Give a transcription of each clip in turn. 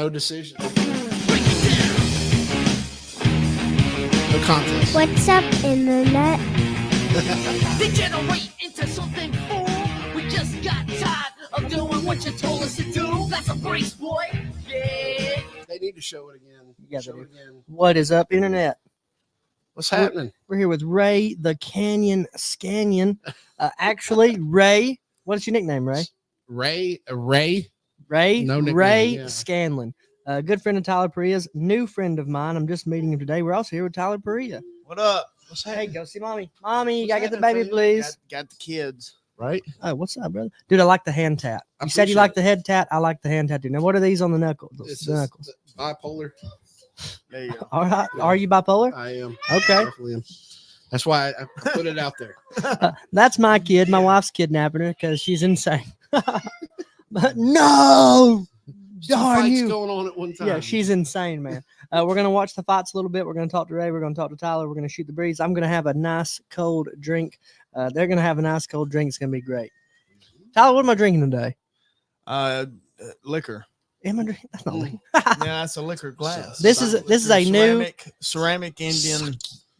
No decision. No contest. What's up, internet? Degenerate into something fool. We just got tired of doing what you told us to do. That's a brace, boy. Yeah. They need to show it again. Show it again. What is up, internet? What's happening? We're here with Ray the Canyon Scanlon. Actually, Ray. What's your nickname, Ray? Ray. No nickname, Ray yeah. Scanlon. A good friend of Tyler Perea's, new friend of mine. I'm just meeting him today. We're also here with Tyler Perea. What up? What's Hey, happening? go see mommy. Mommy, you What's gotta get the happening, baby, fam? please. Got the kids. Right? Oh, what's up, brother? Dude, I like the hand tat. I You said you appreciate like it. the head tat. I like the hand tattoo. Now, what are these on the knuckles? It's The just knuckles. bipolar. There you go. All right. Are you bipolar? I am. Okay. Definitely am. That's why I put it out there. That's my kid. My wife's kidnapping her because she's insane. But no, Two darn fights you. going on at one time. Yeah, she's insane, man. We're going to watch the fights a little bit. We're going to talk to Ray. We're going to talk to Tyler. We're going to shoot the breeze. I'm going to have a nice cold drink. They're going to have a nice cold drink. It's going to be great. Tyler, what am I drinking today? Liquor. Am I drinking? That's not liquor. Yeah, that's a liquor glass. This is a new ceramic Indian.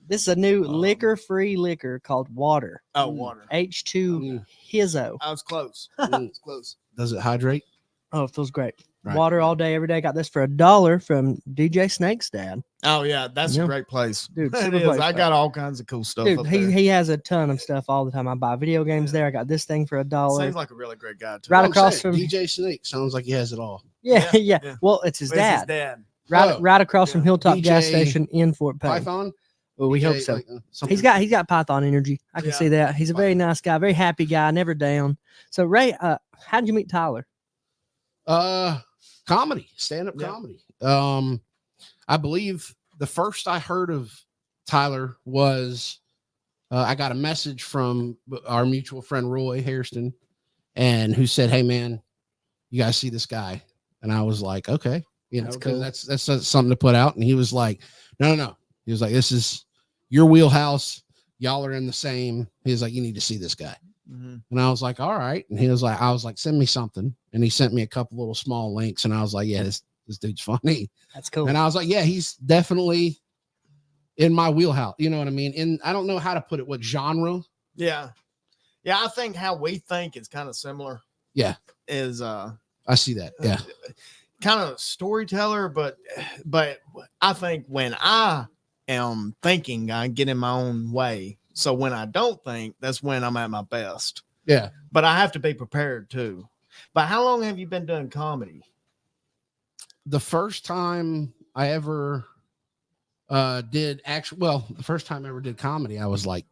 This is a new liquor-free liquor called water. Water. H2 Hizzo. I was close. Mm. Close. Does it hydrate? Oh, it feels great. Right. Water all day, every day. Got this for $1 from DJ Snake's dad. Oh yeah, that's Yeah. a great place, Dude, It super is. place, I bro. got all kinds of cool stuff. Dude, up he, there. he has a ton of stuff all the time. I buy video games there. I got this thing for $1. Seems like a really great guy too. Right Well, I'm across saying, from- DJ Snake sounds like he has it all. yeah, Yeah, yeah, yeah. Well, it's his Where's dad. His dad. Right, Oh, right across from yeah. Hilltop Gas DJ Station in Fort Payne. Python? Well, we hope DJ, so. like, something. He's got Python energy. I can Yeah. see that. He's a very nice guy, very happy guy, never down. So Ray, how did you meet Tyler? Comedy, stand-up Yeah. comedy. I believe the first I heard of Tyler was I got a message from our mutual friend Roy Hairston, and who said, "Hey man, you guys see this guy?" And I was like, "Okay, That's cool. that's something to put out." And he was like, "No." He was like, "This is your wheelhouse. Y'all are in the same." He was like, "You need to see this guy." Mhm. And I was like, "All right." And I was like, "Send me something." And he sent me a couple little small links, and I was like, "Yeah, this dude's funny." That's cool. And I was like, "Yeah, he's definitely in my wheelhouse." You know what I mean? And I don't know how to put it. What genre? Yeah. I think how we think is kind of similar. Yeah. Is I see that. Yeah. kind of storyteller, but I think when I am thinking, I get in my own way. So when I don't think, that's when I'm at my best. Yeah. But I have to be prepared too. But how long have you been doing comedy? The first time I ever the first time I ever did comedy, I was like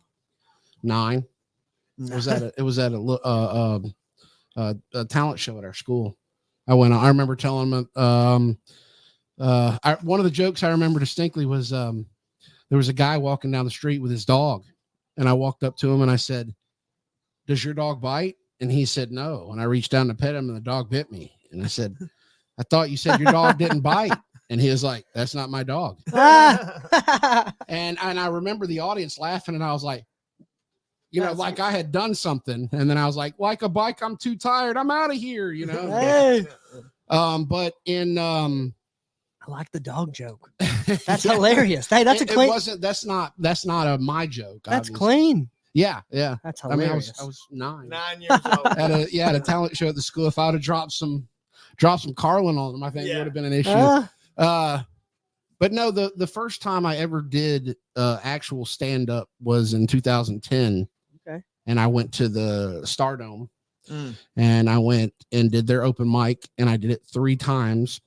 9. It was at a talent show at our school. I remember telling them, one of the jokes I remember distinctly was there was a guy walking down the street with his dog, and I walked up to him and I said, "Does your dog bite?" And he said, "No." And I reached down to pet him, and the dog bit me. And I said, "I thought you said your dog didn't bite." And he was like, "That's not my dog." And I remember the audience laughing, and I was like, like I had done something. And then I was like, "Like a bike, I'm too tired. I'm out of here," Hey, But in I like the dog joke. That's hilarious. Hey, that's a it clean. wasn't that's not my joke. That's obviously. clean. Yeah. That's I mean, hilarious. I was 9. 9 years old. At a talent show at the school. If I would have dropped some Carlin on them, I think it would have been an issue. But no, the first time I ever did actual stand-up was in 2010. Okay. And I went to the Stardome, Mm. and I went and did their open mic, and I did it 3 times.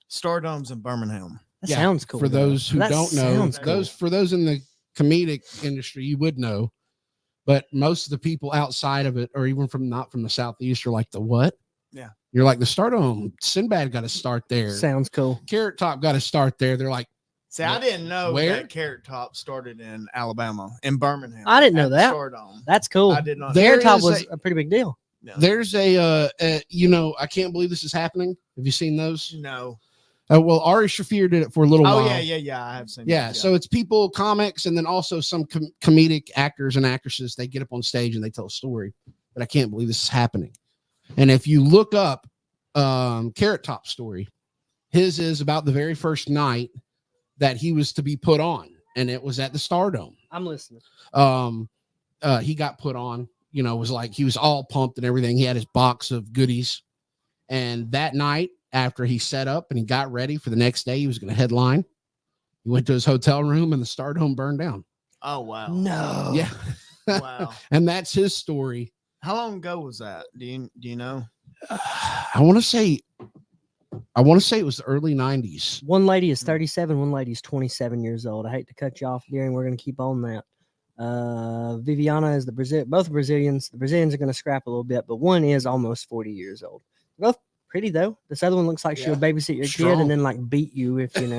Stardome's in Birmingham. That Yeah, sounds cool. For though. those who That don't know, sounds cool. for those in the comedic industry, you would know, but most of the people outside of it, or even not from the Southeast, are like, the what? Yeah. You're like, the Stardome, Sinbad got to start there. Sounds cool. Carrot Top got to start there. They're like, See, I didn't know Where? that Carrot Top started in Alabama, in Birmingham. I didn't know at the that. Stardome. That's cool. I did not. There Carrot Top is was a pretty big deal. Yeah. there's I can't believe this is happening. Have you seen those? No. Well, Ari Shafir did it for a little while. Oh yeah. I have seen. Yeah, those, so it's people, comics, and then also some comedic actors and actresses. They get up on stage and they tell a story. But I can't believe this is happening. And if you look up Carrot Top's story, His is about the very first night that he was to be put on, and it was at the Stardome. I'm listening. He got put on, was like, he was all pumped and everything. He had his box of goodies. And that night, after he set up and he got ready for the next day, he was going to headline. He went to his hotel room and the Stardome burned down. Oh, wow. No. Yeah. Wow. And that's his story. How long ago was that? Do you know? I want to say it was the early 90s. One lady is 37. One lady is 27 years old. I hate to cut you off, Deering. We're going to keep on that. Viviana is both Brazilians. The Brazilians are going to scrap a little bit, but one is almost 40 years old. Both pretty though. This other one looks like she'll babysit your kid and then like beat you if you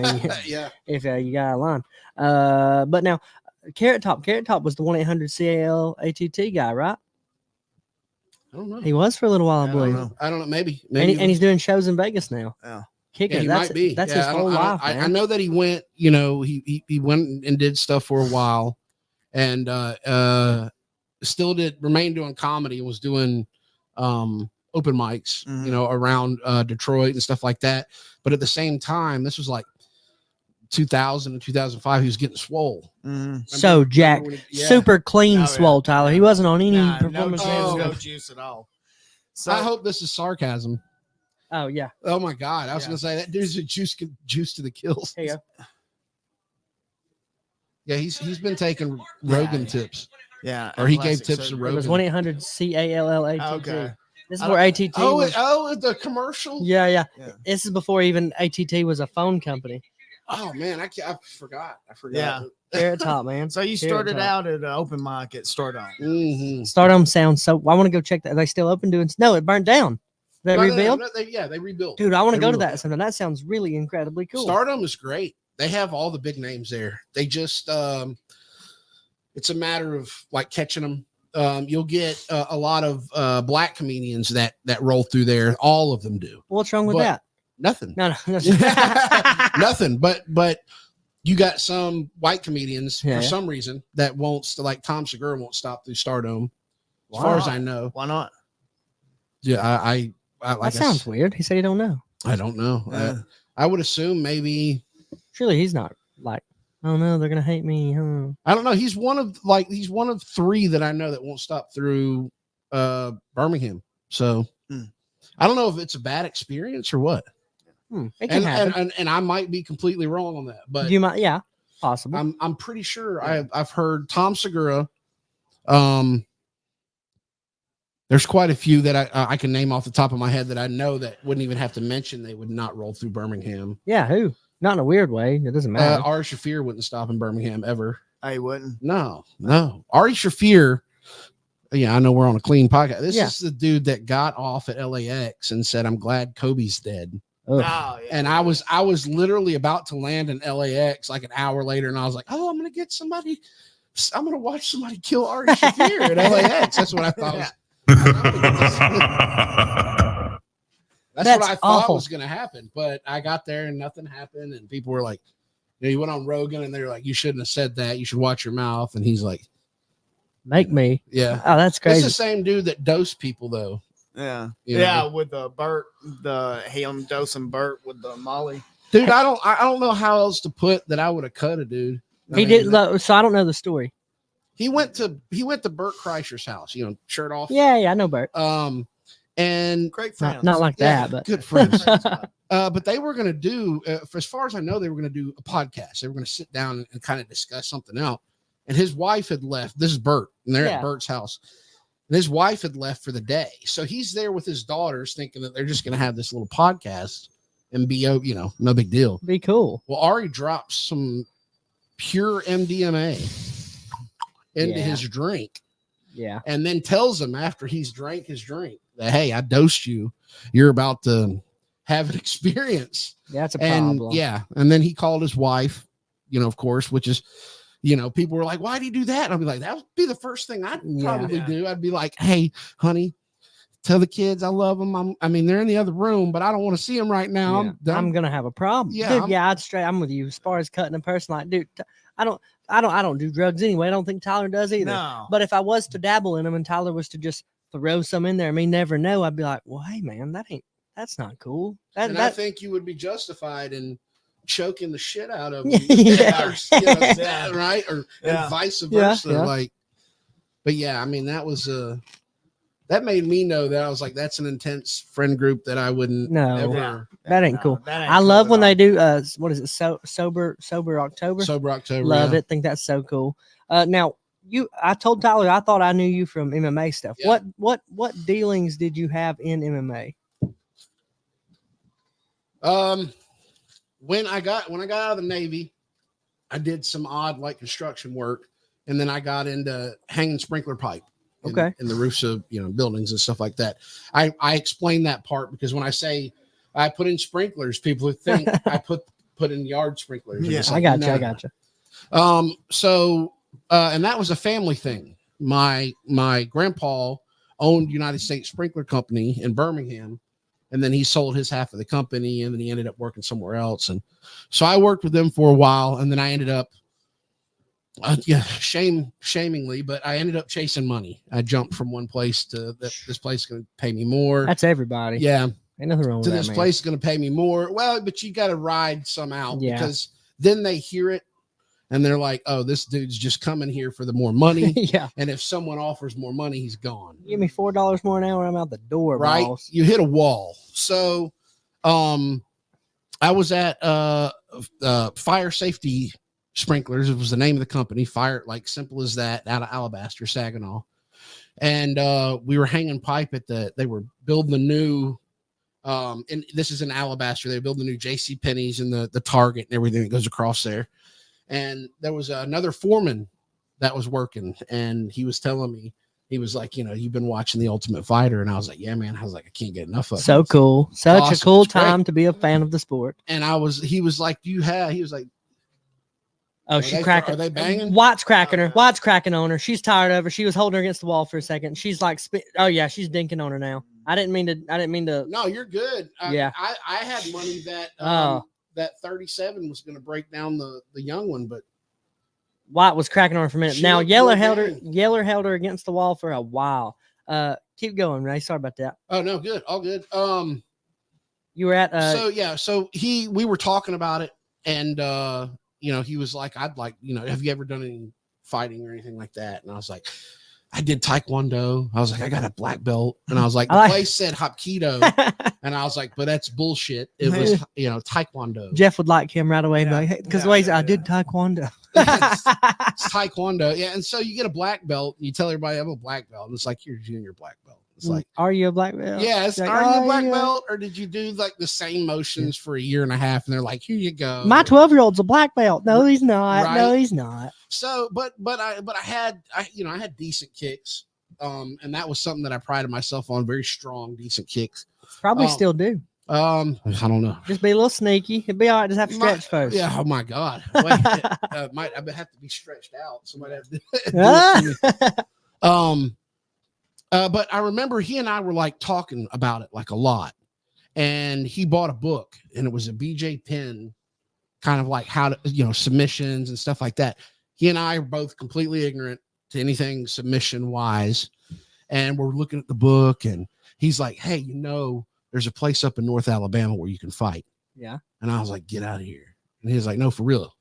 if you got a line. But now Carrot Top was the 1-800 CAL-ATT guy, right? I don't know. He was for a little while, I believe. I don't know. Maybe And he's doing shows in Vegas now. Yeah. Kicking. He That's, might be. That's his whole life. I know that he went. He went and did stuff for a while, and still remained doing comedy and was doing open mics, around Detroit and stuff like that. But at the same time, this was like 2000 and 2005. He was getting swole. So Jack, super clean Oh, swole, yeah. Tyler. He wasn't on any No performance. no juice at all. So I hope this is sarcasm. Oh yeah. Oh my God! I was gonna say that dude's a juice to the kills. Here you go. Yeah, he's been taking Rogan tips. Yeah. Or he gave tips to It Rogan. was 1-800 CALLATT. Okay. This is where ATT was. The commercial. Yeah. Yeah. This is before even ATT was a phone company. Oh man, I forgot. Yeah. Carrot Top, man. So you Carrot started Top. out at an open mic at Stardome. Mm-hmm. Stardome sounds so. I want to go check that. Are they still open doing? No, it burned down. They rebuild. They rebuilt. Dude, I want to They go to rebuilt. that sometime. That sounds really incredibly cool. Stardom is great. They have all the big names there. They just it's a matter of like catching them. You'll get a lot of black comedians that roll through there. All of them do. What's wrong with But- that? Nothing. No. Nothing. But you got some white comedians Yeah. for some reason that won't, like Tom Segura won't stop through Stardome. As Why far as not? I know. Why not? Yeah, I like That sounds weird. He said he don't know. I don't know. Yeah. I would assume maybe. Surely he's not like, oh no, they're gonna hate me. Huh? I don't know. He's one of three that I know that won't stop through Birmingham. So I don't know if it's a bad experience or what. It can happen. And I might be completely wrong on that, but You might, yeah, possible. I'm pretty sure I've heard Tom Segura. There's quite a few that I can name off the top of my head that I know that wouldn't even have to mention they would not roll through Birmingham. Yeah, who? Not in a weird way. It doesn't matter. Ari Shaffir wouldn't stop in Birmingham ever. I wouldn't. No. Ari Shaffir. Yeah, I know we're on a clean podcast. This Yeah. is the dude that got off at LAX and said, "I'm glad Kobe's dead." Ugh. Oh, yeah. And I was literally about to land in LAX like an hour later, and I was like, "Oh, I'm gonna watch somebody kill Ari Shaffir at LAX." That's what I thought. Yeah. That's That's what I thought awful. was gonna happen. But I got there and nothing happened, and people were like, you went on Rogan, and they're like, "You shouldn't have said that. You should watch your mouth." And he's like, Make me. "Yeah." Oh, that's It's crazy. the same dude that dosed people, though. Yeah. You Yeah, know? with the Bert, him dosing Bert with the Molly. Dude, I don't know how else to put that. I would have cut a dude. I He mean, did. So I don't know the story. He went to Bert Kreischer's house, shirt off. Yeah, I know Bert. And Great friends. Not like yeah, that, but good friends. But they were going to do, as far as I know, they were going to do a podcast. They were going to sit down and kind of discuss something out. And his wife had left. This is Bert, and they're Yeah. at Bert's house. And his wife had left for the day. So he's there with his daughters thinking that they're just going to have this little podcast and be, no big deal. be cool. Well, Ari drops some pure MDMA into Yeah. his drink Yeah. and then tells him after he's drank his drink that, "Hey, I dosed you. You're about to have an experience." That's a And problem. yeah. And then he called his wife, of course, which is, people were like, "Why do you do that?" And I'll be like, that would be the first thing I'd probably Yeah. do. I'd be like, "Hey, honey, tell the kids I love them. They're in the other room, but I don't want to see them right now. Yeah. I'm done." I'm gonna have a problem. Yeah, Dude, I'm with you as far as cutting a person. Like, dude, I don't do drugs anyway. I don't think Tyler does either. No. But if I was to dabble in them and Tyler was to just throw some in there and me never know, I'd be like, well, hey man, that ain't That's not cool. And I think you would be justified in choking the shit out of them. Yeah. Right? Or Yeah. and vice Yeah, versa. yeah. Like, but yeah, I mean, that was that made me know that I was like, that's an intense friend group that I wouldn't No. ever That ain't cool. That ain't I cool love at when all. they do what is it? Sober October. sober October. Love yeah. it. Think that's so cool. Now I told Tyler I thought I knew you from MMA stuff. Yeah. What dealings did you have in MMA? When I got out of the Navy, I did some odd like construction work, and then I got into hanging sprinkler pipe in the roofs of buildings and stuff like that. I explain that part because when I say I put in sprinklers, people would think I put in yard sprinklers. And Yeah. it's I like, got no. you. I got you. And that was a family thing. My grandpa owned United States Sprinkler Company in Birmingham, and then he sold his half of the company, and then he ended up working somewhere else. And so I worked with them for a while, and then I ended up, shamingly, but I ended up chasing money. I jumped from one place to this place is going to pay me more. That's everybody. Yeah, Ain't nothing wrong with to that, this man. place is going to pay me more. Well, but you got to ride some out Yeah. because then they hear it and they're like, oh, this dude's just coming here for the more money. Yeah. And if someone offers more money, he's gone. Give me $4 more an hour, I'm out the door, Right. boss. You hit a wall. So I was at Fire Safety Sprinklers. It was the name of the company. Fire, like simple as that, out of Alabaster, Saginaw. And we were hanging pipe at they were building the new and this is in Alabaster. They built the new JC Penney's and the Target and everything that goes across there. And there was another foreman that was working, and he was telling me, he was like, you've been watching The Ultimate Fighter. And I was like, yeah, man. I was like, I can't get enough of it. So cool. Such Awesome. a cool It's great. time to be a fan of the sport. And he was like, he was like, Oh, Are she's they- cracking. are they banging? Watt's cracking her. Watt's cracking on her. She's tired of her. She was holding her against the wall for a second. She's like, oh yeah, she's dinking on her now. I didn't mean to. no, you're good. Yeah. I had money that, Oh. that 37 was going to break down the young one, but Watt was cracking on her for a minute. She Now looked Yeller real held her against the wall for a while. Keep going, Ray. Sorry about that. oh no, good. All good. You were at So we were talking about it, and he was like, I'd like, have you ever done any fighting or anything like that? And I was like, I did Taekwondo. I was like, I got a black belt. And I was like, the place said Hapkido. And I was like, but that's bullshit. It was, Taekwondo. Jeff would like him right away. Yeah. Like, hey, because Yeah, the way he's, yeah, I did Taekwondo. It's Taekwondo. Yeah. And so you get a black belt, and you tell everybody I'm a black belt. And it's like, you're a junior black belt. It's like, Are you a black belt? yes, Like, are you a black yeah. belt? Or did you do like the same motions for a year and a half? And they're like, here you go. My 12-year-old's a black belt. No, he's not. No, Right. he's not. So, but I had decent kicks. And that was something that I prided myself on, very strong, decent kicks. Probably still do. I don't know. Just be a little sneaky. It'd be all right. Just have to stretch first. Yeah. Oh my God. Wait, I have to be stretched out. Somebody have to do it for me. But I remember he and I were like talking about it like a lot, and he bought a book, and it was a BJ Penn, kind of like how to, submissions and stuff like that. He and I are both completely ignorant to anything submission wise. And we're looking at the book, and he's like, hey, there's a place up in North Alabama where you can fight. Yeah. And I was like, get out of here. And he was like, no, for real.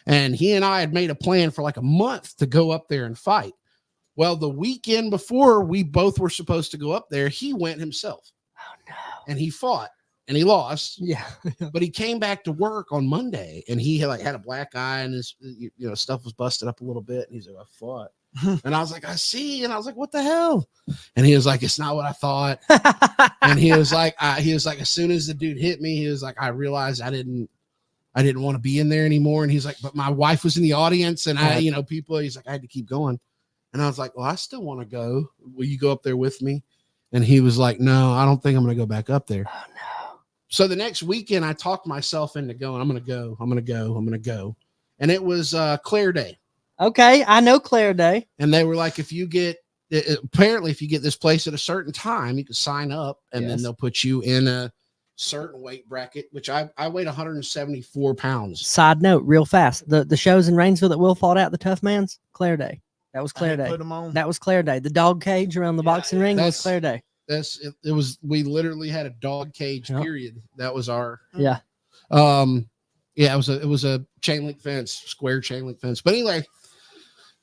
And he and I had made a plan for like a month to go up there and fight. Well, the weekend before we both were supposed to go up there, he went himself. Oh no. And he fought, and he lost. Yeah. But he came back to work on Monday, and he had a black eye, and his stuff was busted up a little bit. And he's like, I fought. And I was like, I see. And I was like, what the hell? And he was like, it's not what I thought. And he was like, as soon as the dude hit me, he was like, I realized I didn't want to be in there anymore. And he's like, but my wife was in the audience, and he's like, I had to keep going. And I was like, well, I still want to go. Will you go up there with me? And he was like, no, I don't think I'm going to go back up there. Oh no. So the next weekend, I talked myself into going. I'm going to go. And it was Claire Day. Okay, I know Claire Day. And they were like, if you get this place at a certain time, you can sign up, and then Yes. they'll put you in a certain weight bracket, which I weighed 174 pounds. Side note, real fast. The shows in Rainsville that Will fought out, the Tough Mans, Claire Day. That was Claire Day. Put them on. That was Claire Day. The dog cage around the boxing ring was that's- Claire Day. It was, we literally had a dog cage, Yep. period. That was our, Yeah. yeah, it was a chain link fence, square chain link fence. But anyway,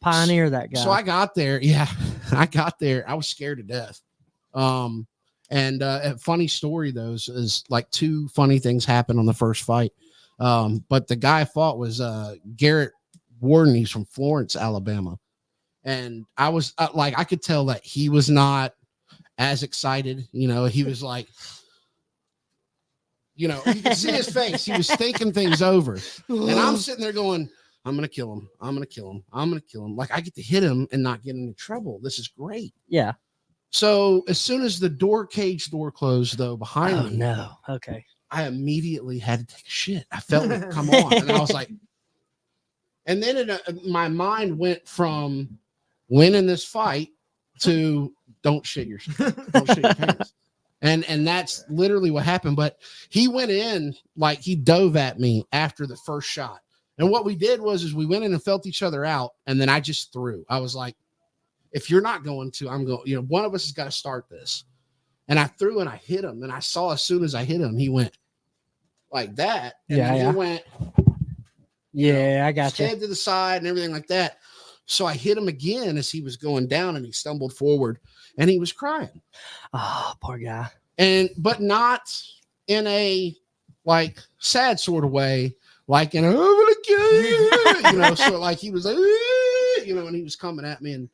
Pioneer that guy. so I got there. Yeah, I got there. I was scared to death. And a funny story though is like two funny things happened on the first fight. But the guy I fought was Garrett Warden. He's from Florence, Alabama, and I was like, I could tell that he was not as excited. You know, he was like, you know, you can see his face. He was thinking things over, and I'm sitting there going, I'm gonna kill him. I'm gonna kill him. I'm gonna kill him. Like, I get to hit him and not get into trouble. This is great. Yeah. So as soon as the cage door closed though behind Oh me, no. Okay. I immediately had to take a shit. I felt it come on, and I was like, and then my mind went from winning this fight to don't shit your pants. And that's literally what happened. But he went in, like, he dove at me after the first shot. And what we did was we went in and felt each other out, and then I just threw. I was like, if you're not going to, I'm going, you know, one of us has got to start this. And I threw and I hit him. And I saw as soon as I hit him, he went like that. And Yeah, then yeah. he went, Yeah, I got you. head to the side and everything like that. So I hit him again as he was going down, and he stumbled forward and he was crying. Oh, poor guy. But not in a like sad sort of way, like in a, I'm gonna kill you, you know, so like he was like, you know, and he was coming at me,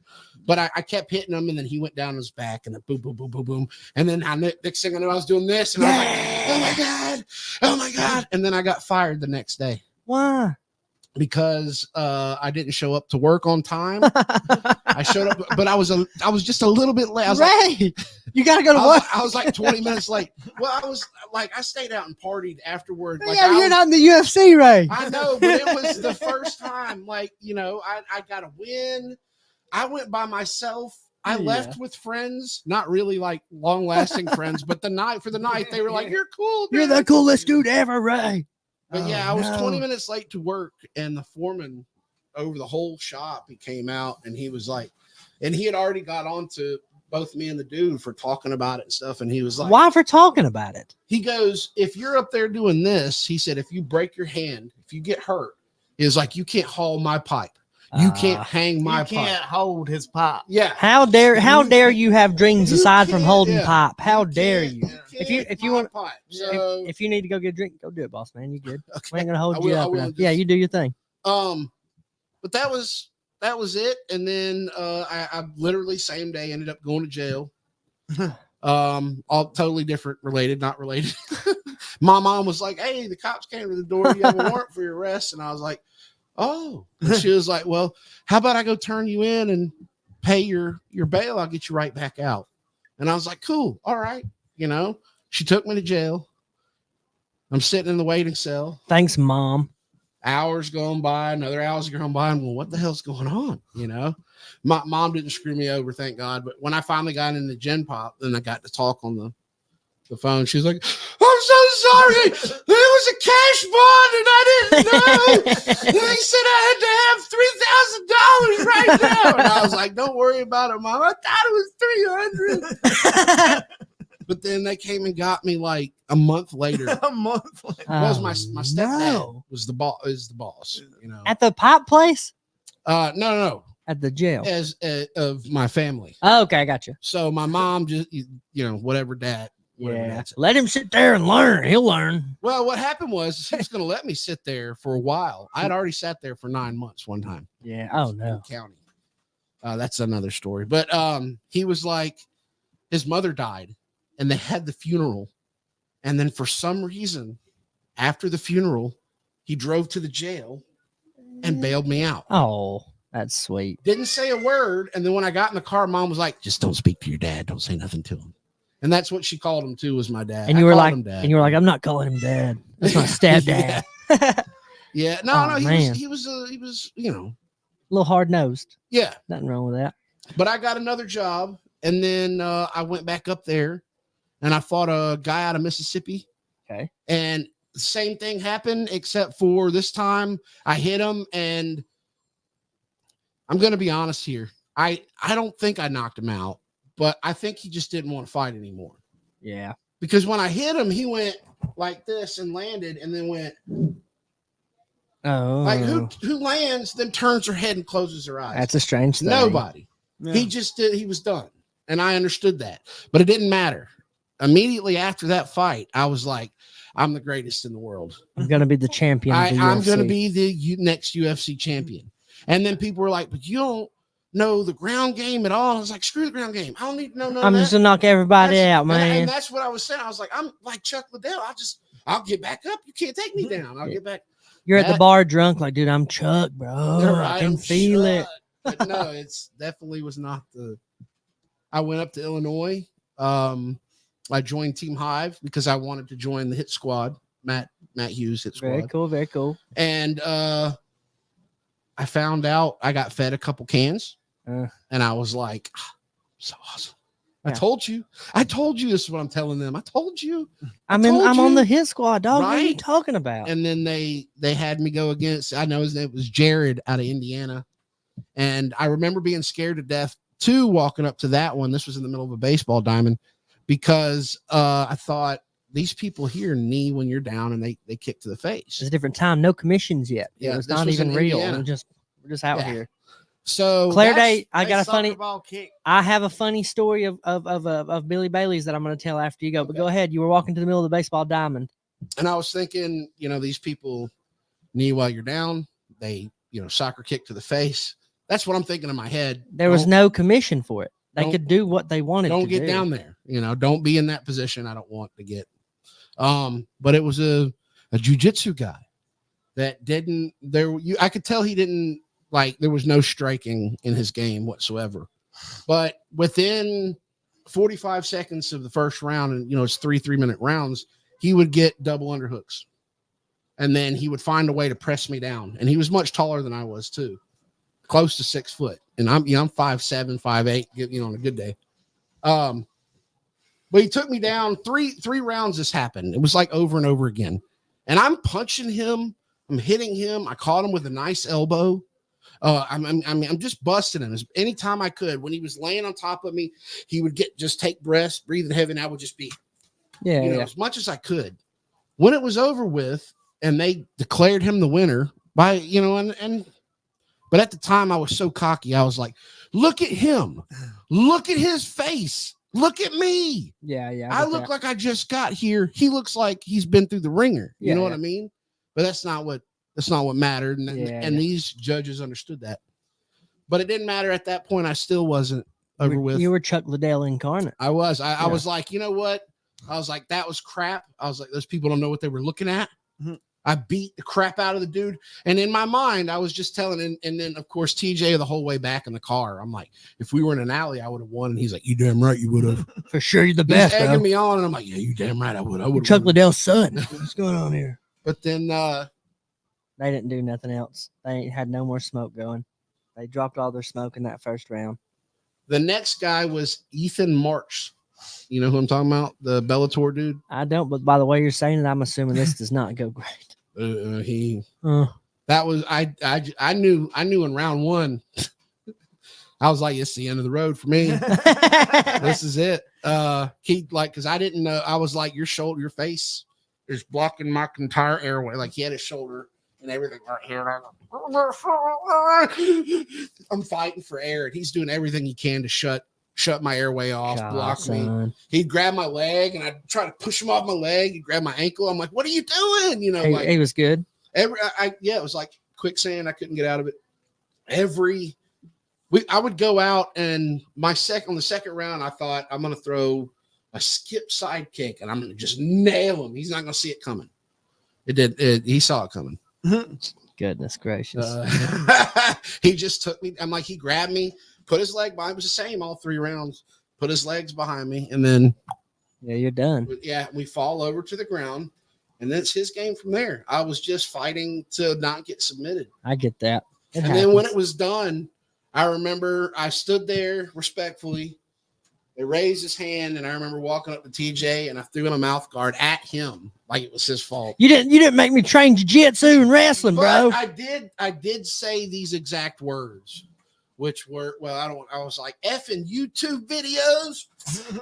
but I kept hitting him, and then he went down his back, and then boom, boom, boom, boom, boom. And then next thing I knew, I was doing this, and I was like, oh my God. And then I got fired the next day. Why? Because I didn't show up to work on time. I showed up, but I was just a little bit late. I was Ray, you gotta go to work. I was like 20 minutes late. Well, I was like, I stayed out and partied afterward. Like, yeah, you're not in the UFC, Ray. I know, but it was the first time. Like, you know, I got a win. I went by myself. I left with friends, not really like long lasting friends, but for the night, they were like, "You're cool, dude. You're the coolest dude ever, Ray." But yeah, I was 20 minutes late to work, and the foreman over the whole shop, he came out, and he was like, and he had already got on to both me and the dude for talking about it and stuff. And he was like, "Why for talking about it?" He goes, "If you're up there doing this," he said, "if you break your hand, if you get hurt, is like, you can't haul my pipe. You can't hang my You can't pipe." hold his pipe. Yeah. How dare you have dreams You aside from can't- holding yeah. pipe? How You dare can't- you? If you can't want- my pipe. So, If you need to go get a drink, go do it, boss man. You good? okay. We ain't gonna hold I you will- I up. will now. just- Yeah, you do your thing. But that was it. And then I literally same day ended up going to jail. All totally different, not related. My mom was like, "Hey, the cops came to the door. You have a warrant for your arrest." And I was like, "Oh." And she was like, "Well, how about I go turn you in and pay your bail? I'll get you right back out." And I was like, "Cool. All right." You know, she took me to jail. I'm sitting in the waiting cell. Thanks, Mom. Hours going by, another hours going by. I'm going, what the hell's going on? You know, my mom didn't screw me over, thank God. But when I finally got into Gen Pop, then I got to talk on the phone. She's like, "I'm so sorry. There was a cash bond and I didn't know. They said I had to have $3,000 right now." And I was like, "Don't worry about it, Mom. I thought it was 300." But then they came and got me like a month later. A month later. It was my stepdad no. was the boss, you know. At the pipe place? No. At the jail. As of my family. Oh, okay, I got you. So my mom just, you know, whatever dad said. Let him sit there and learn. He'll learn. Well, what happened was he was going to let me sit there for a while. I had already sat there for 9 months one time. Yeah. Oh no. In county. That's another story. But he was like, his mother died and they had the funeral. And then for some reason, after the funeral, he drove to the jail and bailed me out. Oh, that's sweet. Didn't say a word. And then when I got in the car, Mom was like, "Just don't speak to your dad. Don't say nothing to him." And that's what she called him too, was my dad. And you were like, "I'm not calling him dad. That's my stepdad. Yeah. Oh, man. He was, you know, A little hard nosed. yeah. Nothing wrong with that. But I got another job, and then I went back up there, and I fought a guy out of Mississippi. Okay. And the same thing happened, except for this time I hit him, and I'm going to be honest here. I don't think I knocked him out, but I think he just didn't want to fight anymore. Yeah. Because when I hit him, he went like this and landed, and then went Oh, like who lands, then turns her head and closes her eyes. that's a strange thing. Nobody. Yeah. He just did. He was done, and I understood that, but it didn't matter. Immediately after that fight, I was like, I'm the greatest in the world. I'm gonna be the champion. Of the I'm going to UFC. be the next UFC champion. And then people were like, but you don't know the ground game at all. I was like, screw the ground game. I don't need to know none of I'm that. just gonna knock everybody That's- out, man. And that's what I was saying. I was like, I'm like Chuck Liddell. I'll get back up. You can't take me down. I'll get back. You're at the that- bar drunk, like, dude, I'm Chuck, bro. You're I right, can I'm feel it. Chuck. But no, it's definitely was not the. I went up to Illinois. I joined Team Hive because I wanted to join the Hit Squad. Matt Hughes Hit Squad. Very cool, very cool. And I found out I got fed a couple cans, and I was like, so awesome. Yeah. I told you. This is what I'm telling them. I told you. I'm told on you. the hit squad, dog. What are you Right? talking about? And then they had me go against, I know his name was Jared out of Indiana. And I remember being scared to death too, walking up to that one. This was in the middle of a baseball diamond because I thought these people here knee when you're down and they kick to the face. It's a different time. No commissions yet. Yeah, It's this not was even in real. Indiana. We're just out Yeah. here. So Claire that's- Day, I got a Soccer funny. ball kick. I have a funny story of Billy Bailey's that I'm going to tell after you go. But Okay. go ahead. You were walking to the middle of the baseball diamond. And I was thinking, these people knee while you're down. They, soccer kick to the face. That's what I'm thinking in my head. There was Don't- no commission for it. They don't- could do what they wanted. Don't to get do. down there. Don't be in that position. I don't want to get. But it was a jiu-jitsu guy that didn't there. I could tell he didn't like. There was no striking in his game whatsoever. But within 45 seconds of the first round, and it's 3-minute rounds, he would get double underhooks, and then he would find a way to press me down. And he was much taller than I was too, close to 6 foot. And I'm 5'7", 5'8", on a good day. But he took me down three rounds. This happened. It was like over and over again. And I'm punching him. I'm hitting him. I caught him with a nice elbow. I'm just busting him anytime I could. When he was laying on top of me, he would take breaths, breathing heavy, and I would just be, Yeah. as much as I could. When it was over with, and they declared him the winner by, but at the time I was so cocky. I was like, look at him. Look at his face. Look at me. Yeah. I look like I just got here. He looks like he's been through the ringer. You Yeah, know what yeah. I mean? But that's not what mattered. And, Yeah, these judges understood that. But it didn't matter at that point. I still wasn't over with. You were Chuck Liddell incarnate. I was. I Yeah. was like, you know what? I was like, that was crap. I was like, those people don't know what they were looking at. Mhm. I beat the crap out of the dude. And in my mind, I was just telling, and then of course, TJ the whole way back in the car. I'm like, if we were in an alley, I would have won. And he's like, you damn right you would have. For sure, you're the He's best. egging Bro. me on, and I'm like, yeah, you damn right I would. I You're would. Chuck Liddell's son. What's going on here? But then They didn't do nothing else. They had no more smoke going. They dropped all their smoke in that first round. the next guy was Ethan March. You know who I'm talking about? The Bellator dude. I don't, but by the way you're saying it, I'm assuming this does not go great. That was I knew in round one. I was like, it's the end of the road for me. This is it. Because I didn't know. I was like, your face is blocking my entire airway. Like he had his shoulder and everything right here. I'm fighting for air, and he's doing everything he can to shut my airway off, God, block me. son. He'd grab my leg, and I'd try to push him off my leg. He'd grab my ankle. I'm like, what are you doing? He was good. It was like quicksand. I couldn't get out of it. I would go out, and on the second round, I thought I'm going to throw a skip side kick, and I'm going to just nail him. He's not going to see it coming. It did. He saw it coming. Goodness gracious. He just took me. I'm like, he grabbed me, put his leg behind. It was the same all 3 rounds. Put his legs behind me, and then Yeah, you're done. we fall over to the ground, and then it's his game from there. I was just fighting to not get submitted. I get that. It And then when happens. it was done, I remember I stood there respectfully. They raised his hand, and I remember walking up to TJ, and I threw in a mouth guard at him like it was his fault. You didn't make me train jiu-jitsu and wrestling, But bro. I did say these exact words. which were, well, I was like, effing YouTube videos.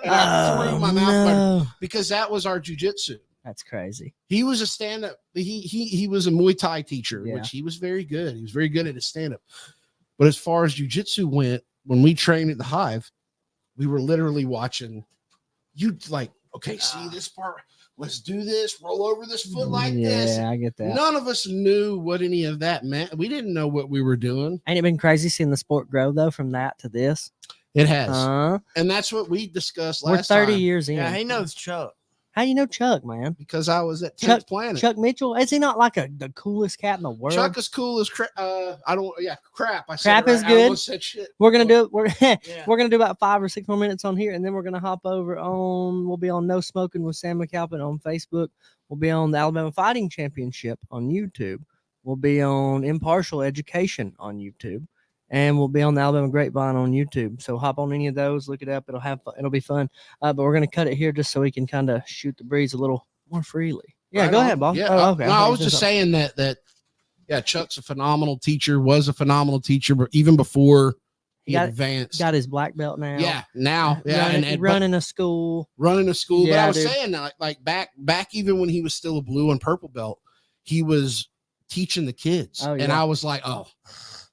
And I threw my mouth no. because that was our jujitsu. That's crazy. He was a stand-up. He was a Muay Thai teacher, Yeah. which he was very good. He was very good at his stand-up. But as far as jujitsu went, when we trained at the Hive, we were literally watching you like, okay, see this part. Let's do this. Roll over this foot like this. Yeah, I get that. None of us knew what any of that meant. We didn't know what we were doing. Ain't it been crazy seeing the sport grow though from that to this? It has. And that's what we discussed We're last 30 time. years in. Yeah, he knows Chuck. How you know Chuck, man? Because I was at 10th Chuck Planet. Chuck Mitchell, is he not like the coolest cat in the world? Chuck is cool as crap. Crap. I said Crap it is right. good. I almost said shit. We're gonna do Yeah. we're gonna do about 5 or 6 more minutes on here, and then we're gonna hop over on. We'll be on No Smoking with Sam McAlpin on Facebook. We'll be on the Alabama Fighting Championship on YouTube. We'll be on Impartial Education on YouTube, and we'll be on the Alabama Grapevine on YouTube. So hop on any of those, look it up. It'll be fun. But we're gonna cut it here just so we can kind of shoot the breeze a little more freely. Yeah, Right go on. ahead, boss. Yeah. Oh, okay. No, I was just saying that. Yeah, Chuck's a phenomenal teacher. Was a phenomenal teacher, but even before he advanced, got his black belt now. Yeah, now, yeah, running a school. Running a school. But Yeah, I was dude. saying that, like back even when he was still a blue and purple belt, he was teaching the kids, Oh, and yeah. I was like, oh,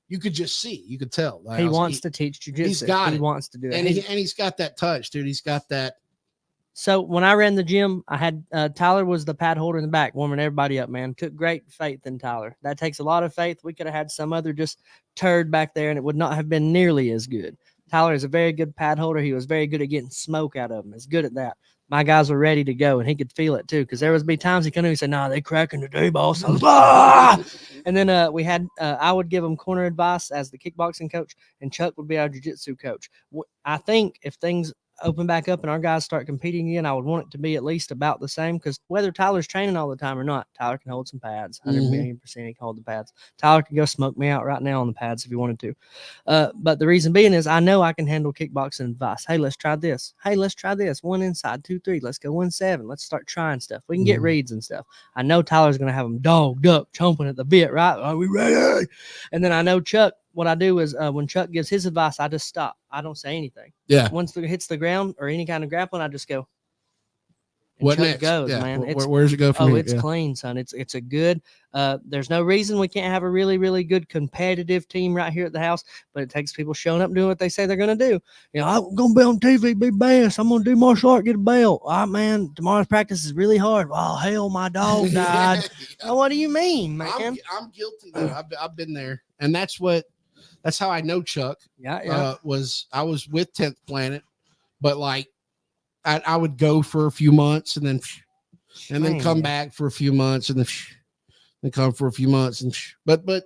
you could just see, you could tell. Like, He wants to teach jujitsu. he's got He it. wants to do it. and he's got that touch, dude. He's got that. So when I ran the gym, I had Tyler was the pad holder in the back, warming everybody up, man. Took great faith in Tyler. That takes a lot of faith. We could have had some other just turd back there, and it would not have been nearly as good. Tyler is a very good pad holder. He was very good at getting smoke out of him. He's good at that. My guys were ready to go, and he could feel it too. Because there was be times he come in and say, "Nah, they cracking today, boss." I was, "Ah!" And then we had I would give him corner advice as the kickboxing coach, and Chuck would be our jiu-jitsu coach. I think if things open back up and our guys start competing again, I would want it to be at least about the same, because whether Tyler's training all the time or not, Tyler can hold some pads. 100,000,000% he can hold the pads. Tyler can go smoke me out right now on the pads if he wanted to. But the reason being is I know I can handle kickboxing advice. Hey, let's try this. Hey, let's try this. 1 inside, 2, 3. Let's go 1, 7. Let's start trying stuff. We can get reads and stuff. I know Tyler's going to have them dogged up, chomping at the bit, right? Are we ready? And then I know Chuck, what I do is when Chuck gives his advice, I just stop. I don't say anything. Yeah. Once it hits the ground or any kind of grappling, I just go. And What Chuck next? goes, Yeah. man. Where's it go from here? It's Yeah. clean, son. It's a good. There's no reason we can't have a really, really good competitive team right here at the house, but it takes people showing up doing what they say they're gonna do. You know, I'm gonna be on TV, be best. I'm gonna do martial art, get a belt. All right, man. Tomorrow's practice is really hard. Oh hell, my dog died. Oh, what do you mean, man? I'm guilty though. I've been there, and that's how I know Chuck. Yeah. I was with 10th Planet, but like I would go for a few months and then Man, come yeah. back for a few months and then come for a few months but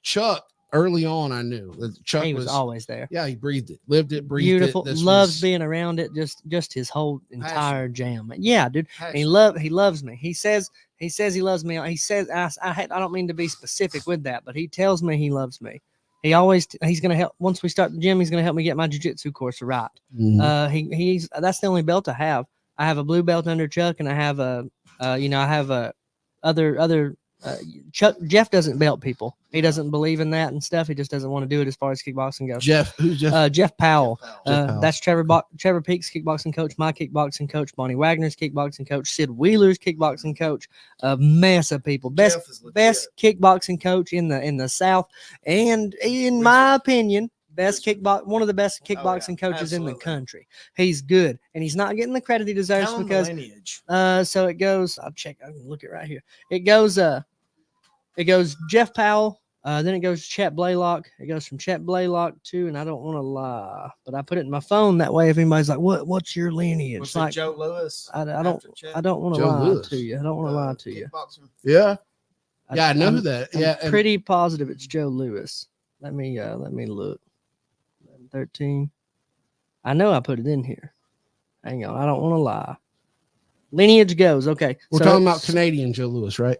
Chuck, early on I knew that Chuck He was always there. yeah, he breathed it, lived it, breathed Beautiful. it. Loves being around it. Just his whole entire jam. Yeah, dude. Passion. He loves me. He says he loves me. He says I don't mean to be specific with that, but he tells me he loves me. He's gonna help once we start the gym. He's gonna help me get my jiu-jitsu course right. He's that's the only belt I have. I have a blue belt under Chuck, and I have Chuck. Jeff doesn't belt people. He doesn't believe in that and stuff. He just doesn't want to do it as far as kickboxing goes. Who's Jeff? Jeff Powell. Jeff Powell. That's Trevor Peak's kickboxing coach, my kickboxing coach, Bonnie Wagner's kickboxing coach, Sid Wheeler's kickboxing coach. A mess of people. Best kickboxing coach in the South, and in my opinion, one of the best kickboxing coaches in the country. He's good, and he's not getting the credit he deserves because lineage. so it goes. I can look it right here. It goes Jeff Powell. Then it goes Chet Blaylock. It goes from Chet Blaylock to, and I don't want to lie, but I put it in my phone that way. If anybody's like, "What's your lineage?" Was It's it like Joe Lewis? I don't want to Joe lie Lewis. to you. I don't want to lie to you. Kickboxer. Yeah, I know I'm- that. I'm Yeah, and pretty positive it's Joe Lewis. Let me look. 13. I know I put it in here. Hang on, I don't want to lie. Lineage goes okay. we're talking about Canadian Joe Lewis, right?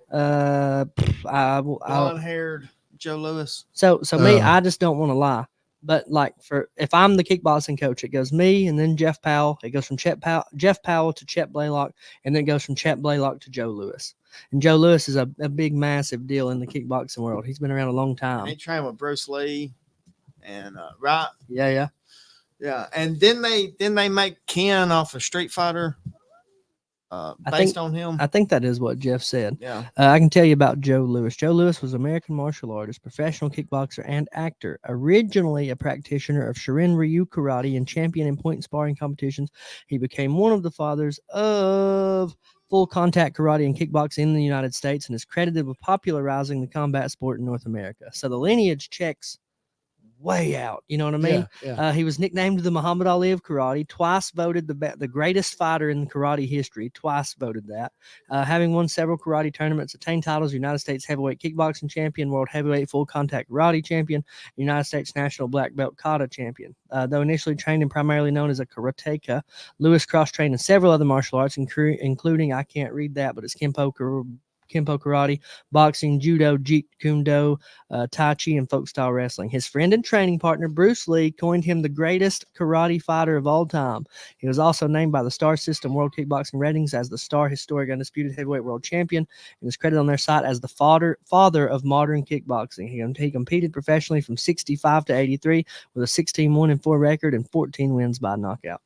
Blonde-haired Joe Lewis. So me, I just don't want to lie. But like if I'm the kickboxing coach, it goes me and then Jeff Powell. It goes from Jeff Powell to Chet Blaylock, and then it goes from Chet Blaylock to Joe Lewis. And Joe Lewis is a big, massive deal in the kickboxing world. He's been around a long time. He trained with Bruce Lee and right, Yeah. and then they make Ken off a Street Fighter, based on him. I think that is what Jeff said. Yeah, I can tell you about Joe Lewis. Joe Lewis was an American martial artist, professional kickboxer, and actor. Originally a practitioner of Shirin Ryu karate and champion in point sparring competitions, he became one of the fathers of full contact karate and kickboxing in the United States and is credited with popularizing the combat sport in North America. So the lineage checks way out. You know what I mean? Yeah. He was nicknamed the Muhammad Ali of karate, twice voted the greatest fighter in karate history, twice voted that. Having won several karate tournaments, attained titles, United States heavyweight kickboxing champion, world heavyweight full contact karate champion, United States national black belt kata champion. Though initially trained and primarily known as a karateka, Lewis cross-trained in several other martial arts, including, I can't read that, but it's Kempo karate, boxing, judo, jeet kune do, tai chi, and folk style wrestling. His friend and training partner Bruce Lee coined him the greatest karate fighter of all time. He was also named by the Star System World Kickboxing Ratings as the Star Historic Undisputed Heavyweight World Champion and is credited on their site as the father of modern kickboxing. He competed professionally from 65 to 83 with a 16-1-4 record and 14 wins by knockout.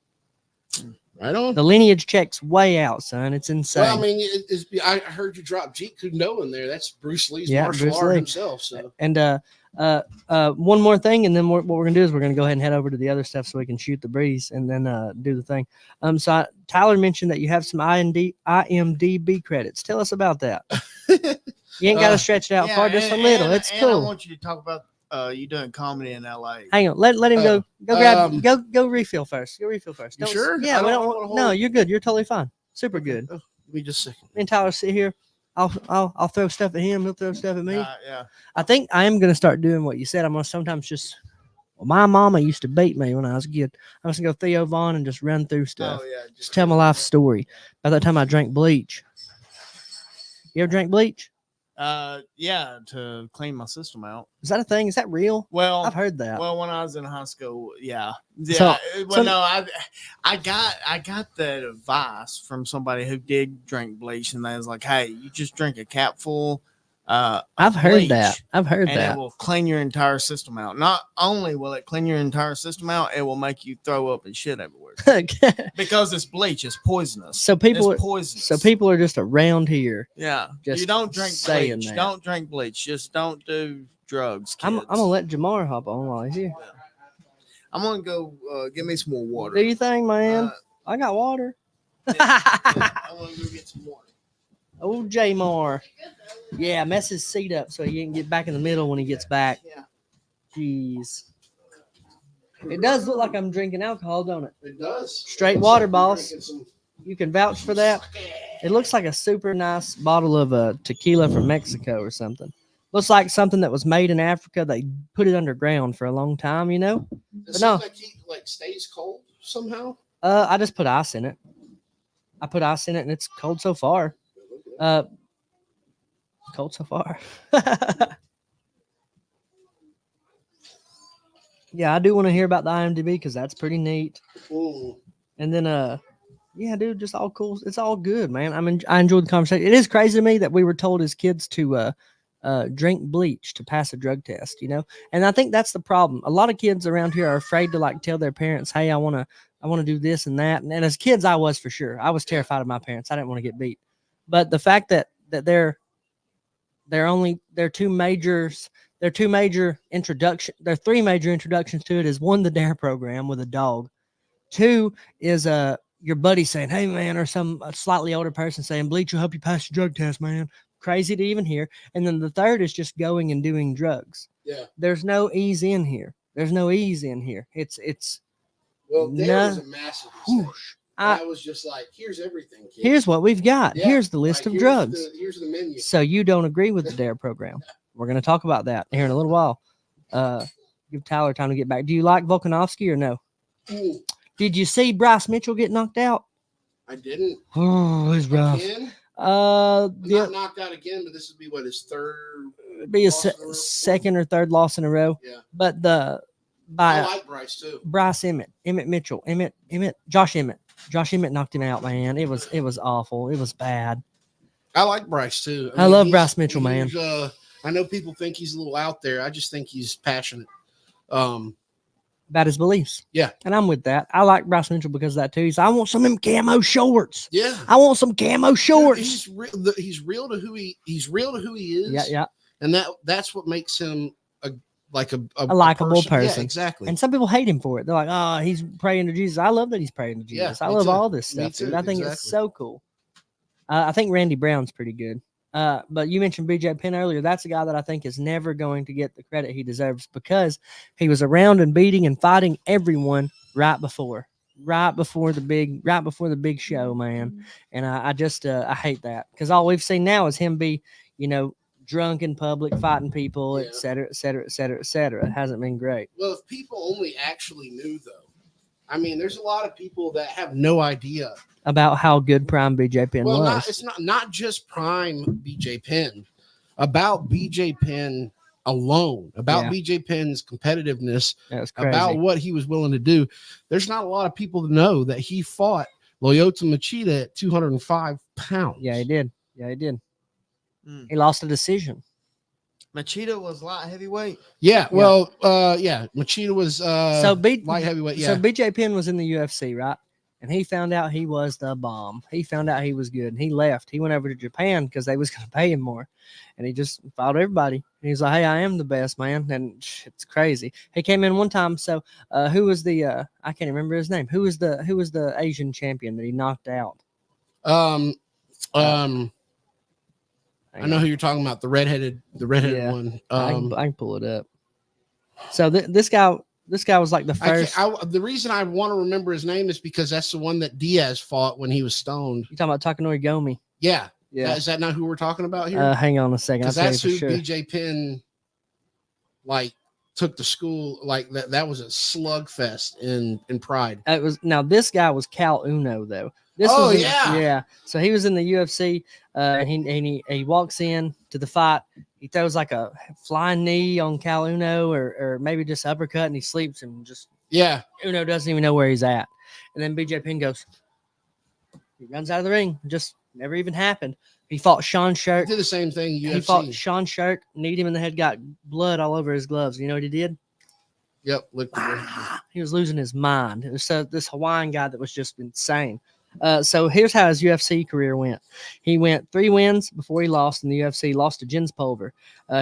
Right on. The lineage checks way out, son. It's insane. Well, I mean, I heard you drop Jeet Kune Do in there. That's Bruce Lee's Yeah, martial Bruce art Lee. himself. So And one more thing, and then what we're gonna do is we're gonna go ahead and head over to the other stuff so we can shoot the breeze and then do the thing. Tyler mentioned that you have some IMDb credits. Tell us about that. You ain't got to stretch it out far, just a little. It's and cool. I want you to talk about you doing comedy in LA. Hang on, let him go grab go refill first. Go refill first. You Don't- sure? Yeah, I we don't don't wanna want. No, hold- you're good. You're totally fine. Super good. give me just a second. Me and Tyler sit here. I'll throw stuff at him. He'll throw stuff at me. Yeah. I think I am going to start doing what you said. I'm going to sometimes just. Well, my mama used to beat me when I was a kid. I was going to go Theo Vaughn and just run through stuff. Oh yeah. Just tell my life story. By that time, I drank bleach. You ever drank bleach? Yeah, to clean my system out. Is that a thing? Is that real? Well, I've heard that. Well, when I was in high school, yeah. So- I got that advice from somebody who did drink bleach, and they was like, "Hey, you just drink a capful." I've heard bleach, that. I've heard and that. it will clean your entire system out. Not only will it clean your entire system out, it will make you throw up and shit everywhere because it's bleach. It's poisonous. So people It's are poisonous. so people are just around here. Yeah, just you don't drink saying bleach. that. Don't drink bleach. Just don't do drugs. I'm Kids. gonna let Jamar hop on while he's here. I'm gonna go get me some more water. Do you think, man? Uh, I got water. I want to go get some water. Oh, Jamar. Yeah, mess his seat up so he can get back in the middle when he gets back. Yeah. Jeez. It does look like I'm drinking alcohol, don't it? It does. Straight Looks water, like you're boss. drinking some- You can vouch for that. It looks like a super nice bottle of tequila from Mexico or something. Looks like something that was made in Africa. They put it underground for a long time, you know? Does no. something like stays cold somehow? I just put ice in it. I put ice in it and it's cold so far. Cold so far. Yeah, I do want to hear about the IMDb because that's pretty neat. Ooh. And then, yeah, dude, just all cool. It's all good, man. I enjoyed the conversation. It is crazy to me that we were told as kids to drink bleach to pass a drug test, you know? And I think that's the problem. A lot of kids around here are afraid to like tell their parents, hey, I want to do this and that. And as kids, I was for sure. I was terrified of my parents. I didn't want to get beat. But the fact that there are three major introductions to it is one, the DARE program with a dog. Two is your buddy saying, hey man, or some slightly older person saying, bleach will help you pass your drug test, man. Crazy to even hear. And then the third is just going and doing drugs. Yeah. There's no ease in here. It's Well, there No. was a massive mistake. whoosh. I was just like, here's everything. Kid. Here's what we've got. Yeah, Here's the list like, of drugs. Here's the menu. So you don't agree with the DARE program. We're going to talk about that here in a little while. Give Tyler time to get back. Do you like Volkanovski or no? Ooh, Did you see Bryce Mitchell get knocked out? I didn't. Oh, it's rough. Again? Not Not knocked out again, but this would be what, his third. be a loss in a row? second or third loss in a row. Yeah. But I by like Bryce too. Bryce Josh Emmett knocked him out, man. It was awful. It was bad. I like Bryce too. I love he's- Bryce Mitchell, man. I know people think he's a little out there. I just think he's passionate About his beliefs. Yeah. And I'm with that. I like Bryce Mitchell because of that too. He's I want some of them camo shorts. Yeah. I want some camo shorts. He's real to who he is. Yeah, yeah. And that's what makes him a likable person. Yeah, exactly. And some people hate him for it. They're like, oh, he's praying to Jesus. I love that he's praying to Jesus. Yeah, I me love too. all this Me stuff, dude. too, I think it's exactly. so cool. I think Randy Brown's pretty good. But you mentioned BJ Penn earlier. That's a guy that I think is never going to get the credit he deserves because he was around and beating and fighting everyone right before the big show, man. And I just I hate that because all we've seen now is him be, drunk in public, fighting people, Yeah. et cetera, et cetera, et cetera, et cetera. It hasn't been great. Well, if people only actually knew, though, I mean, there's a lot of people that have no idea About how good Prime BJ Penn was. It's not just prime BJ Penn, about BJ Penn alone, about BJ Penn's competitiveness, That was crazy. about what he was willing to do. There's not a lot of people to know that he fought Lyoto Machida at 205 pounds. Yeah, he did. Mm. He lost a decision. Machida was light heavyweight. Yeah, well, Machida was light heavyweight. Yeah, So BJ Penn was in the UFC, right? And he found out he was the bomb. He found out he was good, and he left. He went over to Japan because they was going to pay him more, and he just fought everybody. And he's like, "Hey, I am the best, man," and it's crazy. He came in one time. So, who was the? I can't remember his name. Who was the Asian champion that he knocked out? I know who you're talking about. The redheaded Yeah. one. I can pull it up. So this guy was like the first. The reason I want to remember his name is because that's the one that Diaz fought when he was stoned. You talking about Takanori Gomi? Yeah. Yeah. Is that not who we're talking about here? Hang on a second. Because I'll tell that's you who for sure. BJ Penn took to school. Like that was a slugfest in Pride. It was now this guy was Cal Uno though. Yeah. So he was in the UFC, and he walks in to the fight. He throws like a flying knee on Cal Uno, or maybe just uppercut, and he sleeps and just Uno doesn't even know where he's at. And then BJ Penn goes, he runs out of the ring, just never even happened. He fought Sean Shirk. Did the same thing. UFC. He fought Sean Shirk, kneed him in the head, got blood all over his gloves. You know what he did? Yep. He was losing his mind. It was this Hawaiian guy that was just insane. So here's how his UFC career went. He went 3 wins before he lost in the UFC. He lost to Jens Pulver.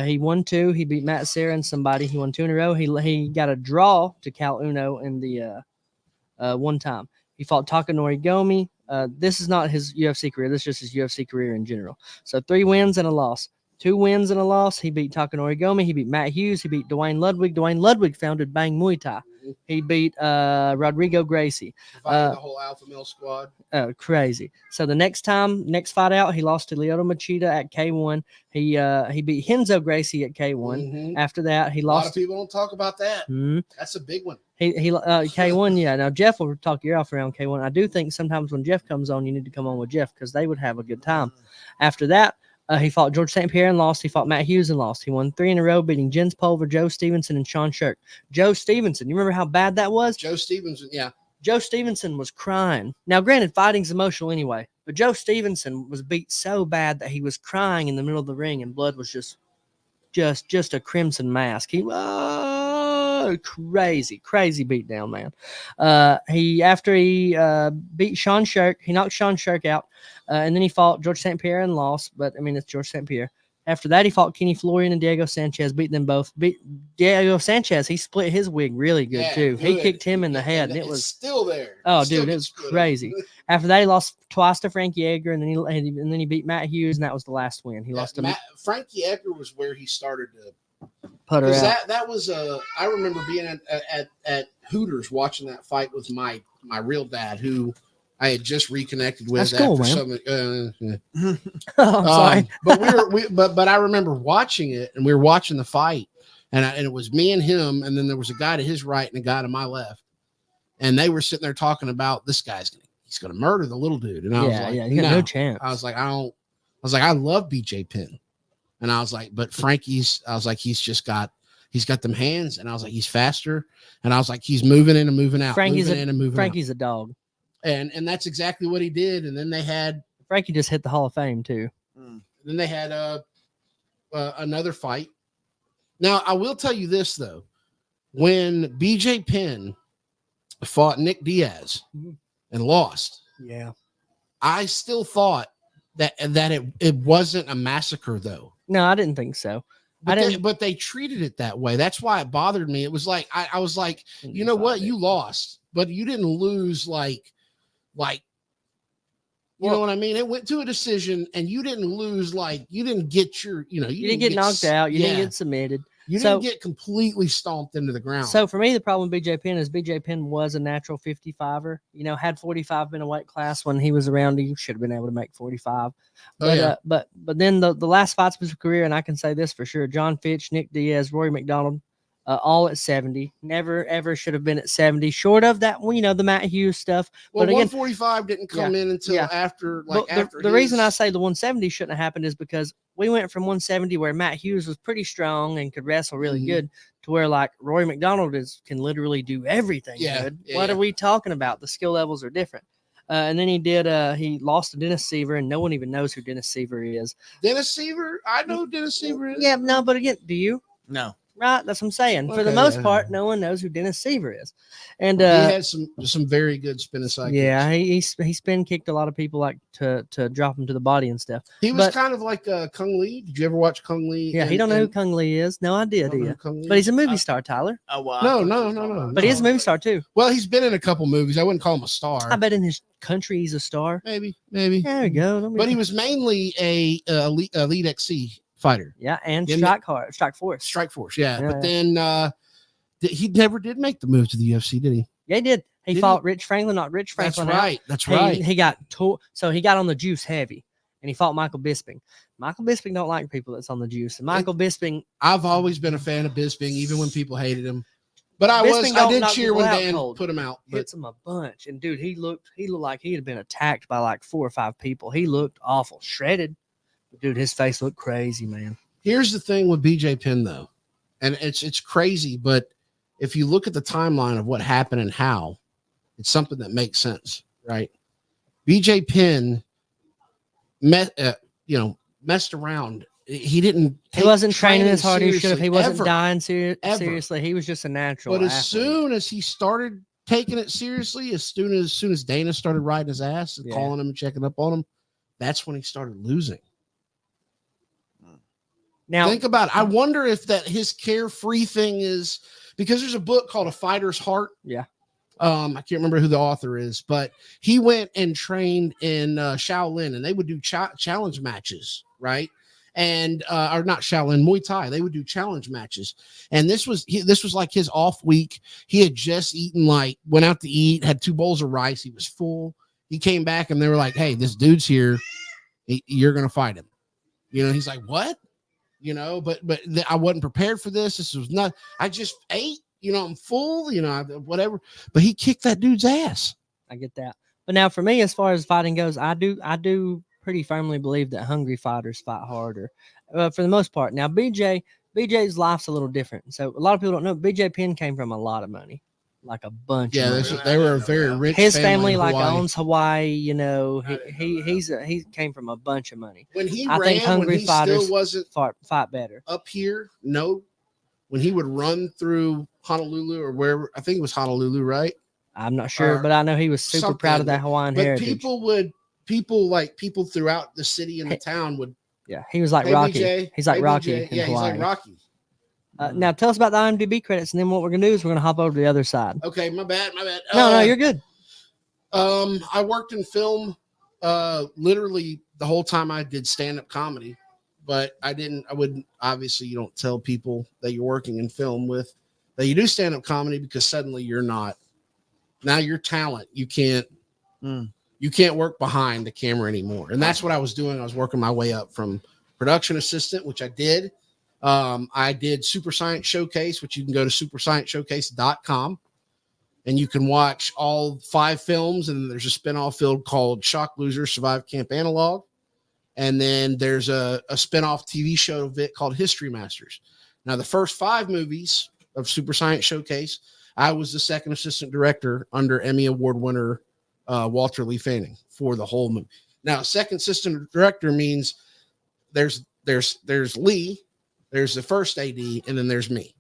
He won 2. He beat Matt Serra and somebody. He won 2 in a row. He got a draw to Cal Uno in the one time. He fought Takanori Gomi. This is not his UFC career. This is just his UFC career in general. So 3 wins and a loss. 2 wins and a loss. He beat Takanori Gomi. He beat Matt Hughes. He beat Dwayne Ludwig. Dwayne Ludwig founded Bang Muay Thai. He beat Rodrigo Gracie. The whole Alpha Male squad. Crazy. So the next fight out, he lost to Lyoto Machida at K1. He beat Renzo Gracie at K1. Mm-hmm. After that, he A lost. lot of people don't talk about that. Mm-hmm. That's a big one. He K1, yeah. Now Jeff will talk your off around K1. I do think sometimes when Jeff comes on, you need to come on with Jeff because they would have a good time. After that, he fought George St. Pierre and lost. He fought Matt Hughes and lost. He won 3 in a row, beating Jens Pulver, Joe Stevenson, and Sean Shirk. Joe Stevenson, you remember how bad that was? Joe Stevenson, yeah. Joe Stevenson was crying. Now, granted, fighting's emotional anyway, but Joe Stevenson was beat so bad that he was crying in the middle of the ring, and blood was just a crimson mask. He crazy beatdown, man. After he beat Sean Shirk, he knocked Sean Shirk out, and then he fought George St. Pierre and lost. But I mean, it's George St. Pierre. After that, he fought Kenny Florian and Diego Sanchez, beat them both. Beat Diego Sanchez. He split his wig really good too. Good. He kicked him in the head, and it was still there. Oh, dude, it was crazy. After that, he lost twice to Frankie Edgar, and then he beat Matt Hughes, and that was the last win. He lost to Frankie Edgar was where he started to put her out. That was I remember being at Hooters watching that fight with my real dad, who I had just reconnected with. That's cool, man. I'm sorry. But I remember watching it, and we were watching the fight, and it was me and him, and then there was a guy to his right and a guy to my left, and they were sitting there talking about this guy's gonna murder the little dude, and I was like, you got no chance. I was like, I love BJ Penn, and I was like, but Frankie's, I was like, he's got them hands, and I was like, he's faster, and I was like, he's moving in and moving out. Frankie's Frankie's a dog. And that's exactly what he did. And then they had Frankie just hit the Hall of Fame too. Then they had another fight. Now I will tell you this though, when BJ Penn fought Nick Diaz and lost, Yeah. I still thought that it wasn't a massacre though. No, I didn't think so. But they treated it that way. That's why it bothered me. It was like I was like, you know what, you lost, but you didn't lose like you know what I mean? It went to a decision, and you didn't lose like you didn't get your, you didn't get knocked out. You didn't get submitted. You didn't get completely stomped into the ground. So for me, the problem with BJ Penn is BJ Penn was a natural 55er. Had 45 been a weight class when he was around, he should have been able to make 45. But but then the last fights of his career, and I can say this for sure: John Fitch, Nick Diaz, Rory McDonald, all at 70. Never ever should have been at 70. Short of that, the Matt Hughes stuff. Well, but again, 145 didn't come in until after. The reason I say the 170 shouldn't have happened is because we went from 170 where Matt Hughes was pretty strong and could wrestle really good to where like Rory McDonald can literally do everything good. What are we talking about? The skill levels are different. And then he lost to Dennis Seaver, and no one even knows who Dennis Seaver is. Dennis Seaver? I know who Dennis Seaver is. Yeah, no, but again, do you? No. Right, that's what I'm saying. For the most part, no one knows who Dennis Seaver is, and he had some very good spinning side. Yeah, he spin kicked a lot of people like to drop him to the body and stuff. He was kind of like Kung Lee. Did you ever watch Kung Lee? Yeah, he don't know who Kung Lee is. No idea, do you? But he's a movie star, Tyler. Oh wow. No. But he's a movie star too. Well, he's been in a couple movies. I wouldn't call him a star. I bet in his country he's a star. Maybe. There you go. But he was mainly a elite XC fighter. Yeah, and Strike Force. Yeah. But then he never did make the move to the UFC, did he? Yeah, he did. He fought Rich Franklin, not Rich Franklin. That's right. He got so he got on the juice heavy, and he fought Michael Bisping. Michael Bisping don't like people that's on the juice. And Michael Bisping, I've always been a fan of Bisping, even when people hated him. But I did cheer when Dan put him out. Hits him a bunch, and dude, he looked like he had been attacked by like 4 or 5 people. He looked awful, shredded. Dude, his face looked crazy, man. Here's the thing with BJ Penn, though, and it's crazy, but if you look at the timeline of what happened and how, it's something that makes sense, right? BJ Penn messed around. He wasn't training as hard as he should have. He wasn't ever, dying seriously. He was just a natural. But as soon as he started taking it seriously, as soon as Dana started riding his ass and calling him and checking up on him, that's when he started losing. Now think about it. I wonder if that his carefree thing is because there's a book called A Fighter's Heart. Yeah. I can't remember who the author is, but he went and trained in Shaolin, and they would do challenge matches, right? And or not Shaolin, Muay Thai. They would do challenge matches, and this was like his off week. He had just eaten, went out to eat, had 2 bowls of rice. He was full. He came back, and they were like, "Hey, this dude's here. You're gonna fight him." He's like, "What?" But I wasn't prepared for this. This was not. I just ate. I'm full. Whatever. But he kicked that dude's ass. I get that. But now, for me, as far as fighting goes, I do pretty firmly believe that hungry fighters fight harder, for the most part. Now, BJ's life's a little different. So a lot of people don't know. BJ Penn came from a lot of money, like a bunch. Yeah, of money. They were a very rich. His family owns Hawaii. He came from a bunch of money. When he I think hungry fighters still wasn't fight better up here. No, when he would run through Honolulu or wherever, I think it was Honolulu, right? I'm not sure, but I know he was super proud of that Hawaiian heritage. People throughout the city and the town would. Yeah, he was like Rocky. BJ, he's like Rocky. Yeah, he's like Rocky. Now tell us about the IMDb credits, and then what we're gonna do is we're gonna hop over to the other side. Okay, my bad. No, you're good. I worked in film, literally the whole time I did stand-up comedy, but I wouldn't, obviously you don't tell people that you're working in film with that you do stand-up comedy because suddenly you're not. Now you're talent. You can't work behind the camera anymore. And that's what I was doing. I was working my way up from production assistant, which I did. I did Super Science Showcase, which you can go to superscienceshowcase.com and you can watch all 5 films. And there's a spinoff film called Shock Loser Survive Camp Analog. And then there's a spinoff TV show of it called History Masters. Now, the first 5 movies of Super Science Showcase, I was the second assistant director under Emmy Award winner Walter Lee Fanning for the whole movie. Now, second assistant director means there's Lee, there's the first AD, and then there's me.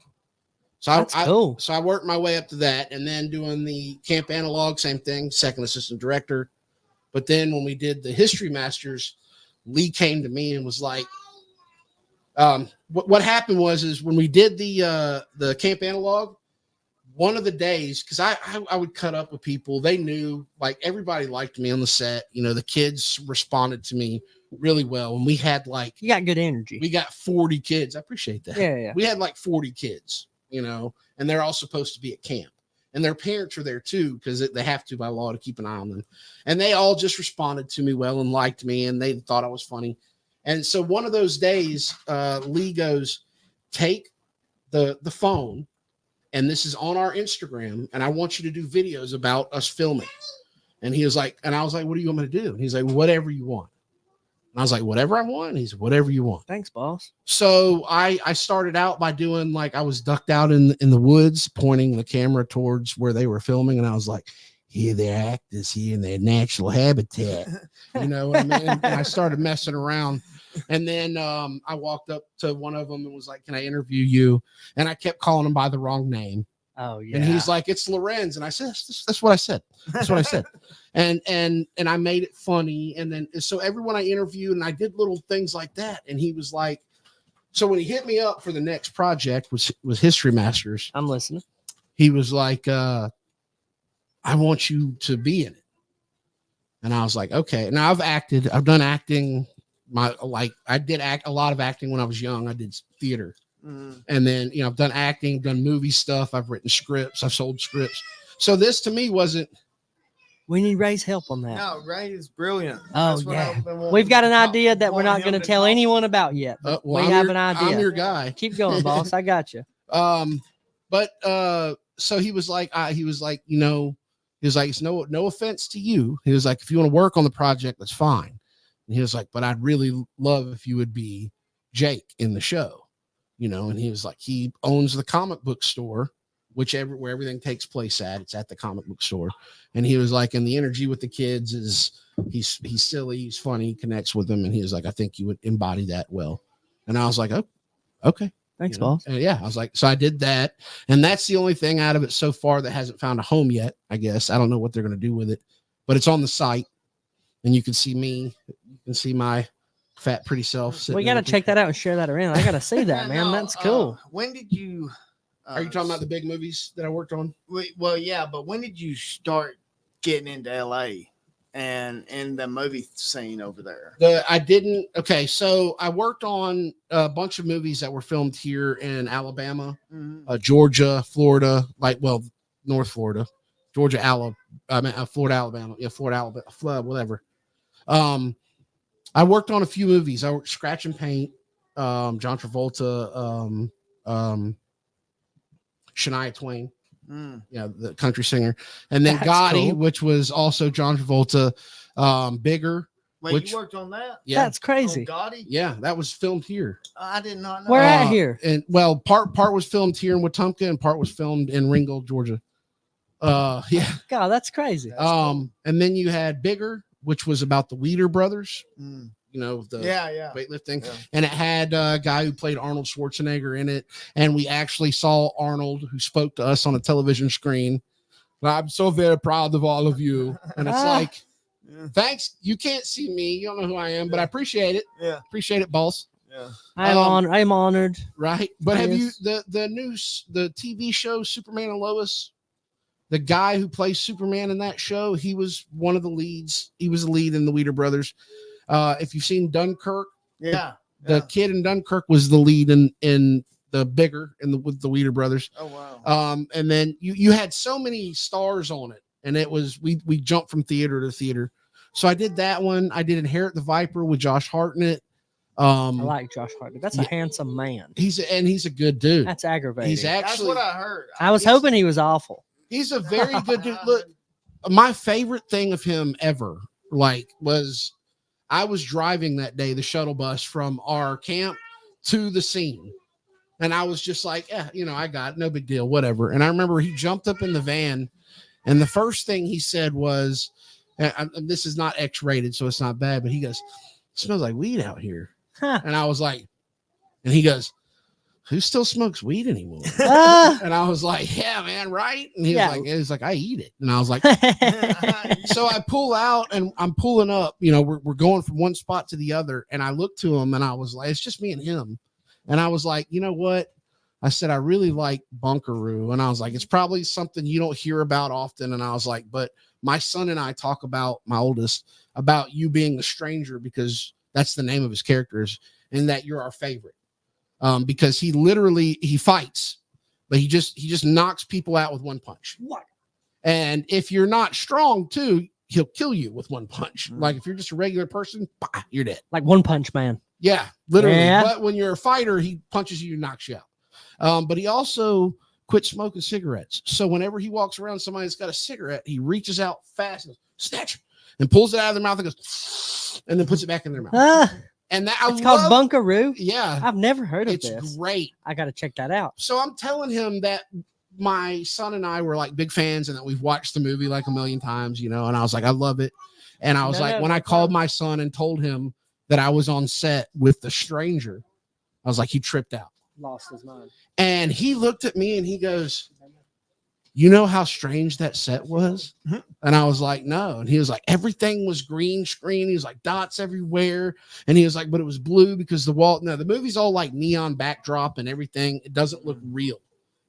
So That's cool. So I worked my way up to that, and then doing the camp analog, same thing, second assistant director. But then when we did the history masters, Lee came to me and was like, what happened was when we did the camp analog, one of the days, because I would cut up with people, they knew, like, everybody liked me on the set. You know, the kids responded to me really well. And we had like, You got good energy. we got 40 kids. I appreciate that. Yeah. We had like 40 kids, you know, and they're all supposed to be at camp. And their parents are there too, because they have to by law to keep an eye on them. And they all just responded to me well and liked me, and they thought I was funny. And so one of those days, Lee goes, take the phone, and this is on our Instagram, and I want you to do videos about us filming. And he was like, and I was like, what do you want me to do? And he's like, whatever you want. And I was like, whatever I want? And he's like, whatever you want. Thanks, boss. So I started out by doing, like, I was ducked out in the woods, pointing the camera towards where they were filming. And I was like, here, they're actors here in their natural habitat. You know what I mean? And I started messing around. And then I walked up to one of them and was like, can I interview you? And I kept calling him by the wrong name. Oh, yeah. And he's like, it's Lorenz. And I said, that's what I said. That's what I said. And I made it funny. And then, so everyone I interviewed, and I did little things like that. And he was like, so when he hit me up for the next project was History Masters, I'm listening. he was like, I want you to be in it. And I was like, okay. Now I've done acting. I did a lot of acting when I was young. I did theater. Mm. And then, you know, I've done acting, done movie stuff. I've written scripts. I've sold scripts. So this to me wasn't. We need Ray's help on that. No, Ray is brilliant. Oh, That's what yeah. I've been wanting We've got to an talk- idea that we're wanting not him going to to tell talk. anyone about yet. But Well, we have an I'm idea. your guy. Keep going, boss. I got you. So he was like, you know, he was like, it's no offense to you. He was like, if you want to work on the project, that's fine. And he was like, but I'd really love if you would be Jake in the show, you know. And he was like, he owns the comic book store, where everything takes place at. It's at the comic book store. And he was like, and the energy with the kids is, he's silly, he's funny, he connects with them. And he was like, I think you would embody that well. And I was like, oh, okay. Thanks, You know? boss. And yeah, I was like, so I did that, and that's the only thing out of it so far that hasn't found a home yet. I guess I don't know what they're going to do with it, but it's on the site, and you can see me. You can see my fat, pretty self. We got to check that out and share that around. I got to see that, man. No, That's cool. When did you? Are you talking about the big movies that I worked on? Well, yeah, but when did you start getting into LA and in the movie scene over there? Okay, so I worked on a bunch of movies that were filmed here in Alabama, Georgia, Florida, North Florida, Georgia, Florida, Alabama, whatever. I worked on a few movies. I worked Scratch and Paint, John Travolta, Shania Twain, the country singer, and then That's Gotti, cool. which was also John Travolta, Bigger. Wait, you worked on that? Yeah, That's crazy. Oh, Gotti? yeah, that was filmed here. I did not know. Where that. at here? And well, part was filmed here in Wetumpka, and part was filmed in Ringgold, Georgia. Yeah. God, that's crazy. And then you had Bigger, which was about the Weeder brothers. Mm. You know, the Yeah. weightlifting, Yeah. and it had a guy who played Arnold Schwarzenegger in it, and we actually saw Arnold, who spoke to us on a television screen. I'm so very proud of all of you, and it's like, thanks. You can't see me, you don't know who I am, but I appreciate it. Yeah. Appreciate it, boss. Yeah. I'm honored. Right, but have you Yes. the TV show Superman and Lois? The guy who plays Superman in that show, he was one of the leads. He was the lead in the Weeder brothers. If you've seen Dunkirk, Yeah. the kid in Dunkirk was the lead in the Bigger with the Weeder brothers. Oh wow. And then you had so many stars on it, and it was we jumped from theater to theater. So I did that one. I did Inherit the Viper with Josh Hartnett. I like Josh Hartnett. That's a handsome man. He's a good dude. That's aggravating. He's That's actually what I heard. I was hoping he was awful. he's a very good dude. Look, my favorite thing of him ever, was I was driving that day, the shuttle bus from our camp to the scene. And I was just like, yeah, I got it, no big deal, whatever. And I remember he jumped up in the van, and the first thing he said was, and this is not X-rated, so it's not bad, but he goes, it smells like weed out here. Huh. And I was like, and he goes, who still smokes weed anymore? Ah. And I was like, yeah, man, right? And he was like, I eat it. And I was like, so I pull out and I'm pulling up, we're going from one spot to the other. And I looked to him and I was like, it's just me and him. And I was like, you know what? I said, I really like Bunkaroo. And I was like, it's probably something you don't hear about often. And I was like, but my son and I talk about, my oldest, about you being a stranger, because that's the name of his characters, and that you're our favorite. Because he fights, but he just knocks people out with one punch. What? And if you're not strong too, he'll kill you with one punch. Like if you're just a regular person, bah, you're dead. Like One Punch Man. Yeah, literally. Yeah. But when you're a fighter, he punches you and knocks you out. But he also quit smoking cigarettes. So whenever he walks around somebody's got a cigarette, he reaches out fast and snatch and pulls it out of their mouth and goes, and then puts it back in their mouth. Ah, And that it's called Bunkaroo. Yeah, I've never heard of it's this. great. I got to check that out. So I'm telling him that my son and I were like big fans and that we've watched the movie like a million times, and I was like, I love it. And I was when I called my son and told him that I was on set with the stranger, I was like, he tripped out. Lost his mind. And he looked at me and he goes, you know how strange that set was? And I was like, no. And he was like, everything was green screen. He was like, dots everywhere. And he was like, but it was blue because the movie's all like neon backdrop and everything. It doesn't look real.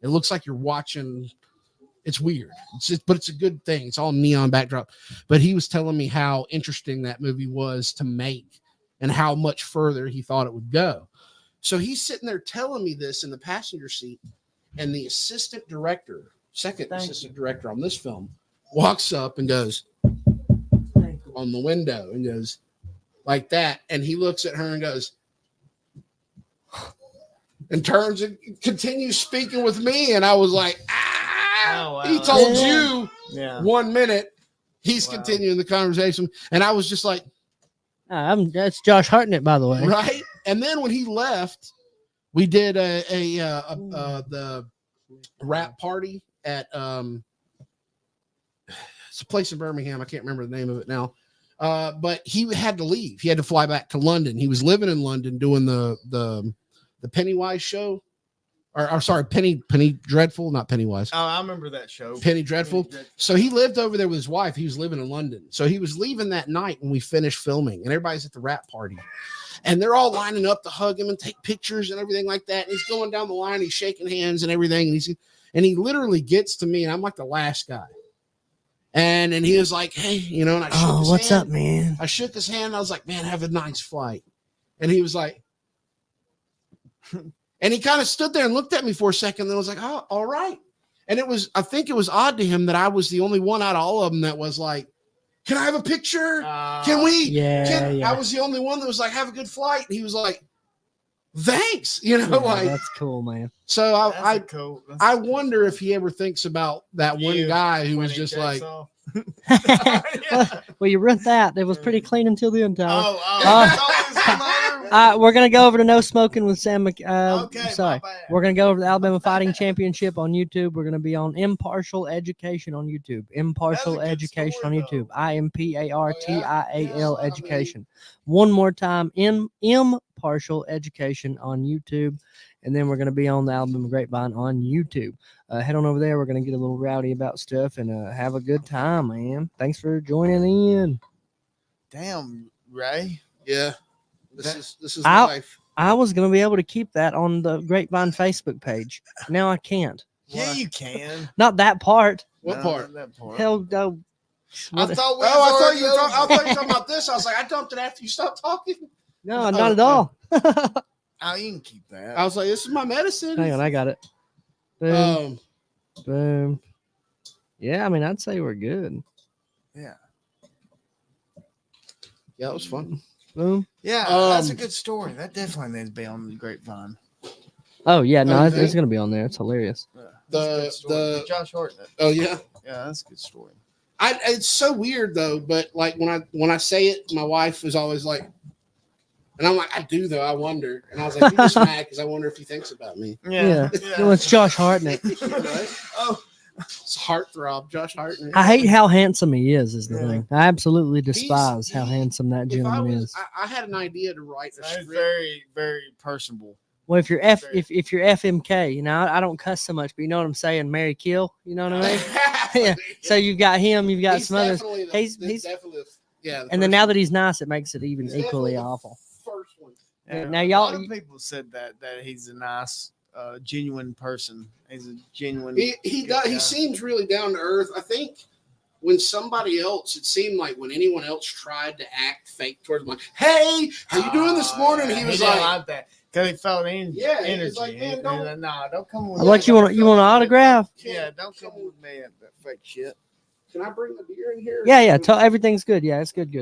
It looks like you're watching. It's weird. But it's a good thing. It's all neon backdrop. But he was telling me how interesting that movie was to make and how much further he thought it would go. So he's sitting there telling me this in the passenger seat, and the assistant director, assistant director on this film, walks up and goes on the window and goes like that. And he looks at her and goes, and turns and continues speaking with me. And I was like, wow. He told you 1 minute. He's continuing the conversation. And I was just like, that's Josh Hartnett, by the way. Right. And then when he left, we did the rap party at it's a place in Birmingham. I can't remember the name of it now. But he had to leave. He had to fly back to London. He was living in London doing the Pennywise show. Or sorry, Penny Dreadful, not Pennywise. Oh, I remember that show. Penny Dreadful. So he lived over there with his wife. He was living in London. So he was leaving that night when we finished filming, and everybody's at the rap party. And they're all lining up to hug him and take pictures and everything like that. And he's going down the line, he's shaking hands and everything. And he literally gets to me, and I'm like the last guy. And he was like, hey, and I shook his hand. What's up, man? I shook his hand. And I was like, man, have a nice flight. And he was like, and he kind of stood there and looked at me for a second. And I was like, oh, all right. And I think it was odd to him that I was the only one out of all of them that was like, can I have a picture? Can we? Yeah. I was the only one that was like, have a good flight. And he was like, thanks. That's cool, man. So I wonder if he ever thinks about that one guy who was just like, well, you rent that. It was pretty clean until the end, Tyler. Oh, we're gonna go over to No Smoking with Sam. Okay, sorry, we're gonna go over the Alabama Fighting Championship on YouTube. We're gonna be on Impartial Education on YouTube. Impartial Education on YouTube. IMPARTIAL Education. One more time, Impartial Education on YouTube, and then we're gonna be on the Alabama Grapevine on YouTube. Head on over there. We're gonna get a little rowdy about stuff and have a good time, man. Thanks for joining in. Damn, Ray. Yeah. This is life. I was gonna be able to keep that on the Grapevine Facebook page. Now I can't. Yeah, you can. Not that part. What part? That part. Hell no. I thought you were talking about this. I was like, I dumped it after you stopped talking. No, not at all. Oh, you can keep that. I was like, this is my medicine. Hang on, I got it. Boom. Boom. Yeah, I mean, I'd say we're good. Yeah. Yeah, it was fun. Boom. Yeah, that's a good story. That definitely needs to be on the Grapevine. Oh yeah, no, it's gonna be on there. It's hilarious. Yeah, the Josh Hartnett. Oh yeah, that's a good story. It's so weird though, but like when I say it, my wife is always like, and I'm like, I do though. I wonder, and I was like, you're just mad because I wonder if he thinks about me. Yeah. Well, it's Josh Hartnett. Right? Oh, it's heartthrob, Josh Hartnett. I hate how handsome he is the thing. I absolutely despise how handsome that gentleman is. I had an idea to write a He's script. very, very personable. Well, if you're if you're FMK, you know, I don't cuss so much, but you know what I'm saying, Mary Kill, you know what I mean? Yeah. So you've got him, you've got He's some others. definitely He's definitely the and then first now one. that he's nice, it makes it even He's equally definitely the awful. First one. Now a y'all- lot of people said that he's a nice, genuine person. He's a genuine. He does. He seems really down to earth. I think when somebody else, it seemed like when anyone else tried to act fake towards him, like, "Hey, how you doing this morning?" He was didn't like, that because he felt energy. Yeah, he was energy. like, "Man, don't- Nah, don't come with I'll me. let you want an autograph? Yeah, don't come with me at that fake shit. "Can I bring the beer in here?" Yeah, everything's good. Yeah, it's good.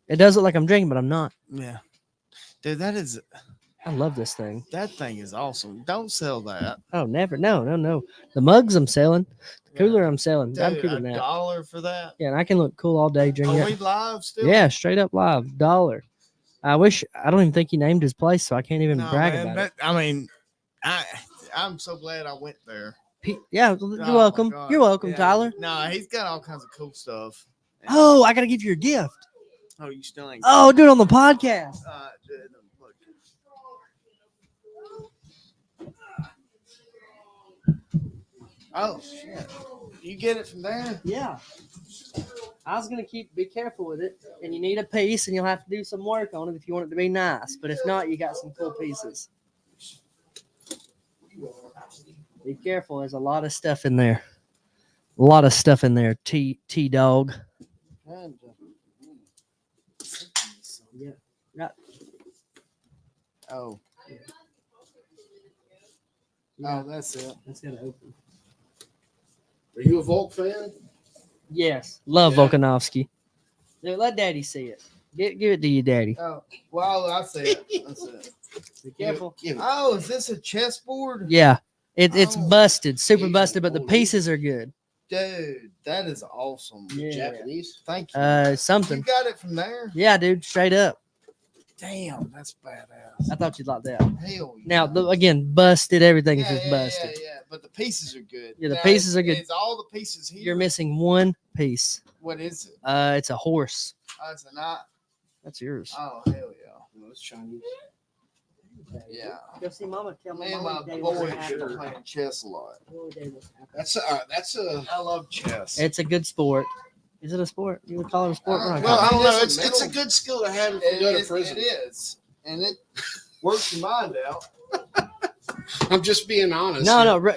It does look like I'm drinking, but I'm not. Yeah, dude, I love this thing. that thing is awesome. Don't sell that. Oh, never. No. The mugs I'm selling, the cooler I'm selling. I'm Dude, keeping that. $1 for that. Yeah, and I can look cool all day drinking Are we it. live still? Yeah, straight up live, $1. I don't even think he named his place, so I can't even No, brag man, about it. I mean, I'm so glad I went there. Yeah, Oh, you're my welcome. God. You're welcome, Yeah. Tyler. No, he's got all kinds of cool stuff. Oh, I gotta give you a gift. Oh, you still ain't. Oh, do it on the podcast. Dude, look. Oh shit! You get it from there? Yeah. I was gonna be careful with it, and you need a piece, and you'll have to do some work on it if you want it to be nice. But if not, you got some cool pieces. Be careful. There's a lot of stuff in there. A lot of stuff in there. T dog. Yeah. Right. Oh. Oh, that's it. That's gotta open. Are you a Volk fan? Yes. Love Yeah. Volkanovski. Dude, let Daddy see it. Give it to your daddy. Oh, well, I see it. That's it. Be careful. Oh, is this a chessboard? Yeah. It's Oh. busted, super Asian busted, but the old pieces are good. Dude, that is awesome. Yeah. Japanese. Thank you. Something. You got it from there? Yeah, dude, straight up. Damn, that's badass. I thought you'd like that. Hell yeah. Now, again, busted. Everything is yeah, just busted. Yeah, but the pieces are good. Yeah, the Now, pieces are good. Is all the pieces here? You're missing one piece. What is it? It's a horse. Oh, it's a knot. That's yours. Oh, hell yeah. No, it's Chinese. Yeah. Go see Mama. Tell Me and my boys are playing chess a lot. That's a. I love chess. It's a good sport. Is it a sport? You would call it a sport? We're not Well, calling I don't know. It's It's a a middle- good skill to have if you go to prison. It is. And it works your mind out. I'm just being honest. No, Ray,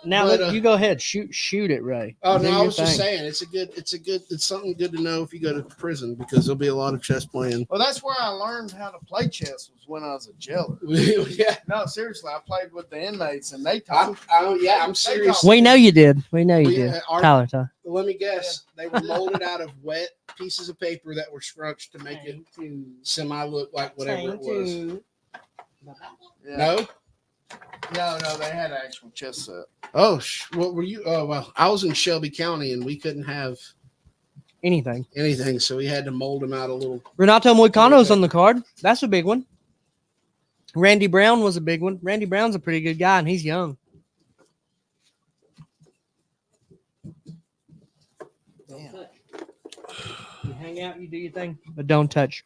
now but, you go ahead. Shoot it, Ray. Oh Do no, I your was just thing. saying it's something good to know if you go to prison because there'll be a lot of chess playing. Well, that's where I learned how to play chess was when I was a jailer. Yeah, No, seriously, I played with the inmates and they taught I'm serious. We know you did. We know you We, did. our- Tyler. Let me guess. They were molded out of wet pieces of paper that were scrunched to make it semi look like whatever it was. Yeah. No. No, they had an actual chess set. Oh, what were you? Oh, well, I was in Shelby County and we couldn't have Anything. anything, so we had to mold them out a little. Renato Moicano's on the card. That's a big one. Randy Brown was a big one. Randy Brown's a pretty good guy, and he's young. Damn. You hang out, you do your thing, but don't touch.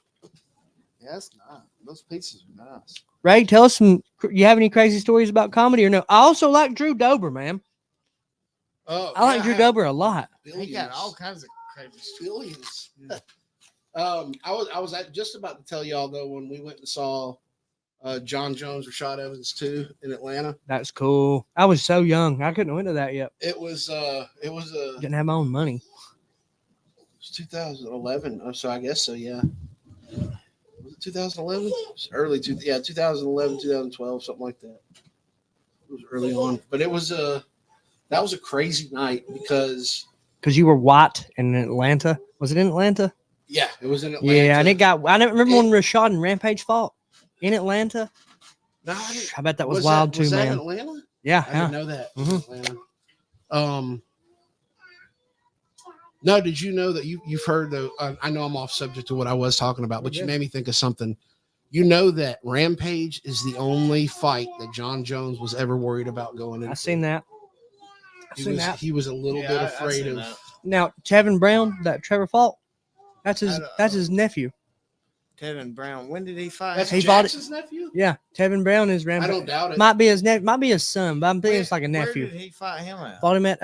Yeah, that's nice. Those pieces are nice. Ray, tell us some. You have any crazy stories about comedy or no? I also like Drew Dober, man. Oh, I like Drew Dober a lot. He got all kinds of crazy stuff. billions. I was just about to tell y'all though when we went and saw John Jones, Rashad Evans too in Atlanta. That's cool. I was so young. I couldn't went to that yet. It was Didn't have my own money. 2011. Oh, so I guess so. Yeah. Was it 2011? Early 2011, 2012, something like that. It was early on, but it was that was a crazy night because You were white in Atlanta. Was it in Atlanta? yeah, it was in Atlanta. Yeah, and I don't remember when Rashad and Rampage fought in Atlanta. No, I didn't- I bet that was wild was too, that man. in Atlanta? Yeah, I yeah. didn't know that. Mhm. Atlanta. No, did you know that you've heard though? I know I'm off subject to what I was talking about, but you made me think of something. You know that Rampage is the only fight that John Jones was ever worried about going into. I seen that. He was a little bit afraid of. Now, Tevin Brown, that Trevor fought, that's his nephew. Tevin Brown. When did he fight? That's He fought it- Jackson's nephew. Yeah, Tevin Brown is I Rambo. don't doubt it. Might be his son, but I'm thinking it's like a Where nephew. did he fight him at? Fought him at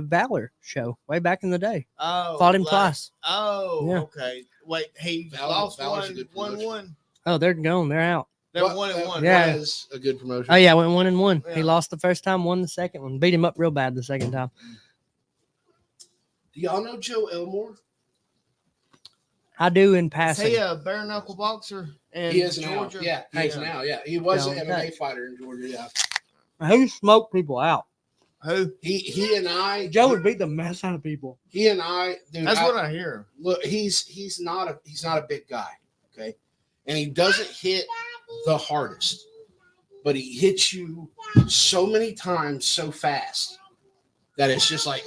Valor show way back in the day. Oh, Fought him like- twice. Oh, Yeah. okay. Wait, he Valor's lost a good one. promotion. Oh, they're gone. They're out. They're What- 1-1. Yeah. was a good promotion. Oh yeah, went 1-1. He Yeah. lost the first time, won the second one. Beat him up real bad the second time. Do y'all know Joe Elmore? I do in Is passing. he a bare knuckle boxer in He is now. Georgia? Yeah, he's now. Yeah, he was an Don't MMA touch. fighter in Georgia. Yeah, He smoked people out. Who? he and I. Joe would beat the mess out of people. He and I. Dude, That's what I hear. look. He's not a big guy. Okay, and he doesn't hit the hardest, but he hits you so many times so fast that it's just like.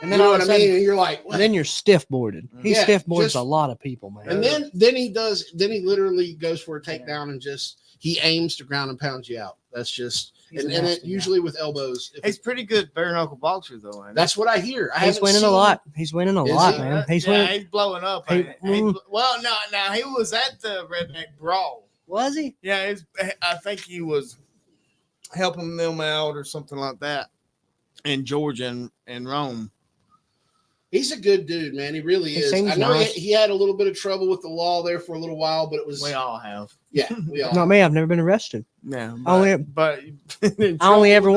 And You then know all what of I a mean? sudden, And you're like, what? and then you're stiff boarded. He Yeah, stiff boards just- a lot of people, man. And then he does. Then he literally goes for a takedown and just he aims to ground and pounds you out. That's just He's and a it nasty guy. usually with elbows. If He's pretty good bare knuckle boxer though. Ain't he? that's what I hear. I He's haven't winning a seen- lot. He's winning a Is lot, he? man. He's yeah, winning. he's blowing up. He- ain't he? Well, no, he was at the Redneck Brawl. Was he? Yeah, I think he was helping them out or something like that in Georgia and Rome. He's a good dude, man. He really He is. seems I know nice. he had a little bit of trouble with the law there for a little while, but it was We all have. yeah, we all. Not me. I've never been arrested. Yeah, Only- but I only ever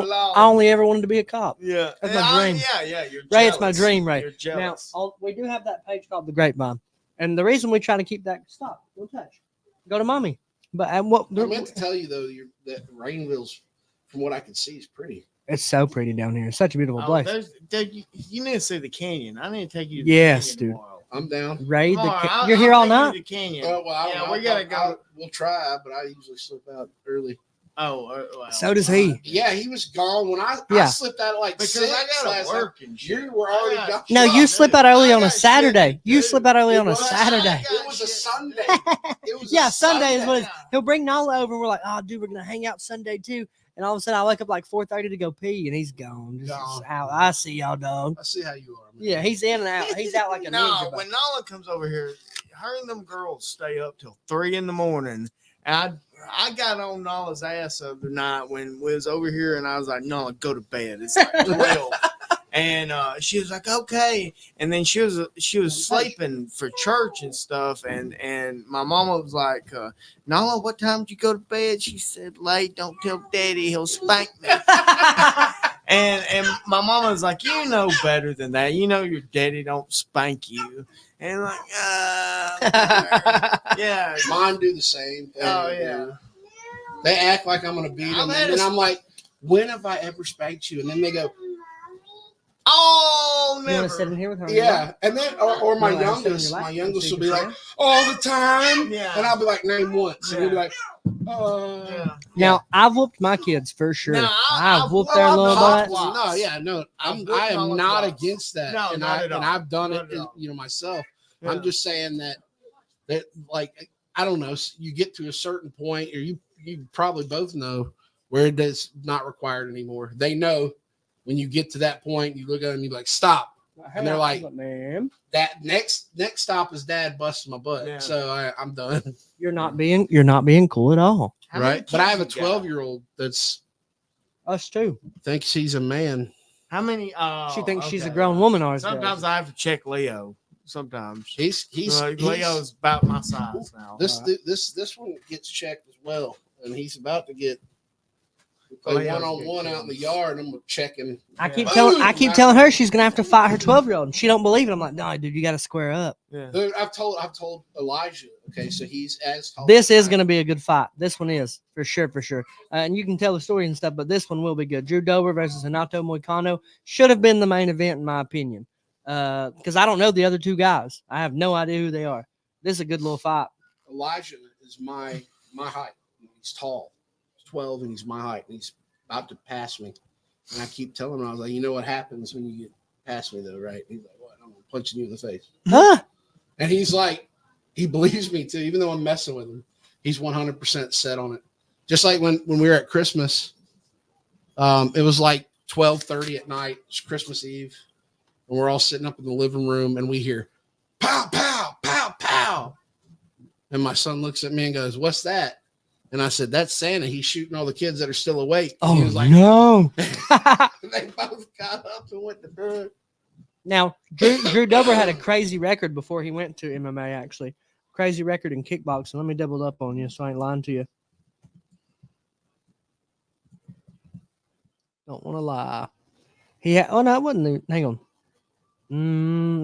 wanted to be a cop. Yeah, That's my dream. Yeah. You're Ray, it's my jealous. dream, Ray. You're Now, jealous. we do have that page called The Grapevine. And the reason we try to keep that, stop, don't touch, go to mommy. But I meant to tell you though, that Rainville's, from what I can see, is pretty. it's so pretty down here. It's such a beautiful Oh, place. you need to see the canyon. I need to take you to Yes, the dude. canyon tomorrow. I'm down. Ray, Tomorrow, I'll- you're I'll here all take you night? to the canyon. Oh well, I don't Yeah, know. we gotta go. We'll try, but I usually slip out early. Well, So does he. Yeah, he was gone when I Yeah. slipped out at like because 6 I gotta last work and shit. You were already I gone. got- No, Yeah, you slip dude. out early I on a got shit Saturday. to You do. slip out early on a It was- Saturday. It was a Sunday. It was Yeah, a Sunday is what Sunday. he'll bring Nala over and we're like, oh, dude, we're gonna hang out Sunday too. And all of a sudden, I wake up like 4:30 to go pee, and he's gone. Just Gone. out. I see y'all, dog. I see how you are, man. Yeah, he's in and out. He's out like a No, ninja. when Nala comes over here, her and them girls stay up till 3 a.m. And I got on Nala's ass the other night when we was over here, and I was like, Nala, go to bed. It's like 12. And she was like, okay. And then she was sleeping for church and stuff. And my mama was like, Nala, what time did you go to bed? She said, late. Don't tell Daddy, he'll spank me. And my mama was like, you know better than that. You know your daddy don't spank you. And like, yeah. Mine do the same thing. Oh, dude. yeah. They act like I'm gonna beat them, I've had and then a- I'm like, when have I ever spanked you? And then they go, Oh, You want to sit in never. here with her? yeah. And then, or my You wanna sit in youngest, your lap my and youngest see will if be you like, all the time. Yeah. And I'll be like, name once. And he'll be Yeah. like, Yeah. Now, I've whooped my kids for sure. No, I've whooped their I've little not. butts. Twice. No, yeah, no. I've I whooped am Nala not twice. against that. No, and not at all. I've done Not it, at all. myself. Yeah. I'm just saying that like I don't know, you get to a certain point, or you probably both know where it is not required anymore. They know when you get to that point, you look at them, you're like, stop. And they're like, "Ma'am, That next stop is dad busting my butt. Yeah. So I'm done. you're not being cool at all." How many Right. But I have a kids you got? 12-year-old that's Us too. thinks he's a man. How many? She thinks she's a okay. grown woman. Always Sometimes I have to check Leo. Sometimes He's Leo's about my size now. this one gets checked as well, and he's about to get play Leo's 1-on-1 good. out in the yard. And I'm checking. I keep Yeah. telling her she's gonna have to fight her 12-year-old, and she don't believe it. I'm like, no, dude, you got to square up. Yeah. Dude, I've told Elijah. Okay, so he's as tall. This as is gonna be a good fight. This one is for sure. And you can tell the story and stuff, but this one will be good. Drew Dober versus Hanato Moicano should have been the main event in my opinion. Because I don't know the other two guys. I have no idea who they are. This is a good little fight. Elijah is my height. He's tall. He's 12 and he's my height. And he's about to pass me. And I keep telling him, I was like, you know what happens when you get past me though, right? He's like, what? I'm punching you in the face. Huh? And he's like, he believes me too, even though I'm messing with him. He's 100% set on it. Just like when we were at Christmas, it was like 12:30 at night. It's Christmas Eve. And we're all sitting up in the living room and we hear pow, pow, pow, pow. And my son looks at me and goes, "What's that?" And I said, "That's Santa. He's shooting all the kids that are still awake." And he was like, no. They both got up and went to bed. Now, Drew Dober had a crazy record before he went to MMA, actually. Crazy record in kickboxing. Let me double up on you so I ain't lying to you. Don't want to lie. Oh, no, it wasn't. Hang on.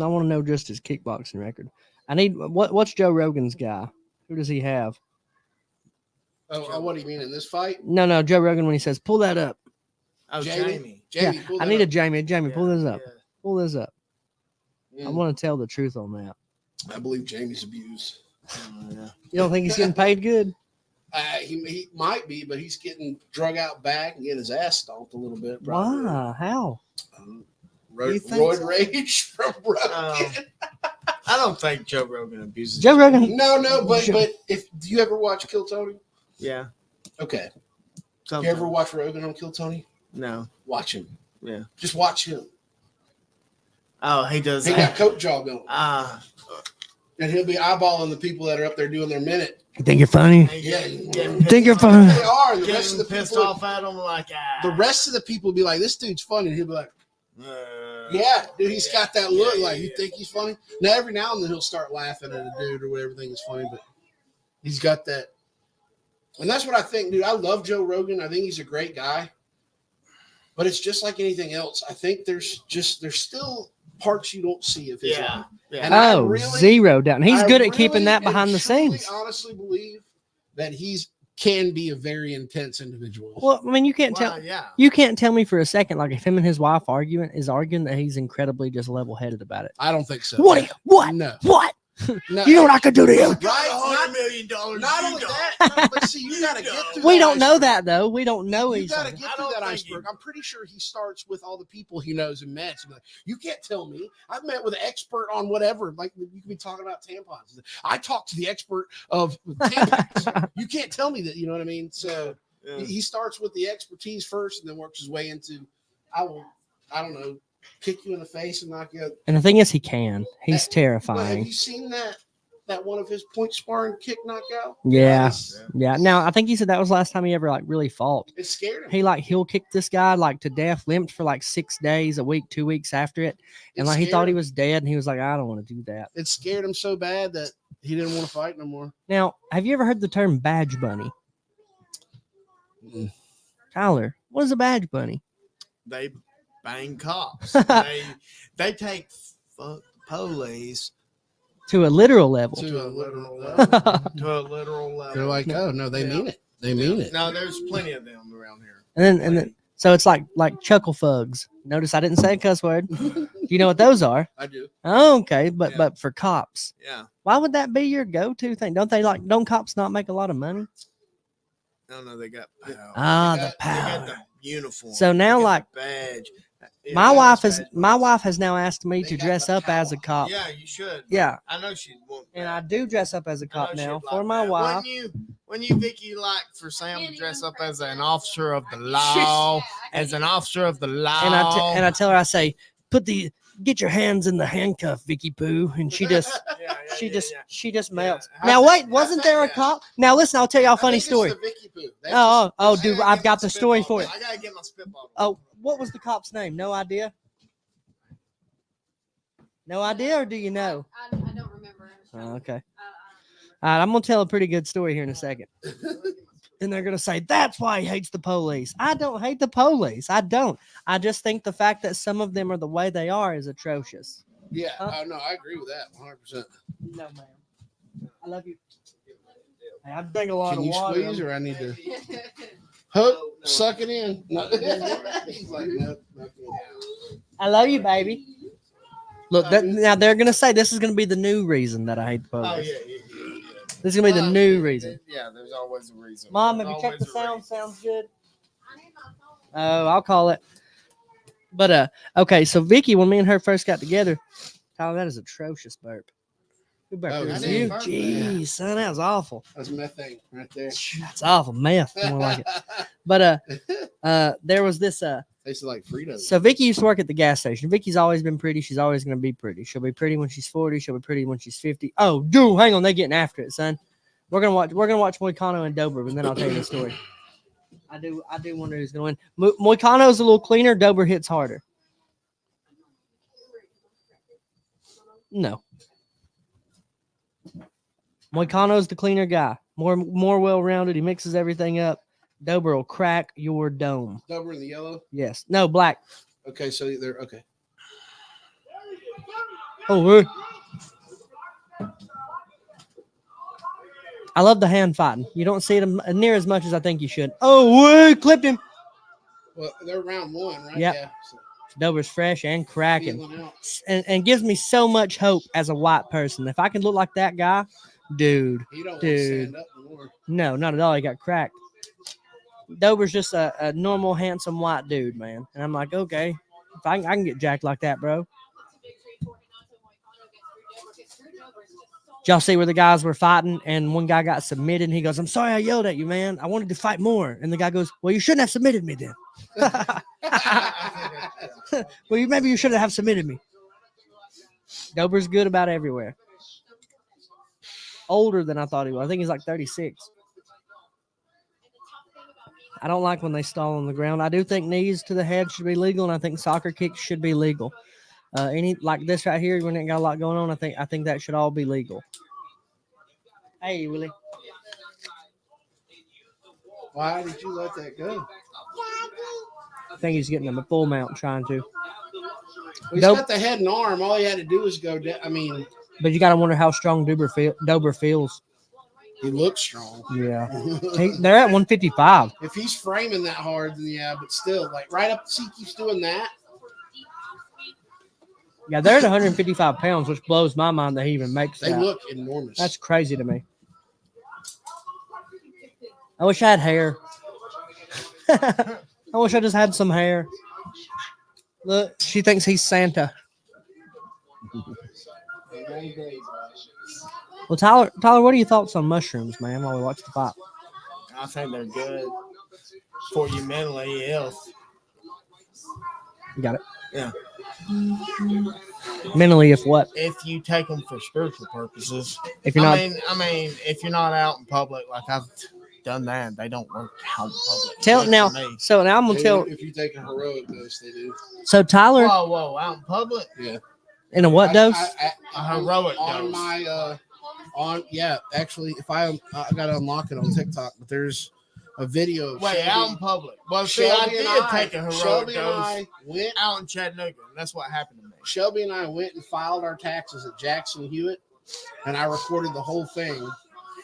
I want to know just his kickboxing record. I need, what's Joe Rogan's guy? Who does he have? Oh, what do you mean in this fight? No, Joe Rogan when he says, pull that up. Oh, Jamie. Yeah, pull I that need a up. Jamie. Jamie, pull this up. Yeah. Pull this up. I Mm, want to tell the truth on that. I believe Jamie's abused. Yeah. You don't think he's getting paid good? He might be, but he's getting drug out back and getting his ass stomped a little bit. Probably. Why? How? You think Roid so? rage from Rogan. I don't think Joe Rogan abuses. Joe Rogan. No, but Joe- if do you ever watch Kill Tony? Yeah. Okay. Sometimes. You ever watch Rogan on Kill Tony? No. Watch him. Yeah. Just watch him. Oh, he does He that. got coat jaw going. And And he'll be eyeballing the people that are up there doing their minute. You think you're funny? Yeah. Think you're funny? They are. And the rest of the pissed people, off at him like the rest of the people be like, "This dude's funny." And he'll be like, yeah. "Yeah, dude, he's got that look. Yeah, Like, you yeah. think he's funny?" Now, every now and then he'll start laughing at a dude or whatever think is funny, but he's got that. And that's what I think, dude. I love Joe Rogan. I think he's a great guy. But it's just like anything else. I think there's still parts you don't see of his Yeah. life. Yeah. And I Oh, really- zero doubt. And he's I good at keeping really that and behind the truly, scenes. honestly believe that can be a very intense individual. Well, I mean, you can't tell. Well, yeah. You can't tell me for a second, like if him and his wife arguing that he's incredibly just level-headed about it. I don't think so. What? No. What? No. You know what I could do to you? Right? $100 million. Not only that, no, but see, you got to get through We that don't know iceberg. that though. We don't know You he's. got to like- get I through don't that think iceberg. you- I'm pretty sure he starts with all the people he knows and met. So like, you can't tell me. I've met with an expert on whatever. Like you could be talking about tampons. I talked to the expert of tampons. You can't tell me that. You know what I mean? So Yeah. he starts with the expertise first, and then works his way into, I don't know, kick you in the face and knock you out. And the thing is, he can. He's But have terrifying. you seen that one of his point sparring kick knockout? Yeah. It's- Yeah. Now I think he said that was the last time he ever like really fought. It scared him. He like heel kicked this guy like to death, limped for like 6 days, a week, 2 weeks after it, and It like he scared thought he him. was dead, and he was like, I don't want to do that. It scared him so bad that he didn't want to fight no more. Now, have you ever heard the term badge bunny? Mm. Tyler, what is a badge bunny? They bang cops. they take fuck police To a literal level. To to a a literal level. level. To a literal level. They're like, oh no, they Yeah. mean it. They mean it. No, there's plenty of them around here. And then so it's like chuckle fugs. Notice I didn't say a cuss word. Do you know what those are? I do. Oh, okay, but Yeah. but for cops, Yeah. why would that be your go-to thing? Don't cops not make a lot of money? I don't know. They got power. Ah, They the got- They power. got the uniform. So now, They got like, the badge. Yeah, My they wife got has badge my ones. wife has now asked me They to got dress the up as a power. cop. Yeah, you should. Yeah. I know she'd want. And that. I do dress up as a I cop know now she'd for like my that. wife. When you Vicky, like for Sam to dress up as an officer of the law, as an officer of the law, And I tell her, I say, get your hands in the handcuff, Vicky Pooh, and she just Yeah, she just melts. I Now think- wait, I wasn't there a think- cop? Now listen, I'll tell y'all a I funny think it's story. the Vicky Poo. That's Oh, just- dude, I I've gotta got get the my story spitball for it. I gotta get my spitball. Oh, what was the cop's name? No idea. No idea, or do you know? I don't remember. Oh, okay. All right, I'm gonna tell a pretty good story here in a second. And they're gonna say that's why he hates the police. I don't hate the police. I don't. I just think the fact that some of them are the way they are is atrocious. Yeah, Huh? no, I agree with that 100%. No, ma'am. I love you. Hey, I drink a lot Can of you water. squeeze or I need to hook, suck it in? No. He's like, no, not good. I love you, baby. Look, now they're gonna say this is gonna be the new reason that I hate the police. Oh yeah. This is gonna be the new reason. Yeah, there's always a reason. Mom, have There's you checked the always a sound? reason. Sounds good. Oh, I'll call it. But okay, so Vicky, when me and her first got together, Tyler, that is atrocious burp. Who burped? Oh, It I was didn't you. burp that. Jeez, son, that was awful. That's methane right there. That's awful. Meth, more like it. But there was this Tastes like Fritos. So Vicky used to work at the gas station. Vicky's always been pretty. She's always gonna be pretty. She'll be pretty when she's 40. She'll be pretty when she's 50. Oh, dude, hang on, they getting after it, son. We're gonna watch Moicano and Dober, and then I'll tell you the story. I do wonder who's gonna win. Moicano's a little cleaner. Dober hits harder. No. Moicano's the cleaner guy. More well-rounded. He mixes everything up. Dober will crack your dome. Dober in the yellow? Yes. No, black. Okay, so they're okay. Oh, I love the hand fighting. You don't see them near as much as I think you should. Oh, clipped him. Well, they're round one, right? Yep. Yeah. So Dober's fresh and cracking. feeling out. And gives me so much hope as a white person. If I can look like that guy, dude. He don't want Dude. to stand up anymore. No, not at all. He got cracked. Dober's just a normal, handsome white dude, man. And I'm like, okay, if I can get jacked like that, bro. Did y'all see where the guys were fighting and one guy got submitted and he goes, I'm sorry I yelled at you, man. I wanted to fight more. And the guy goes, well, you shouldn't have submitted me then. Well, maybe you should have submitted me. Dober's good about everywhere. Older than I thought he was. I think he's like 36. I don't like when they stall on the ground. I do think knees to the head should be legal, and I think soccer kicks should be legal. Any like this right here, when it got a lot going on, I think that should all be legal. Hey, Willie. Why did you let that go? I think he's getting them a full mount trying to. Well, he's Nope. got the head and arm. All he had to do was go down. I mean, But you got to wonder how strong Dober feels. he looks strong. Yeah. They're at 155. If he's framing that hard, then yeah, but still, like right up, he keeps doing that. Yeah, they're at 155 pounds, which blows my mind that he even makes They that. look enormous. That's crazy to me. I wish I had hair. I wish I just had some hair. Look, she thinks he's Santa. Well, Tyler, what are your thoughts on mushrooms, man, while we watch the fight? I think they're good for you mentally health. You got it. Yeah. Mentally, if what? If you take them for spiritual purposes. If you're not, I mean, if you're not out in public, like I've done that, they don't work out in public. tell Like now. for me. So now I'm gonna tell. If you take a heroic dose, they do. So Tyler, Whoa, out in public? Yeah. in a what dose? A heroic on dose. my actually, if I gotta unlock it on TikTok, but there's a video of Wait, Shelby, out in public. Well, see, I Shelby did and take a heroic Shelby and dose I went. out in Chattanooga, and that's what happened to me. Shelby and I went and filed our taxes at Jackson Hewitt, and I recorded the whole thing.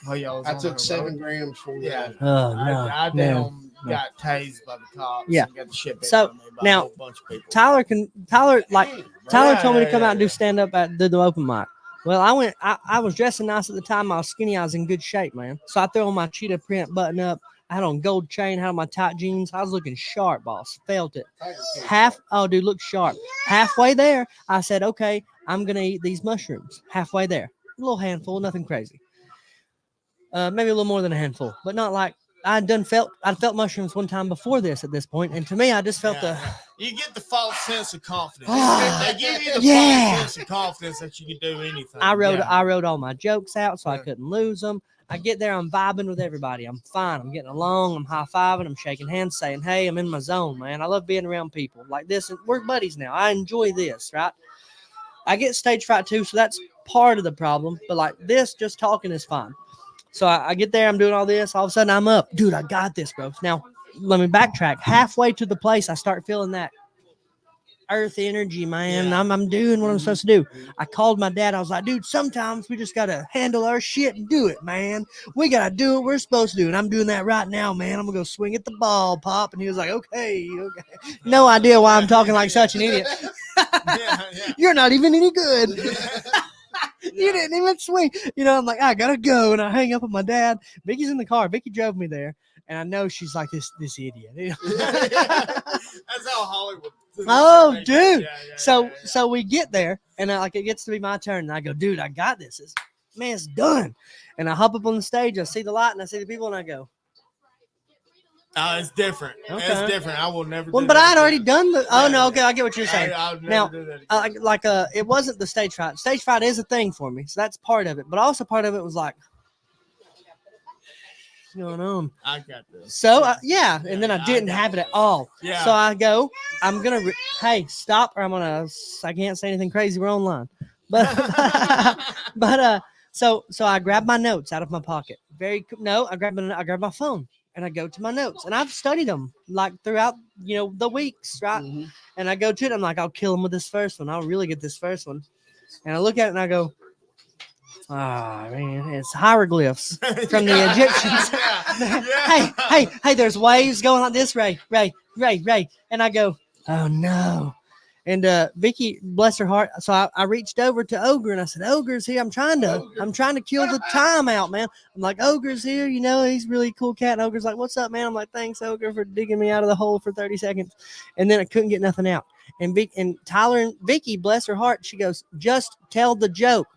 Well, y'all was I on took the 7 road. grams for Yeah. that. Oh no, I no. got tased by the cops. Yeah. And got the shit beat So, out of me by now, a whole bunch of people. Tyler like Dang, bro. Tyler Yeah, told me to yeah, come yeah, out and do yeah. stand up at the open mic. Well, I went. I was dressing nice at the time. I was skinny. I was in good shape, man. So I threw on my cheetah print button up. I had on gold chain. Had on my tight jeans. I was looking sharp, boss. Felt it. Oh, dude, look sharp. Halfway there, I said, okay, I'm gonna eat these mushrooms. Halfway there, a little handful, nothing crazy. Maybe a little more than a handful, but not like I'd felt mushrooms one time before this at this point, and to me, I just felt You get the false sense of confidence. Ah, They give you the yeah. false sense of confidence that you can do anything. I wrote Yeah. all my jokes out so I Yeah. couldn't lose them. I get there, I'm vibing with everybody. I'm fine. I'm getting along. I'm high fiving. I'm shaking hands, saying, "Hey, I'm in my zone, man. I love being around people like this, and we're buddies now. I enjoy this, right?" I get stage fright too, so that's part of the problem. But like this, just talking is fine. So I get there, I'm doing all this. All of a sudden, I'm up, dude. I got this, bro. Now let me backtrack. Halfway to the place, I start feeling that earth energy, man. Yeah. I'm doing what I'm supposed to do. I called my dad. I was like, dude, sometimes we just gotta handle our shit and do it, man. We gotta do what we're supposed to do. And I'm doing that right now, man. I'm gonna go swing at the ball, Pop. And he was like, okay. No idea why I'm talking like such an idiot. Yeah. You're not even any good. You didn't even swing. I'm like, I gotta go. And I hang up on my dad. Vicky's in the car. Vicky drove me there. And I know she's like this idiot. That's how Hollywood. Oh, dude. Yeah. So we get there, and it gets to be my turn, and I go, dude, I got this. It's done. And I hop up on the stage, I see the light, and I see the people, and I go, It's different. Okay. It's different. I will never. well, do but that I had already again. done the. Oh Yeah, no, yeah. okay, I get what you're saying. I'll never Now, do that again. It wasn't the stage fright. Stage fright is a thing for me, so that's part of it. But also part of it was like, what's going on? I got this. So and then I didn't got have it at this. all. Yeah. So I go, I'm gonna hey, stop, or I can't say anything crazy. We're online. But so I grab my notes out of my pocket. I grab my phone and I go to my notes, and I've studied them like throughout the weeks, right? Mhm. And I go to it. I'm like, I'll kill him with this first one. I'll really get this first one. And I look at it and I go, man, it's hieroglyphs from the Egyptians. Hey, there's waves going like this, Ray. And I go, oh no. And Vicky, bless her heart. So I reached over to Ogre and I said, Ogre's here. I'm trying to kill the time out, man. I'm like, Ogre's here. He's a really cool cat. And Ogre's like, what's up, man? I'm like, thanks, Ogre, for digging me out of the hole for 30 seconds. And then I couldn't get nothing out. And Tyler and Vicky, bless her heart, she goes, just tell the joke.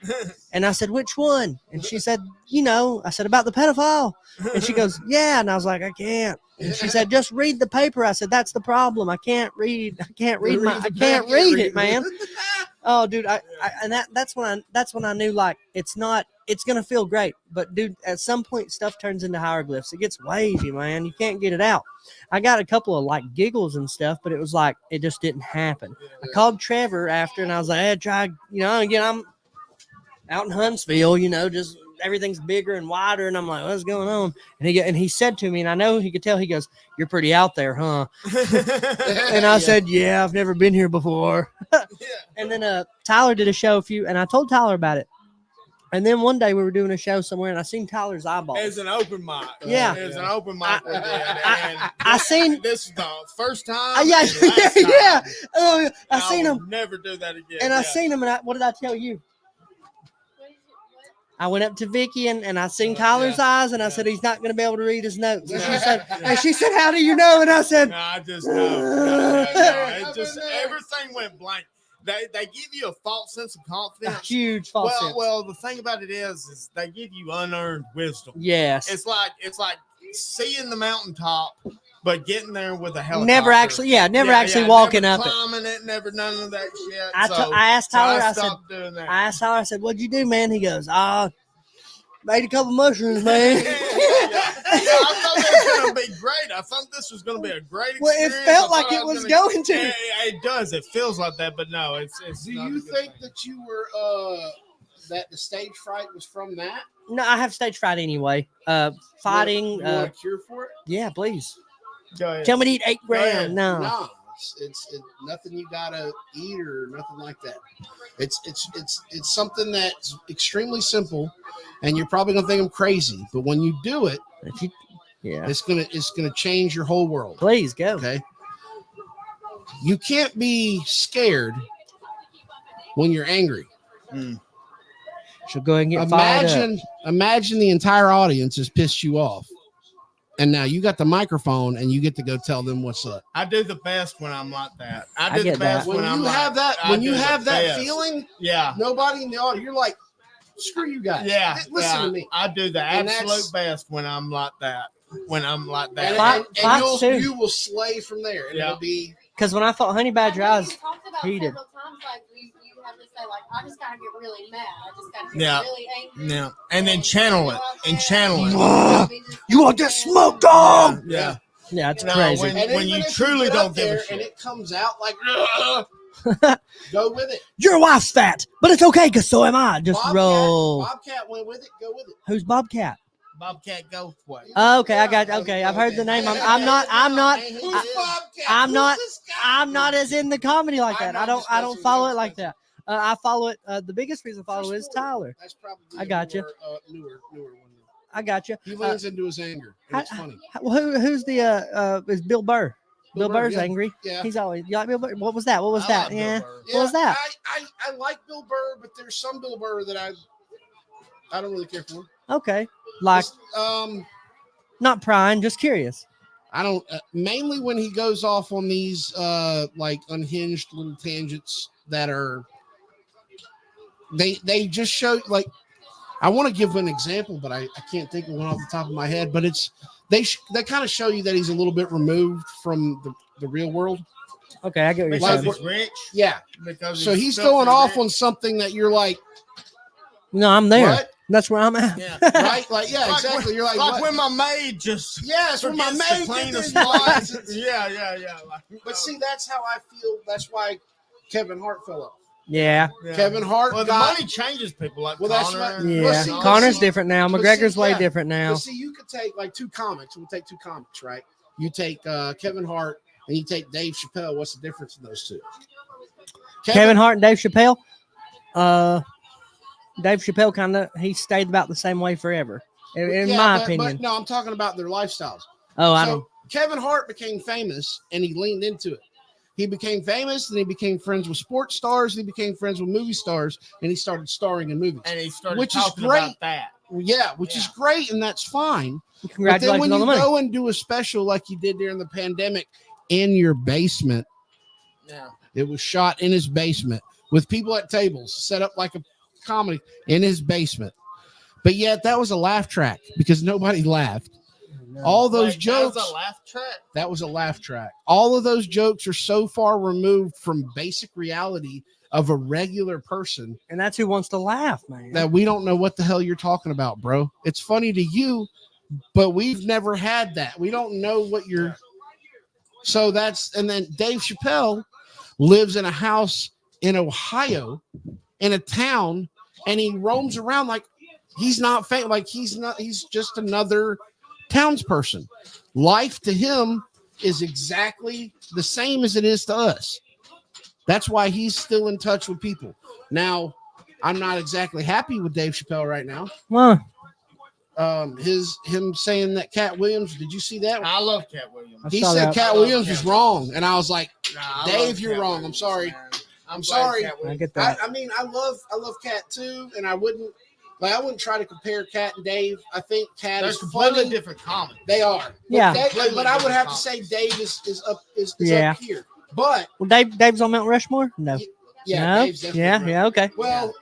And I said, which one? And she said, I said, about the pedophile. And she goes, yeah. And I was like, I can't. And she said, just read the paper. I said, that's the problem. I can't read it, man. Oh, dude. That's when I knew, like, it's going to feel great. But dude, at some point stuff turns into hieroglyphs. It gets wavy, man. You can't get it out. I got a couple of like giggles and stuff, but it was like, it just didn't happen. I called Trevor after and I was like, hey, try, again, I'm out in Huntsville, just everything's bigger and wider. And I'm like, what's going on? And he said to me, and I know he could tell, he goes, you're pretty out there, huh? And I said, yeah, I've never been here before. And then Tyler did a show and I told Tyler about it. And then one day we were doing a show somewhere and I seen Tyler's eyeballs. It's an open mic. Yeah. It's an open mic. I seen this is the first time. Yeah. Time. Oh, I seen will him. Never do that again. And I seen him, and what did I tell you? I went up to Vicky and I seen Tyler's eyes, and I said he's not going to be able to read his notes. And she said, "How do you know?" And I said, "No, I just know. It just everything went blank. They give you a false sense of confidence. A huge false sense. Well, the thing about it is they give you unearned wisdom. Yes, it's like seeing the mountaintop, but getting there with a helicopter. Never actually walking never up climbing it, never none of that shit. I asked Tyler. I asked Tyler. I said, "What'd you do, man?" He goes, made a couple mushrooms, man." I thought it was going to be great. I thought this was going to be a great experience. Well, it felt like it was going to. It does. It feels like that, but no, it's Do you think that you were that the stage fright was from that? No, I have stage fright anyway. Fighting. You want a cure for it? Yeah, please. Go ahead. Tell me to eat 8 grand. No, it's nothing you gotta eat or nothing like that. It's something that's extremely simple, and you're probably gonna think I'm crazy, but when you do it, it's gonna change your whole world. Please go. Okay. You can't be scared when you're angry. She'll go ahead and get fired up. Imagine the entire audience has pissed you off. And now you got the microphone and you get to go tell them what's up. I do the best when I'm like that. I do the best when you have that feeling, nobody in the audience, you're like, screw you guys. Yeah. Listen to me. I do the absolute best when I'm like that. And you will slay from there. And it'll be because when I fought Honey Badger, I was heated. You have to say, like, I just gotta get really mad. I just gotta get really angry. Yeah. And then channel it. You want this smoke, dog? Yeah. Yeah, it's crazy. When you truly don't give a shit. And it comes out like, go with it. Your wife's fat, but it's okay because so am I. Just roll. Bobcat went with it. Go with it. Who's Bobcat? Bobcat Ghostway. Okay, I got. Okay, I've heard the name. I'm not as in the comedy like that. I don't follow it like that. I follow it. The biggest reason I follow is Tyler. That's probably I got you. Newer one. I got you. He leans into his anger. It's funny. Who's the is Bill Burr? Bill Burr's angry. Yeah. He's always. You like Bill Burr? What was that? What was that? Yeah. What was that? I like Bill Burr, but there's some Bill Burr that I don't really care for. Okay. Like not prying, just curious. I don't mainly when he goes off on these like unhinged little tangents that are they just show like I want to give an example, but I can't think of one off the top of my head. But it's they kind of show you that he's a little bit removed from the real world. Okay, I get what you're saying. saying. He's rich. Yeah. Because so he's going off on something that you're like, no, I'm there. What? That's where I'm at. Yeah. right? Like, yeah, Like exactly. You're like, Like what? when my maid just Yes, when my forgets to maid clean did the this, like, spots. Yeah. Like, but see, that's how I feel. That's why Kevin Hart fell off. Yeah. Kevin Hart Well, the got. money changes people like Well, that's Connor. what- and- Yeah. see, Connor's see- different now. but McGregor's see, way yeah. different now. But see, you could take like two comics. We'll take two comics, right? You take Kevin Hart and you take Dave Chappelle. What's the difference in those two? Kevin Hart and Dave Chappelle. Dave Chappelle he stayed about the same way forever, in my opinion. But no, I'm talking about their lifestyles. Oh, I So don't. Kevin Hart became famous and he leaned into it. He became famous and he became friends with sports stars. And he became friends with movie stars and he started starring in movies. And he started Which is talking great. about that. Yeah, which is great and that's fine. But then Congratulations when on you the money. go and do a special like you did during the pandemic in your basement, Yeah. it was shot in his basement with people at tables set up like a comedy in his basement. But yet that was a laugh track because nobody laughed. All those Like, jokes. That was a laugh track. That was a laugh track. All of those jokes are so far removed from basic reality of a regular person And that's who wants to laugh, man. that we don't know what the hell you're talking about, bro. It's funny to you, but we've never had that. We don't know what you're. So that's, and then Dave Chappelle lives in a house in Ohio, in a town, and he roams around like he's not famous. Like he's just another townsperson. Life to him is exactly the same as it is to us. That's why he's still in touch with people. Now, I'm not exactly happy with Dave Chappelle right now. Well, Him saying that Cat Williams, did you see that? I love Cat Williams. I He saw said that. Cat I love Williams Cat was wrong, and I was like, Nah, I Dave, love you're Cat wrong. I'm Williams, sorry. man. I'm glad sorry. Cat I Williams- get that. I mean, I love Cat too, and I wouldn't try to compare Cat and Dave. I think Cat They're is completely funny. Different comics. They are. Yeah. But I would have to say Dave is up Yeah. up here. But well, Dave's on Mount Rushmore? No. yeah, No? Dave's definitely Yeah, right. yeah, okay. Well,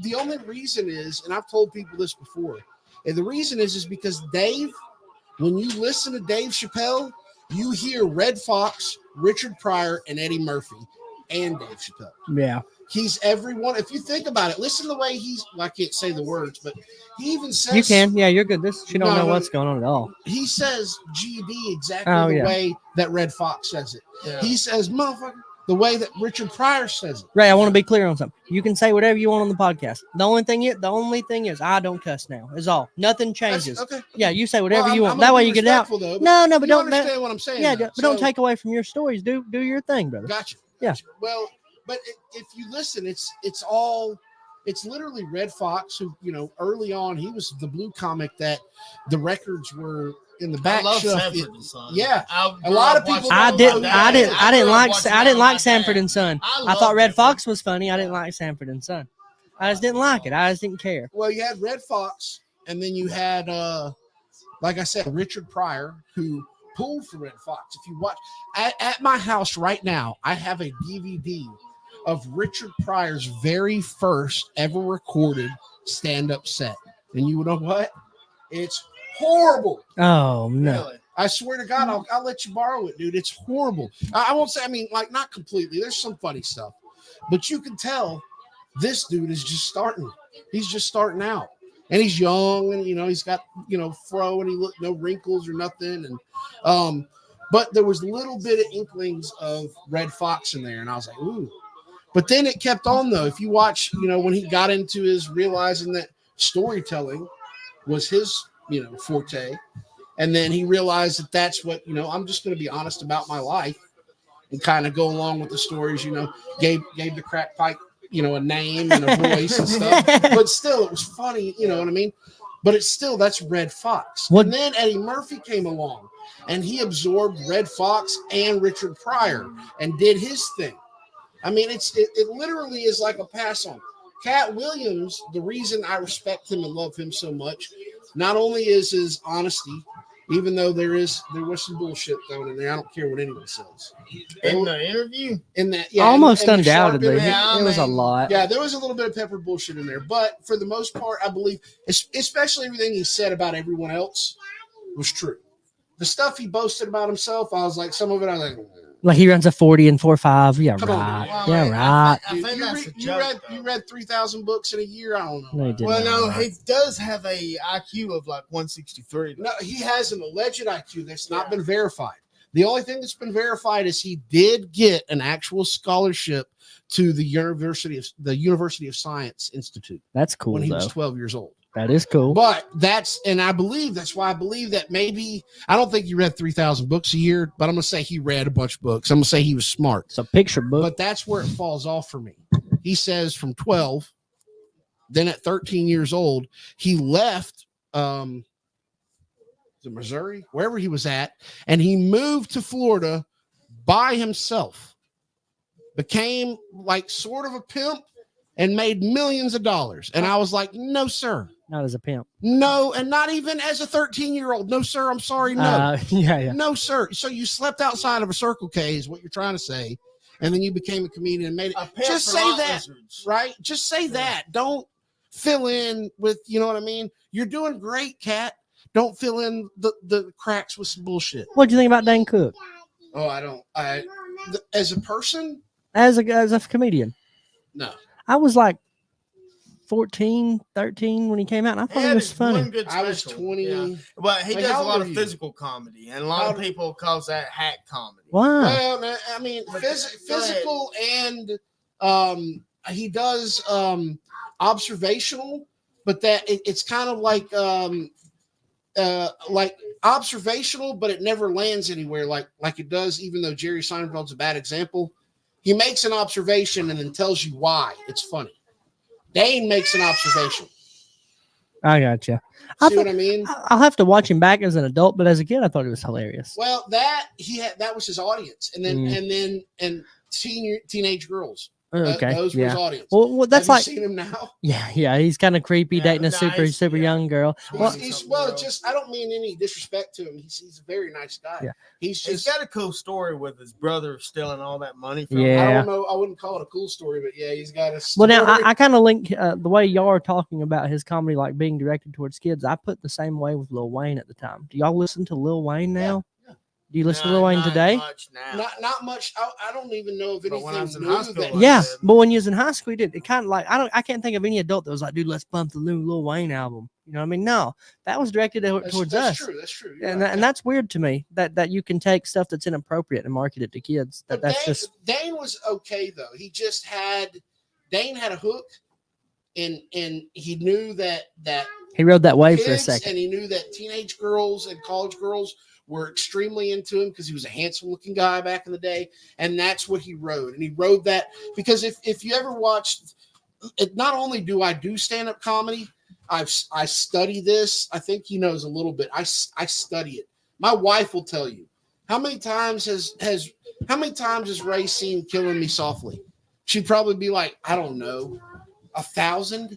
the only reason is, and I've told people this before, and the reason is because Dave, when you listen to Dave Chappelle, you hear Red Fox, Richard Pryor, and Eddie Murphy, and Dave Chappelle. Yeah. He's everyone. If you think about it, listen to the way I can't say the words, but he even says You can. Yeah, you're good. She don't No, know no. what's going on at all. He says GD exactly Oh, the yeah. way that Red Fox says it. Yeah. He says motherfucker the way that Richard Pryor says it. Ray, I want to be clear on something. You can say whatever you want on the podcast. The only thing is I don't cuss now. Is all. Nothing changes. That's, okay. Yeah, you say whatever Well, you I'm want. gonna That way be you get it out. respectful, though, No, but you don't. understand what I'm saying. Yeah, though. but don't So- take away from your stories. Do your thing, brother. Gotcha. Yeah. Gotcha. Well, but if you listen, it's literally Red Fox who, early on he was the blue comic that the records were in the back I love shelf. Sanford and Son. Yeah. I A lot of grew up people watching I that didn't. with my I dad. didn't. I didn't grew up like. watching I that didn't with my like Sanford dad. and Son. I love thought Red that. Fox was funny. I didn't like Sanford and Son. I just didn't like it. I just didn't care. Well, you had Red Fox, and then you had like I said, Richard Pryor, who pulled for Red Fox. If you watch at my house right now, I have a DVD of Richard Pryor's very first ever recorded stand-up set. And you know what? It's horrible. Oh no. Really? I swear to God, I'll let you borrow it, dude. It's horrible. I won't say, like, not completely. There's some funny stuff. But you can tell this dude is just starting. He's just starting out. And he's young, and, he's got, fro, and he look no wrinkles or nothing. And but there was a little bit of inklings of Red Fox in there. And I was like, ooh. But then it kept on, though. If you watch, when he got into his realizing that storytelling was his, forte. And then he realized that that's what, I'm just going to be honest about my life and kind of go along with the stories, gave the crack pipe, a name and a voice and stuff. But still, it was funny, you know what I mean? But it's still, that's Red Fox. What- And then Eddie Murphy came along and he absorbed Red Fox and Richard Pryor and did his thing. I mean, it literally is like a pass on. Cat Williams, the reason I respect him and love him so much, not only is his honesty, even though there was some bullshit thrown in there. I don't care what anyone says. In the interview? In that, Almost and the undoubtedly. sharp- Yeah, It was a I mean, lot. yeah, there was a little bit of pepper bullshit in there, but for the most part, I believe, especially everything he said about everyone else, was true. The stuff he boasted about himself, I was like, some of it, I was like, Like he runs a 40 and 4.5. Yeah, Come on, right. Well, Yeah, man, right. I think that's a joke. You read 3,000 books in a year. I don't know. No, he didn't. Well, no, Right. he does have a IQ of like 163. No, he has an alleged IQ that's not been verified. The only thing that's been verified is he did get an actual scholarship to the University of Science Institute That's cool when he was though. 12 years old. That is cool. But that's why I believe that maybe I don't think he read 3,000 books a year, but I'm gonna say he read a bunch of books. I'm gonna say he was smart. It's a picture book. But that's where it falls off for me. He says from 12, then at 13 years old, he left Missouri, wherever he was at, and he moved to Florida by himself, became like sort of a pimp and made millions of dollars. And I was like, no, sir. Not as a pimp. No, and not even as a 13-year-old. No, sir. I'm sorry. No. Yeah. No, sir. So you slept outside of a Circle K is what you're trying to say. And then you became a comedian and made it. Just say that, right? Just say that. Don't fill in with, you know what I mean? You're doing great, Kat. Don't fill in the cracks with some bullshit. What do you think about Dane Cook Oh, as a person, as a comedian? no. I was like 14, 13 when he came out, and I thought it was funny. I was 20. Yeah. But he Like, does how a lot old of are you? physical comedy, and a lot of people calls that hack comedy. Wow. Well, I mean, But physical and he does observational, but that it's kind of like observational, but it never lands anywhere like it does. Even though Jerry Seinfeld's a bad example, he makes an observation and then tells you why it's funny. Dane makes an observation. I gotcha. See what I mean? I'll have to watch him back as an adult, but as a kid, I thought it was hilarious. Well, that was his audience, and then teenage girls. Okay, Those were his audience. Well, that's Have like, you seen him now? yeah. He's kind of creepy, Yeah, dating a nice, super yeah. young girl. Well, I don't mean any disrespect to him. He's a very nice guy. Yeah. He's He's just got a cool story with his brother stealing all that money from Yeah. I don't know. I wouldn't call it a cool story, but yeah, he's got a well, story. now I kind of link the way y'all are talking about his comedy, like being directed towards kids. I put the same way with Lil Wayne at the time. Do y'all listen to Lil Wayne now? Yeah. Do you listen to Lil Wayne Not today? much now. Not much. I don't even know if But when I was anything in new high school, that. I Yeah, did. but when you was in high school, you did. It kind of like I can't think of any adult that was like, dude, let's bump the new Lil Wayne album. You know what I mean? No, that was directed towards us. True. That's true. You're And right. and that's weird to me that you can take stuff that's inappropriate and market it to kids. But That's Dane, just Dane was okay though. Dane had a hook, and he knew that he rode that wave for a kids, second. and he knew that teenage girls and college girls were extremely into him because he was a handsome looking guy back in the day, and that's what he rode. And he rode that because if you ever watched it, not only do I do stand-up comedy, I study this. I think he knows a little bit. I study it. My wife will tell you how many times has Ray seen Killing Me Softly? She'd probably be like, I don't know, 1,000.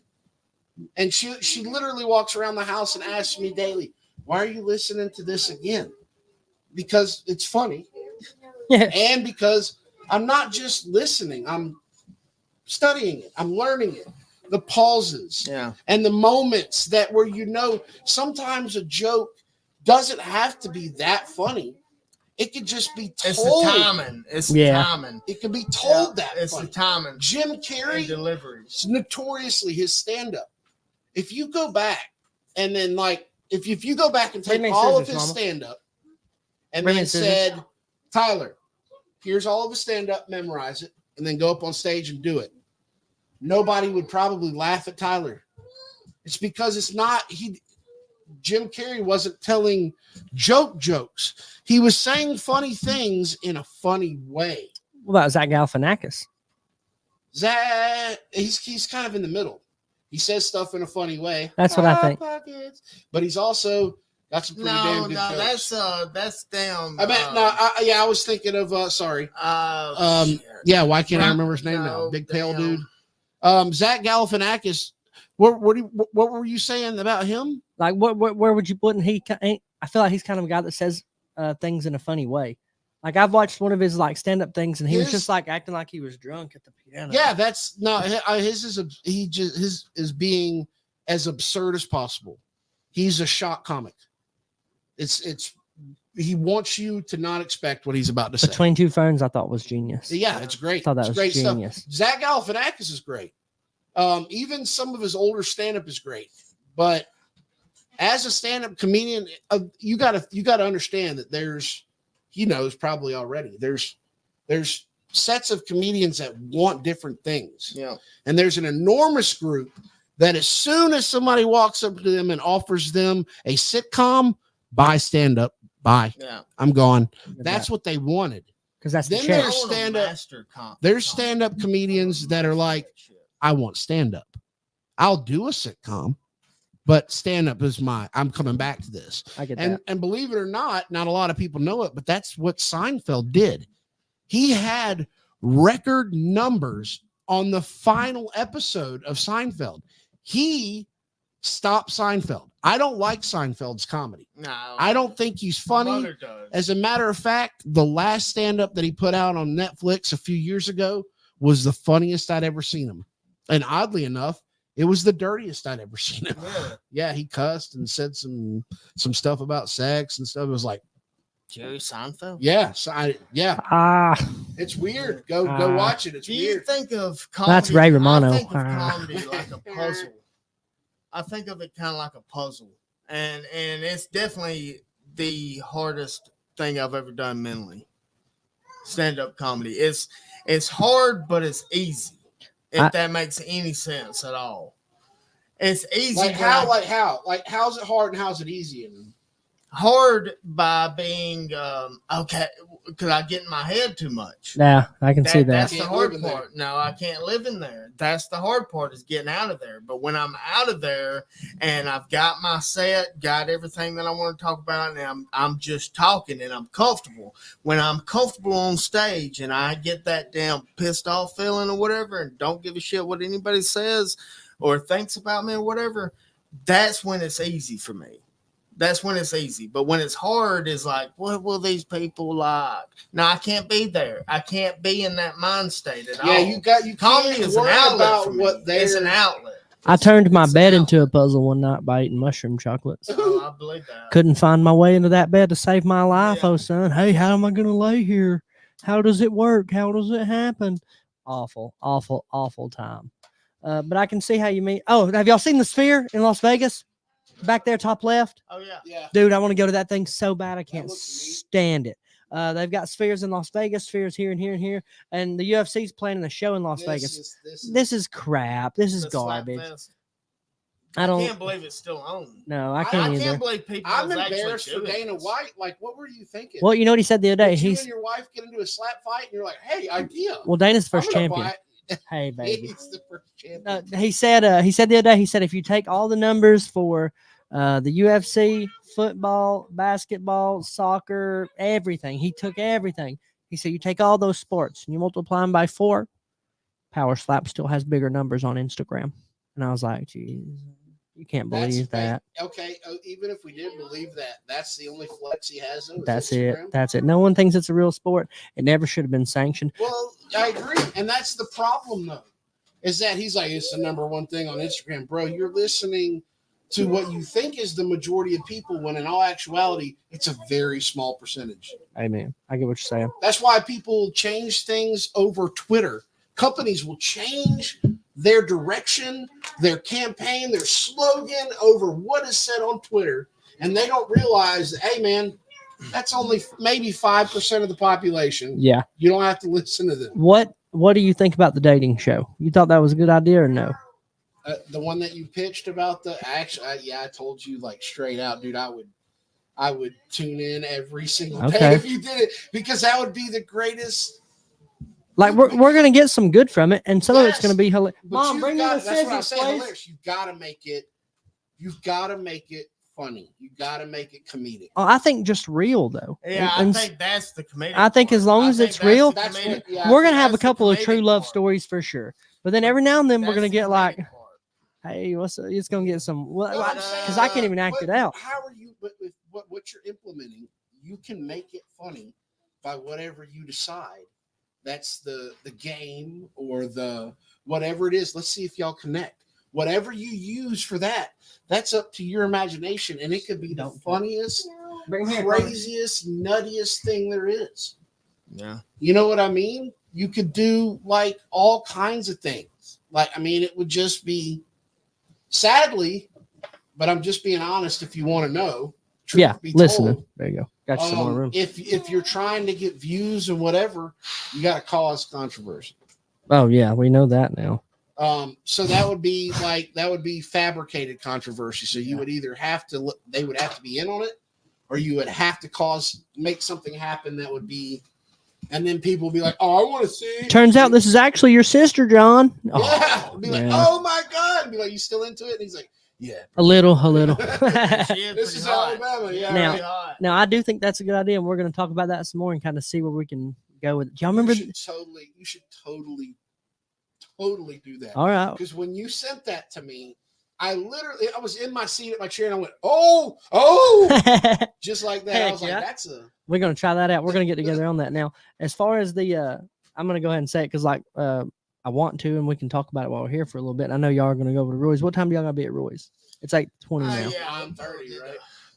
And she literally walks around the house and asks me daily, why are you listening to this again? Because it's funny. Yeah. And because I'm not just listening, I'm studying it. I'm learning it. The pauses and the moments that where sometimes a joke doesn't have to be that funny. It could just be told. It's the timing. It's the timing. It could be told that it's funny. the timing. Jim And Carrey deliveries. notoriously his stand-up. If you go back and then if you go back and take Bring me all of scissors, his Mama. stand-up and Bring me then scissors. said, Tyler, here's all of his stand-up, memorize it, and then go up on stage and do it, nobody would probably laugh at Tyler. It's because Jim Carrey wasn't telling jokes. He was saying funny things in a funny way. What about Zach Galifianakis? Zach, he's kind of in the middle. He says stuff in a funny way. That's what I think. Pockets. But he's also got some pretty damn good jokes. That's damn. I was thinking of sorry. Why can't I remember his name now? Big pale dude. Zach Galifianakis. What were you saying about him? Like, where would you put he? I feel like he's kind of a guy that says things in a funny way. Like I've watched one of his like stand-up things, and he was just like acting like he was drunk at the piano. Yeah, that's no. His is being as absurd as possible. He's a shock comic. It's he wants you to not expect what he's about to say. Between Two Ferns, I thought was genius. Yeah, it's great. I thought that It's was great genius. stuff. Zach Galifianakis is great. Even some of his older stand-up is great. But as a stand-up comedian, you gotta understand that there's, he knows probably already, there's sets of comedians that want different things. Yeah. And there's an enormous group that as soon as somebody walks up to them and offers them a sitcom, buy stand-up, buy. Yeah. I'm gone. That's what they wanted. Because that's the Then check. there's stand-up comedians that are like, I want stand-up. I'll do a sitcom, but stand-up is I'm coming back to this. I get that. And believe it or not a lot of people know it, but that's what Seinfeld did. He had record numbers on the final episode of Seinfeld. He stopped Seinfeld. I don't like Seinfeld's comedy. No. I don't think he's funny. As a matter of fact, the last stand-up that he put out on Netflix a few years ago was the funniest I'd ever seen him. And oddly enough, it was the dirtiest I'd ever seen him. Really? Yeah, he cussed and said some stuff about sex and stuff. It was like, Jerry Seinfeld? yeah, it's weird. Go watch it. It's Do weird. you think of comedy? That's Ray Romano. I think of comedy like a puzzle. I think of it kind of like a puzzle. And it's definitely the hardest thing I've ever done mentally. Stand-up comedy. It's hard, but it's easy. If that makes any sense at all. It's easy. Like how? Like how's it hard and how's it easy? Hard by being okay, because I get in my head too much. Yeah, I can see that. That's the hard part. No, I can't live in there. That's the hard part, is getting out of there. But when I'm out of there and I've got my set, got everything that I want to talk about, and I'm just talking and I'm comfortable. When I'm comfortable on stage and I get that damn pissed off feeling or whatever, and don't give a shit what anybody says or thinks about me or whatever, that's when it's easy for me. That's when it's easy. But when it's hard, it's like, what will these people like? No, I can't be there. I can't be in that mind state at all. Yeah, you comedy is an outlet for me. It's an outlet. I turned my bed into a puzzle one night by eating mushroom chocolates. Oh, I believe that. Couldn't find my way into that bed to save my life. Yeah. Oh, son. Hey, how am I going to lay here? How does it work? How does it happen? Awful, awful, awful time. But I can see how you mean. Oh, have y'all seen the Sphere in Las Vegas? Back there, top left. Oh, yeah. Yeah. Dude, I want to go to that thing so bad. I can't stand it. They've got Spheres in Las Vegas, Spheres here and here and here. And the UFC's planning a show in Las Vegas. This is crap. This is garbage. I can't believe it's still on. No, I can't either. I can't believe people. I'm embarrassed for Dana White. Like, what were you thinking? Well, you know what he said the other day? You and your wife get into a slap fight, and you're like, "Hey, idea." Well, Dana's the first I'm gonna champion. buy it. Hey, baby. He's the first champion. He said the other day, he said if you take all the numbers for the UFC, football, basketball, soccer, everything, he took everything. He said you take all those sports and you multiply them by 4, Power Slap still has bigger numbers on Instagram. And I was like, geez, you can't believe that. Okay, even if we did believe that, that's the only flex he has. That's it. That's it. No one thinks it's a real sport. It never should have been sanctioned. Well, I agree. And that's the problem, though, is that he's like, it's the number one thing on Instagram. Bro, you're listening to what you think is the majority of people, when in all actuality, it's a very small percentage. Amen. I get what you're saying. That's why people change things over Twitter. Companies will change their direction, their campaign, their slogan over what is said on Twitter. And they don't realize that, hey, man, that's only maybe 5% of the population. Yeah. You don't have to listen to them. What do you think about the dating show? You thought that was a good idea or no? The one that you pitched about I told you, like, straight out, dude, I would tune in every single day if you did it, because that would be the greatest. Like, we're gonna get some good from it, and some of it's gonna be hilarious. Mom, bring me the scissors, please. You've got to make it funny. You got to make it comedic. Oh, I think just real though. Yeah, I think that's the comedic. I think as long as it's real, yeah, we're gonna have a couple of true love stories for sure. But then every now and then we're gonna get like, hey, it's gonna get some, because I can't even act it out. How are you? But with what you're implementing, you can make it funny by whatever you decide. That's the game or the whatever it is. Let's see if y'all connect. Whatever you use for that, that's up to your imagination, and it could be the funniest. Bring him here, Connor. craziest, nuttiest thing there is. Yeah. You know what I mean? You could do like all kinds of things. Like, I mean, it would just be, sadly, but I'm just being honest. If you want to know, truth Yeah, be listening. told, There you go. Got you some more room. if you're trying to get views or whatever, you got to cause controversy. Oh yeah, we know that now. So that would be fabricated controversy. So you would either have to, they would have to be in on it, or you would have to make something happen that would be, and then people would be like, "Oh, I want to see." Turns out this is actually your sister, John. Yeah, Oh, be like, yeah. "Oh my god!" Be like, "You still into it?" And he's like, "Yeah." A little. This is Alabama. Yeah. Now- right. Now I do think that's a good idea, and we're going to talk about that some more and kind of see where we can go with it. Do y'all remember? You should totally do that. All right. Because when you sent that to me, I was in my seat at my chair and I went, oh, just like that. I Heck was yeah. like, that's a. We're going to try that out. We're going to get together on that. Now, as far as the, I'm going to go ahead and say it because I want to, and we can talk about it while we're here for a little bit. I know y'all are going to go over to Roy's. What time do y'all got to be at Roy's? It's 8:20 now. Yeah, I'm 30, right?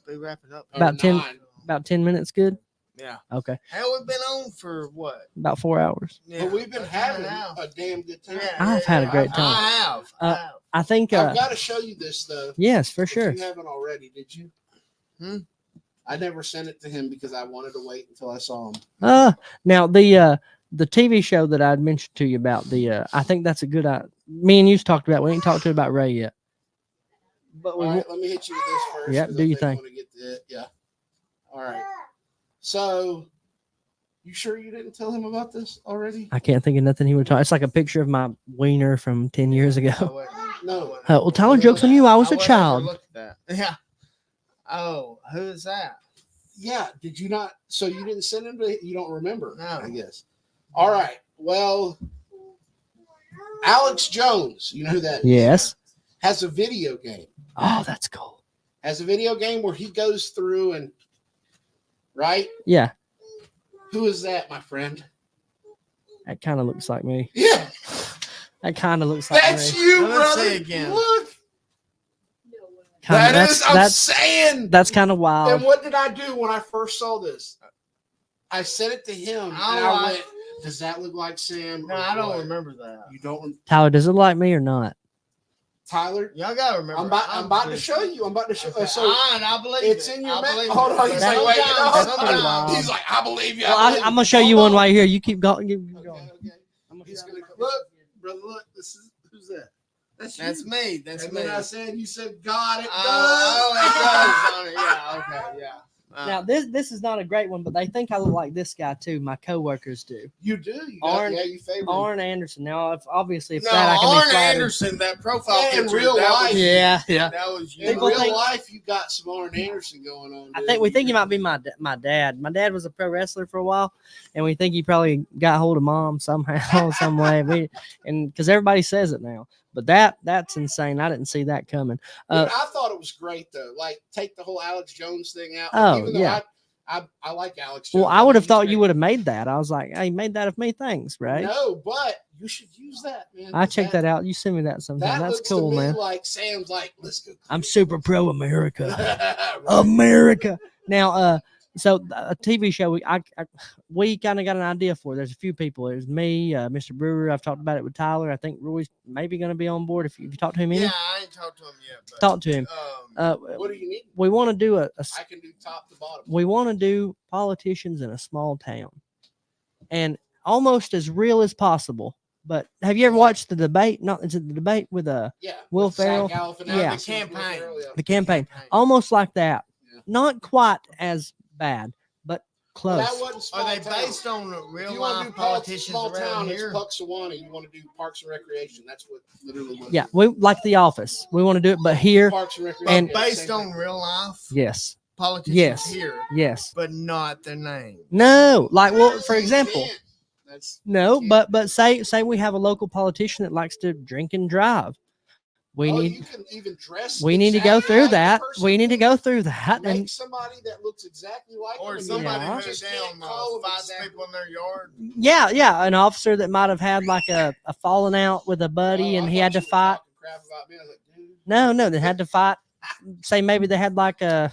We wrap it up. About 10 9. About 10 minutes, good? Yeah. Okay. Hell, we've been on for what? About 4 hours. Yeah. But we've been That's having now. a damn good time. Yeah, I've had a great time. I have. I think, I've got to show you this, though. yes, for If sure. you haven't already, did you? I never sent it to him because I wanted to wait until I saw him. Now the TV show that I'd mentioned to you about I think that's a good idea. Me and you've talked about. We ain't talked to about Ray yet. But we All right, let me hit you with this first. Yep, 'cause do I your think I thing. wanna get to it. Yeah. All right. So, you sure you didn't tell him about this already? I can't think of nothing he would talk. It's like a picture of my wiener from 10 years ago. No. Well, Tyler, joke's on you. I was a wouldn't ever child. look at that. Yeah. Oh, who's that? Yeah. Did you not? So you didn't send him to? You don't remember? No. I guess. All right. Well, Alex Jones, you know who that is? Yes. Has a video game. Oh, that's cool. Has a video game where he goes through and. Right. Yeah, Who is that, my friend? that kind of looks like me. Yeah. That kind of looks like That's me. you, Let me brother. see again. Look. Kinda, That is. I'm saying. that's kind of And wild. what did I do when I first saw this? I sent it to him, and I went, "Does that look like Sam?" No, or I don't what?" remember that. You don't, Tyler, does it look like me or not? Tyler. Y'all gotta remember. I'm about to show you. I'm about to show. Okay. So all right, I believe it's it. in your I believe Hold it. on. He's like, wait. Sometimes- That's pretty wild. He's like, I believe you. Well, I believe I'm you. gonna show you Hold one on. right here. You keep going. Keep Okay, going. okay. He's gonna look, brother. Look, this is who's that? That's That's you. me. That's And me. then I said, you said, God, it does. Oh, it does. Yeah. Okay. Yeah. Now this is not a great one, but they think I look like this guy too. My coworkers do. You do. You Arn- you favor him. Arn Anderson. Now, if No, that I can Arn be flattered. Anderson, that profile Yeah, in picture. real that life. Was, Yeah. That was you. In People real think- life, you got some Arn Anderson going on. I dude. think we think he might be my dad. My dad was a pro wrestler for a while, and we think he probably got hold of mom somehow, some way. And because everybody says it now, but that's insane. I didn't see that coming. Dude, I thought it was great though. Like, take the whole Alex Jones thing out. Oh, Even though yeah. I like Alex Jones. Well, I would have think thought he's you great. would have made that. I was like, hey, you made that of me. Thanks, right? No, but you should use that, man. I checked that out. You send me that sometime. That That's looks cool, to me man. like Sam's like, let's go. I'm super pro America. Right. America. Now, so a TV show we kind of got an idea for. There's a few people. There's me, Mr. Brewer. I've talked about it with Tyler. I think Roy's maybe going to be on board. If you talk to him, any? Yeah, I ain't talked to him yet. But, Talk to him. What do you need? We want to do I can do top to bottom. we want to do politicians in a small town, and almost as real as possible. But have you ever watched the debate? Not is it the debate with Yeah. Will with Zach Ferrell? Galifianakis Yeah. and The campaign. Will Ferrell, yeah. the campaign? Almost like that. Yeah. Not quite as bad, but Well, close. that wasn't small Are they town. based on If real you want to life do politicians small around town, here? it's Puxawanna. You want to do Parks and Recreation. That's what literally was. Yeah, we like The Office. We want to do it, but here, Parks and But Recreation. and- yeah, based same on thing. real life yes, politicians Yes. here, yes, but not their name. no. Like, well, for example, Can't. That's no, can't. but say we have a local politician that likes to drink and drive. We Oh, need you can even dress. we need to go exactly through like the that. person. We need to go through that, Make and somebody that looks exactly like Or them, and somebody Yeah. who just down can't call them fights exactly. people in their yard. yeah, an officer that might have had like a falling out with a buddy, Oh, and I he thought had to you were fight. talking crap about me. I was like, dude. No, they had to fight. Say maybe they had like a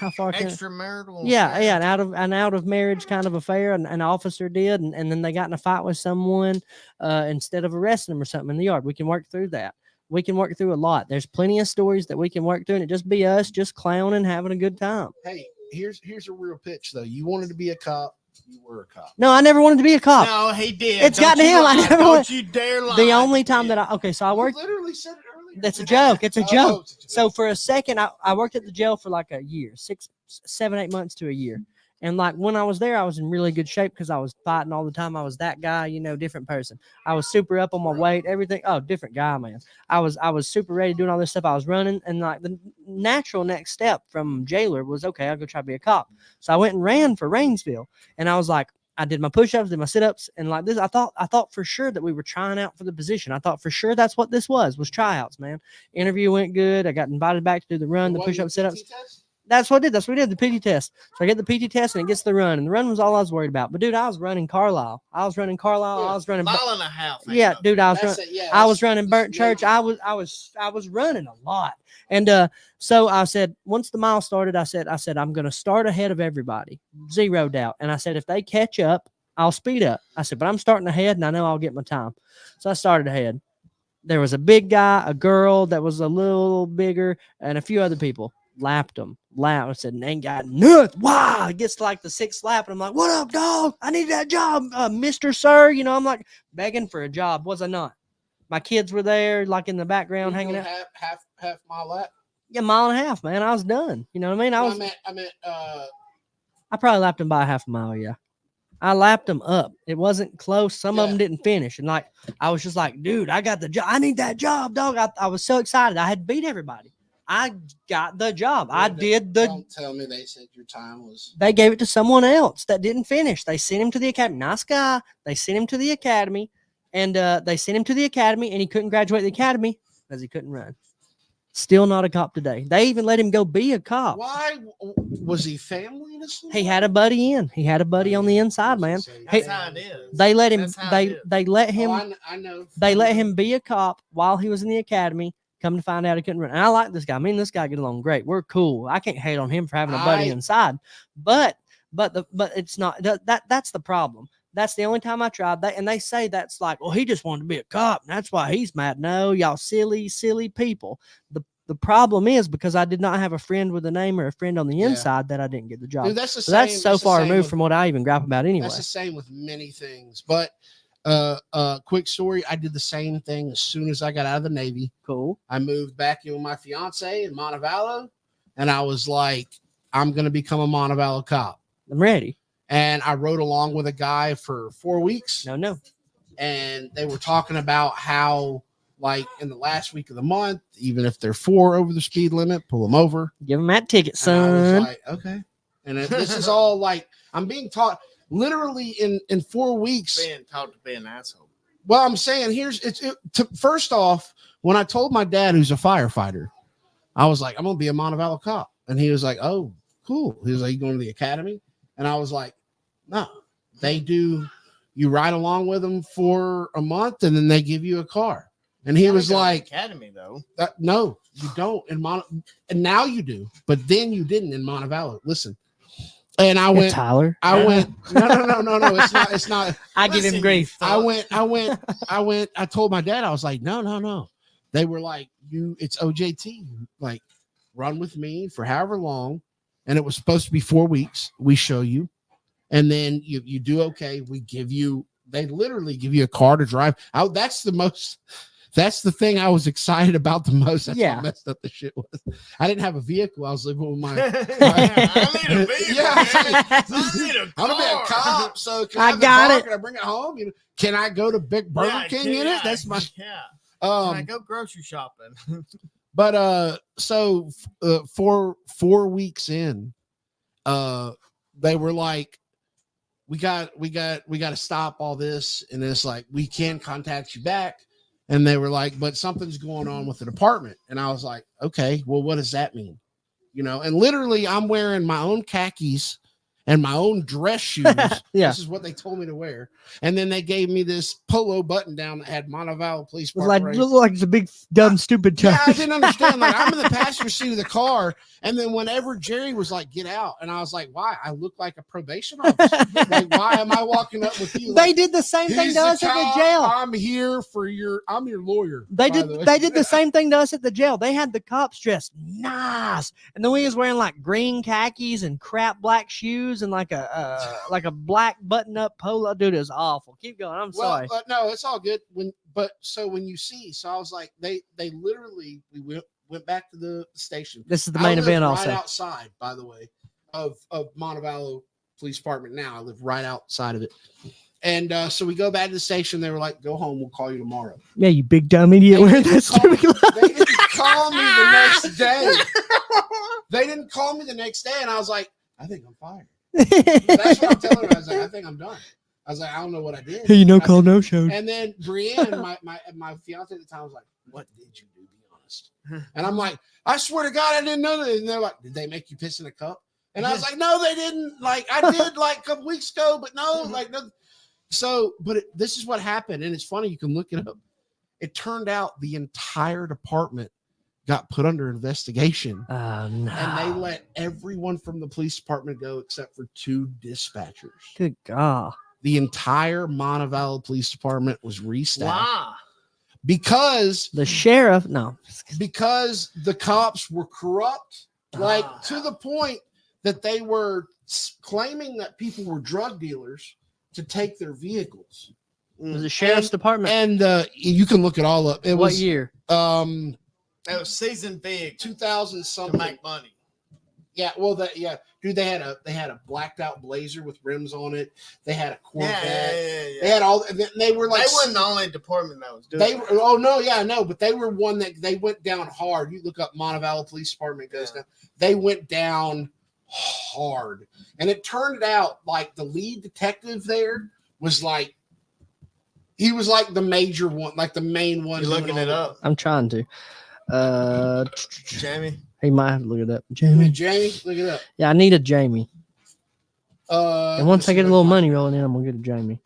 how far can Extramarital. yeah, affair. yeah, an out of marriage kind of affair. An officer did, and then they got in a fight with someone instead of arresting them or something in the yard. We can work through that. We can work through a lot. There's plenty of stories that we can work through, and it just be us just clowning, having a good time. Hey, here's a real pitch though. You wanted to be a cop, you were a cop. No, I never wanted to be a cop. No, he did. It's Don't gotten you him. I lie. never Don't went- you dare lie. The only time that so I You worked. literally said it earlier. That's a joke. It's a Oh, joke. it's a joke. So for a second, I worked at the jail for like a year, 6, 7, 8 months to a year. And like when I was there, I was in really good shape because I was fighting all the time. I was that guy, different person. I was super up on my weight, everything. Oh, different guy, man. I was super ready doing all this stuff. I was running, and like the natural next step from jailer was, okay, I'll go try to be a cop. So I went and ran for Rainsville, and I was like, I did my push-ups, did my sit-ups, and like this, I thought for sure that we were trying out for the position. I thought for sure that's what this was tryouts, man. Interview went good. I got invited back to do the run, the push-up, sit-ups. That's what I did. That's what we did, the PT test. So I get the PT test, and it gets the run, and the run was all I was worried about. But dude, I was running Carlisle. I was running Mile and a half. Yeah, dude, I was running Burnt Church. Yeah. I was running a lot. And so I said, once the mile started, I said, I'm going to start ahead of everybody. 0 doubt. And I said, if they catch up, I'll speed up. I said, but I'm starting ahead, and I know I'll get my time. So I started ahead. There was a big guy, a girl that was a little bigger, and a few other people. Lapped them. I said, ain't got nothing. Wow. It gets to like the 6th lap, and I'm like, what up, dog? I need that job, Mr. Sir. I'm like begging for a job. Was I not? My kids were there, like in the background, hanging out. Half mile lap. Yeah, 1.5 miles, man. I was done. You know what I mean? I probably lapped them by a half a mile. Yeah. I lapped them up. It wasn't close. Some of them didn't finish. And like, I was just like, dude, I got the job. I need that job, dog. I was so excited. I had beat everybody. I got the job. Don't tell me they said your time was. They gave it to someone else that didn't finish. They sent him to the academy. Nice guy. They sent him to the academy, and he couldn't graduate the academy because he couldn't run. Still not a cop today. They even let him go be a cop. Why was he family? He had a buddy in. He had a buddy on the inside, man. That's how it is. They let him. That's how it is. They let him. I know. They let him be a cop while he was in the academy. Come to find out he couldn't run. And I like this guy. Me and this guy get along great. We're cool. I can't hate on him for having a buddy inside. But it's not that's the problem. That's the only time I tried that. And they say that's like, well, he just wanted to be a cop. And that's why he's mad. No, y'all silly people. The problem is because I did not have a friend with a name or a friend on the inside that I didn't get the job. Dude, that's the So same. that's so far removed with, from what I even gripe about anyway. That's the same with many things. But quick story, I did the same thing as soon as I got out of the Navy. Cool. I moved back in with my fiance in Montevallo, and I was like, I'm going to become a Montevallo cop. I'm ready. And I rode along with a guy for 4 weeks. No. And they were talking about how, like, in the last week of the month, even if they're 4 over the speed limit, pull them over. Give him that ticket, And I was son. like, okay. And this is all like, I'm being taught literally in 4 weeks. Being taught to be an asshole. Well, I'm saying first off, when I told my dad, who's a firefighter, I was like, I'm going to be a Montevallo cop. And he was like, oh, cool. He was like, you going to the academy? And I was like, no, they do. You ride along with them for a month and then they give you a car. And he was like, academy though. No, you don't. And now you do, but then you didn't in Montevallo. Listen. And I went, Tyler. no. It's not. I give him grief. I told my dad, I was like, no. They were like, it's OJT. Like, run with me for however long. And it was supposed to be 4 weeks. We show you. And then you do okay. They literally give you a car to drive. That's the thing I was excited about the most. That's how messed up the shit was. I didn't have a vehicle. I was living with my. I need a vehicle. I need a car. I'm gonna be a cop, so can I got it. Can I bring it home? Can I go to Big Burger King in it? That's my. Yeah. Can I go grocery shopping? But so 4 weeks in, they were like, we got to stop all this, and it's like we can contact you back. And they were like, but something's going on with the department. And I was like, okay, well, what does that mean? And literally I'm wearing my own khakis and my own dress shoes. Yeah. This is what they told me to wear. And then they gave me this polo button down that had Montevallo Police It was Department. looked like it's a big, dumb, stupid child. Yeah, I didn't understand. Like, I'm in the passenger seat of the car And then whenever Jerry was like, "Get out," and I was like, "Why? I look like a probation officer. Like, why am I walking up with you?" They Like, did the same thing "He's to the us at the cop. jail. I'm here for I'm your lawyer." They by did the way. they did the same thing to us at the jail. They had the cops dressed nice, and then we was wearing like green khakis and crap black shoes and like a black button up polo. Dude, it was awful. Keep going. I'm sorry. No, it's all good. When you see, so I was like, they literally we went back to the station. This is the I main live event right also. outside, by the way, of Montevallo Police Department. Now I live right outside of it. And so we go back to the station. They were like, "Go home. We'll call you tomorrow." Yeah, you big dumb idiot wearing that stupid They didn't call me the next day. They didn't call me the next day, and I was like, "I think I'm fired." That's what I'm telling her. I was like, "I think I'm done." I was like, "I don't know what I did." Hey, call no show. And then Brienne, my fiance at the time, was like, "What did you do? Be honest." And I'm like, "I swear to God, I didn't know that." And they're like, "Did they make you piss in a cup?" And I was like, "No, they didn't. Like, I did like a couple weeks ago, but no, like no." So, but this is what happened, and it's funny. You can look it up. It turned out the entire department got put under investigation, Oh no! and they let everyone from the police department go except for 2 dispatchers. Good God! The entire Montevallo Police Department was restaffed Wow. because The sheriff? No. the cops were corrupt, like to the point that they were claiming that people were drug dealers to take their vehicles. It was the sheriff's department. And you can look it all up. It What was year? That was season big 2000 to something. make money. Yeah, well, dude, they had a blacked out Blazer with rims on it. They had a Corvette. Yeah. They had all. They were like They weren't the only department that was doing They it. were. Oh no, yeah, no, but they were one that they went down hard. You look up Montevallo Police Department goes down. They went down hard, and it turned out like the lead detective there was like. He was like the major one, like the main one. You looking it up, I'm trying to. Jamie? He might have to look it up. Jamie, Jamie. look it up. Yeah, I need a Jamie. And once I get a little money. money rolling in, I'm gonna get a Jamie.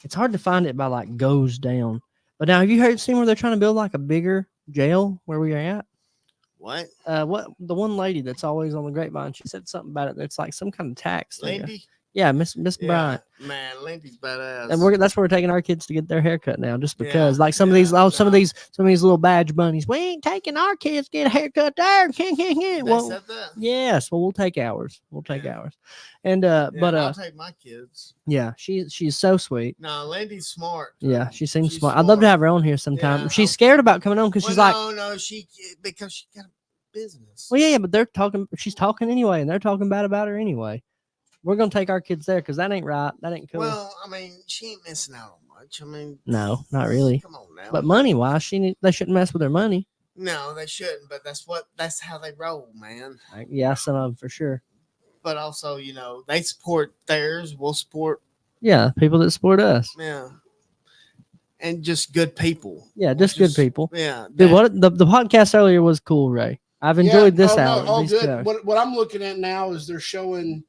It's hard to find it by like goes down. But now, have you seen where they're trying to build like a bigger jail where we are at? What? What the one lady that's always on the grapevine? She said something about it. That's like some kind of tax. thing. Lindy? Yeah, Miss Bryant. Man, Lindy's badass. And that's where we're taking our kids to get their haircut now, just because. Yeah, Like some of these little badge bunnies, we ain't taking our kids to get a haircut there. They Well, said that? yes. Well, we'll take ours. We'll take Yeah. ours. And Yeah, but I'll take my kids. yeah, she's so sweet. No, Lindy's smart. Yeah, she seems She's smart. I'd love to smart. have her on here sometime. Yeah, She's scared about coming on because she's like, no, because she got a business. well, yeah, but they're talking. She's talking anyway, and they're talking bad about her anyway. We're gonna take our kids there because that ain't right. That ain't cool. Well, I mean, she ain't missing out on much. I mean, No, not really. Come on now. But money wise, they shouldn't mess with their money. No, they shouldn't. But that's how they roll, man. Yeah, some of them for sure. But also, they support theirs. We'll support. Yeah, people that support us. Yeah. And just good people. Yeah, just good people. Yeah. Dude, what the podcast earlier was cool, Ray. I've enjoyed this hour. All these 2 good. hours. What I'm looking at now is they're showing.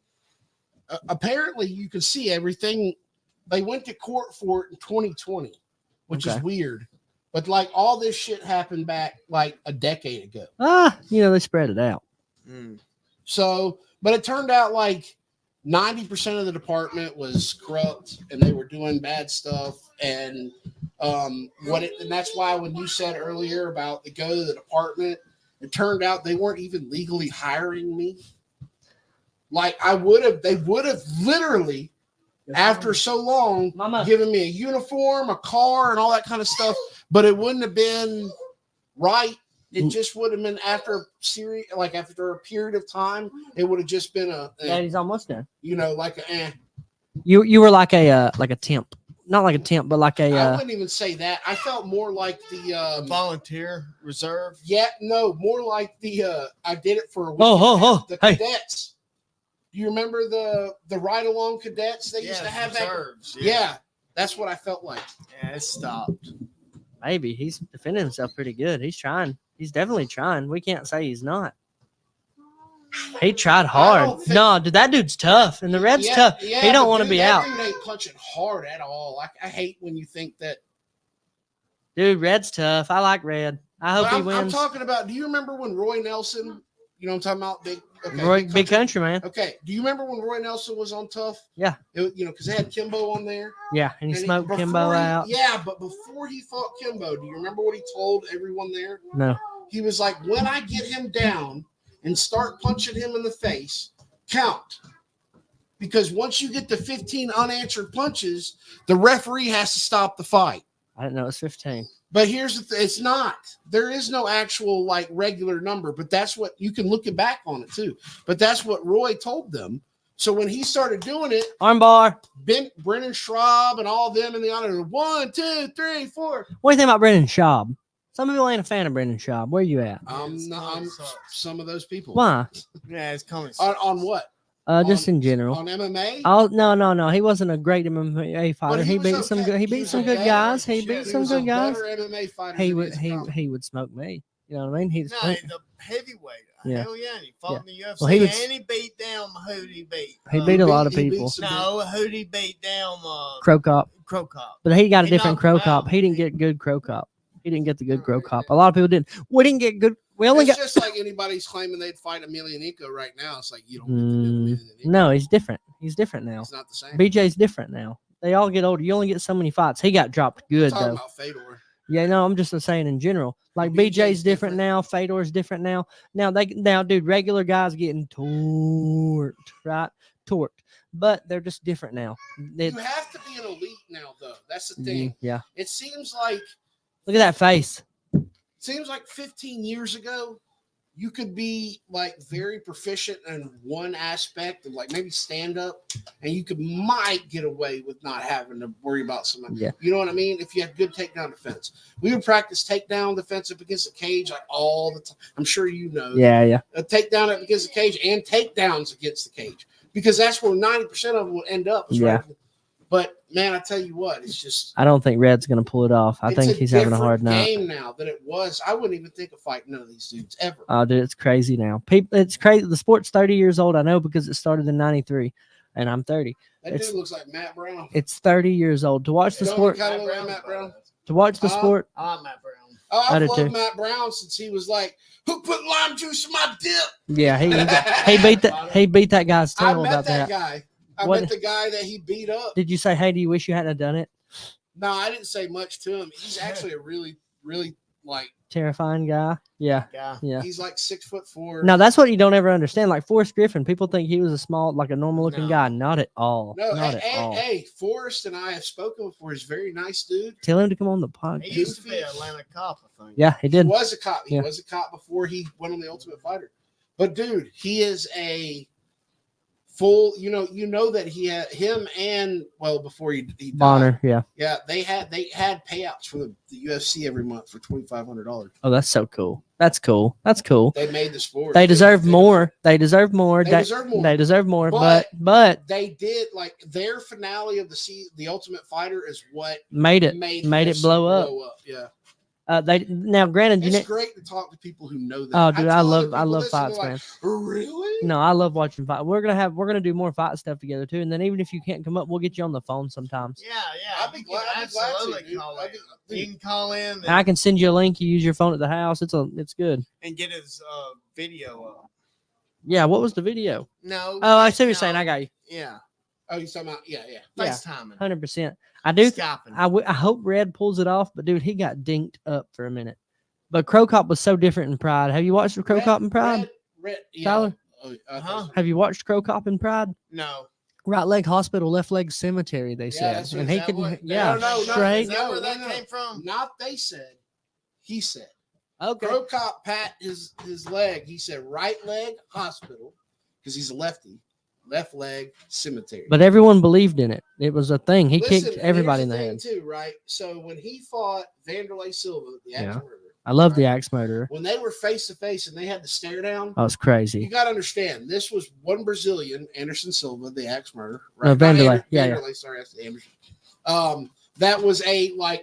Apparently, you can see everything. They went to court for it in 2020, which is Okay. weird. But like all this shit happened back like a decade ago. They spread it out. Mm. So, but it turned out like 90% of the department was corrupt and they were doing bad stuff. And and that's why when you said earlier about the go to the department, it turned out they weren't even legally hiring me. Like they would have literally, after so long, Mama. given me a uniform, a car, and all that kind of stuff, but it wouldn't have been right. It just would have been after a period of time, it would have just been Daddy's almost done. like a You were like a temp, not like a temp, but like I a. wouldn't even say that. I felt more like the Volunteer reserve. yeah, no, more like the I did it for a week. The Hey. cadets. Do you remember the ride along cadets? They used to have reserves. that. Yeah, that's what I felt like. Yeah, it stopped. Maybe he's defending himself pretty good. He's trying. He's definitely trying. We can't say he's not. He tried hard. No, dude, that dude's tough, and the Red's tough. Yeah, he don't but want to dude, be that out. Dude ain't punching hard at all. I hate when you think that. Dude, Red's tough. I like Red. I hope But he I'm wins. talking about. Do you remember when Roy Nelson You know what I'm talking about? Big, okay, Roy, big country, man. Okay. Do you remember when Roy Nelson was on Tough? Yeah. Because they had Kimbo on there. Yeah, and he smoked before Kimbo out. Yeah, but before he fought Kimbo, do you remember what he told everyone there? No. He was like, when I get him down and start punching him in the face, count. Because once you get to 15 unanswered punches, the referee has to stop the fight. I didn't know it was 15. But here's the it's not. There is no actual like regular number, but that's what you can look back on it too. But that's what Roy told them. So when he started doing it, Armbar. Brennan Schraub and all of them in the honor, 1, 2, 3, 4. What do you think about Brendan Schaub? Some people ain't a fan of Brendan Schaub. Where you at? I'm some of those people. Why? Yeah, it's coming. On what? Just in general. On MMA? Oh no. He wasn't a great MMA fighter. But He beat okay. some good. He beat was some a good better- guys. He shit, beat he some was good a guys. better MMA fighter He than would is a comic. he would smoke me. You know what I mean? He's No, the heavyweight. Yeah. Hell yeah, and he fought in the UFC, Well, he would- and he beat down who'd he beat? he beat a lot of he beat people. some- No, who'd he beat down? Crow Cop, Crow Cop. but he got a He different knocked Crow him Cop. out. He didn't get good Crow Cop. He didn't get the good Crow Cop. A lot of people didn't. We didn't get good. We only It's got. just like anybody's claiming they'd fight Emelianenko right now. It's like you don't get to do Emelianenko. No, he's different. He's different now. It's not the same. BJ's different now. They all get older. You only get so many fights. He got dropped good I'm talking though. about Fedor. Yeah, no, I'm just saying in general. Like BJ's different now, Fedor's different now. Now, dude, regular guys getting torqued, right? Torqued, but they're just different now. You have to be an elite now, though. That's the thing. Yeah. It seems like Look at that face. 15 years ago, you could be like very proficient in one aspect of like maybe stand up, and you might get away with not having to worry about something. Yeah. You know what I mean? If you had good takedown defense, we would practice takedown defense up against the cage like all the time. I'm sure you know. Yeah. A takedown up against the cage and takedowns against the cage because that's where 90% of them will end up. is Yeah. right. But man, I tell you what, it's just. I don't think Red's gonna pull it off. I it's think he's having a hard different night. game now than it was. I wouldn't even think of fighting none of these dudes ever. Oh, dude, it's crazy now. People, it's crazy. The sport's 30 years old. I know because it started in '93, and I'm 30. That it's- dude looks like Matt Brown. It's 30 years old to watch the Don't sport. kinda look like Matt Brown. To watch the Huh? sport. I'm Matt Brown. Oh, I I've did loved too. Matt Brown since he was like, "Who put lime juice in my dip?" Yeah, he beat that guy's I tail met about that that. guy. I What- met the guy that he beat up. Did you say, "Hey, do you wish you hadn't have done it"? No, I didn't say much to him. He's actually a really, really like. Terrifying guy. Yeah. Yeah. He's like 6'4". Now that's what you don't ever understand. Like Forrest Griffin, people think he was a small, like a normal looking No. guy. Not at all. No, Not at all. hey, Forrest and I have spoken before. He's a very nice dude. Tell him to come on the He podcast. used to be an Atlanta cop, I think. Yeah, he He did. was a cop. He Yeah. was a cop before he went on the Ultimate Fighter. But dude, he is a full. You know that he had him and before he died. Bonner. Yeah. Yeah, they had payouts from the UFC every month for $2,500. Oh, that's so cool. That's cool. That's cool. They made the sport. They deserve more. They deserve more. They deserve more. They deserve more. But- But They did like their finale of the Ultimate Fighter is what made it made it blow up. Yeah, They now granted you it's know. great to talk to people who know that. Oh, dude, I tell love other people this, and fights, they're man. like, really? No, I love watching fight. We're gonna do more fight stuff together too. And then even if you can't come up, we'll get you on the phone sometimes. Yeah. I'd be glad. I'd be glad to, Absolutely dude. call I'd in. be- You can call in And I can send you a link. You use your phone at the house. It's good. and get his video up. Yeah. What was the video? No. Oh, I see what you're no, saying. I got you. Yeah. Oh, you're talking about yeah. Yeah. FaceTiming. 100%. I do. Skyping. I hope Red pulls it off. But dude, he got dinked up for a minute. But Crow Cop was so different in Pride. Have you watched the Crow Cop in Pride? Red, yeah. Tyler? Oh, Uh-huh. Have you watched Crow Cop in Pride? No. Right leg hospital, left leg cemetery. They said, that's and what- he is that could, what- yeah, No, straight. Is that where No, that no. came from? Not they said. He said. Okay. Crow Cop pat his leg. He said right leg hospital because he's a lefty. Left leg cemetery. But everyone believed in it. It was a thing. He Listen, kicked and everybody in here's the thing head. too, right? So when he fought Vanderlei Silva, the axe Yeah. murderer, I love the axe murderer. when they were face to face and they had the stare down, That was you crazy. got to understand this was one Brazilian, Anderson Silva, the axe murderer. No, Not Vanderlei. Yeah, Vanderlei, sorry, that's Anderson. That was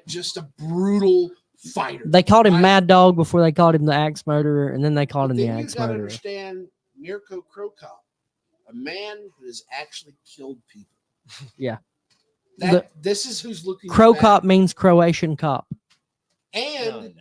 just a brutal fighter. They called him Right? Mad Dog before they called him the axe murderer, and then they called him But the then you axe got to murderer. understand Mirko Crow Cop, a man who has actually killed people. Yeah. This is who's looking Crow back. Cop means Croatian cop. And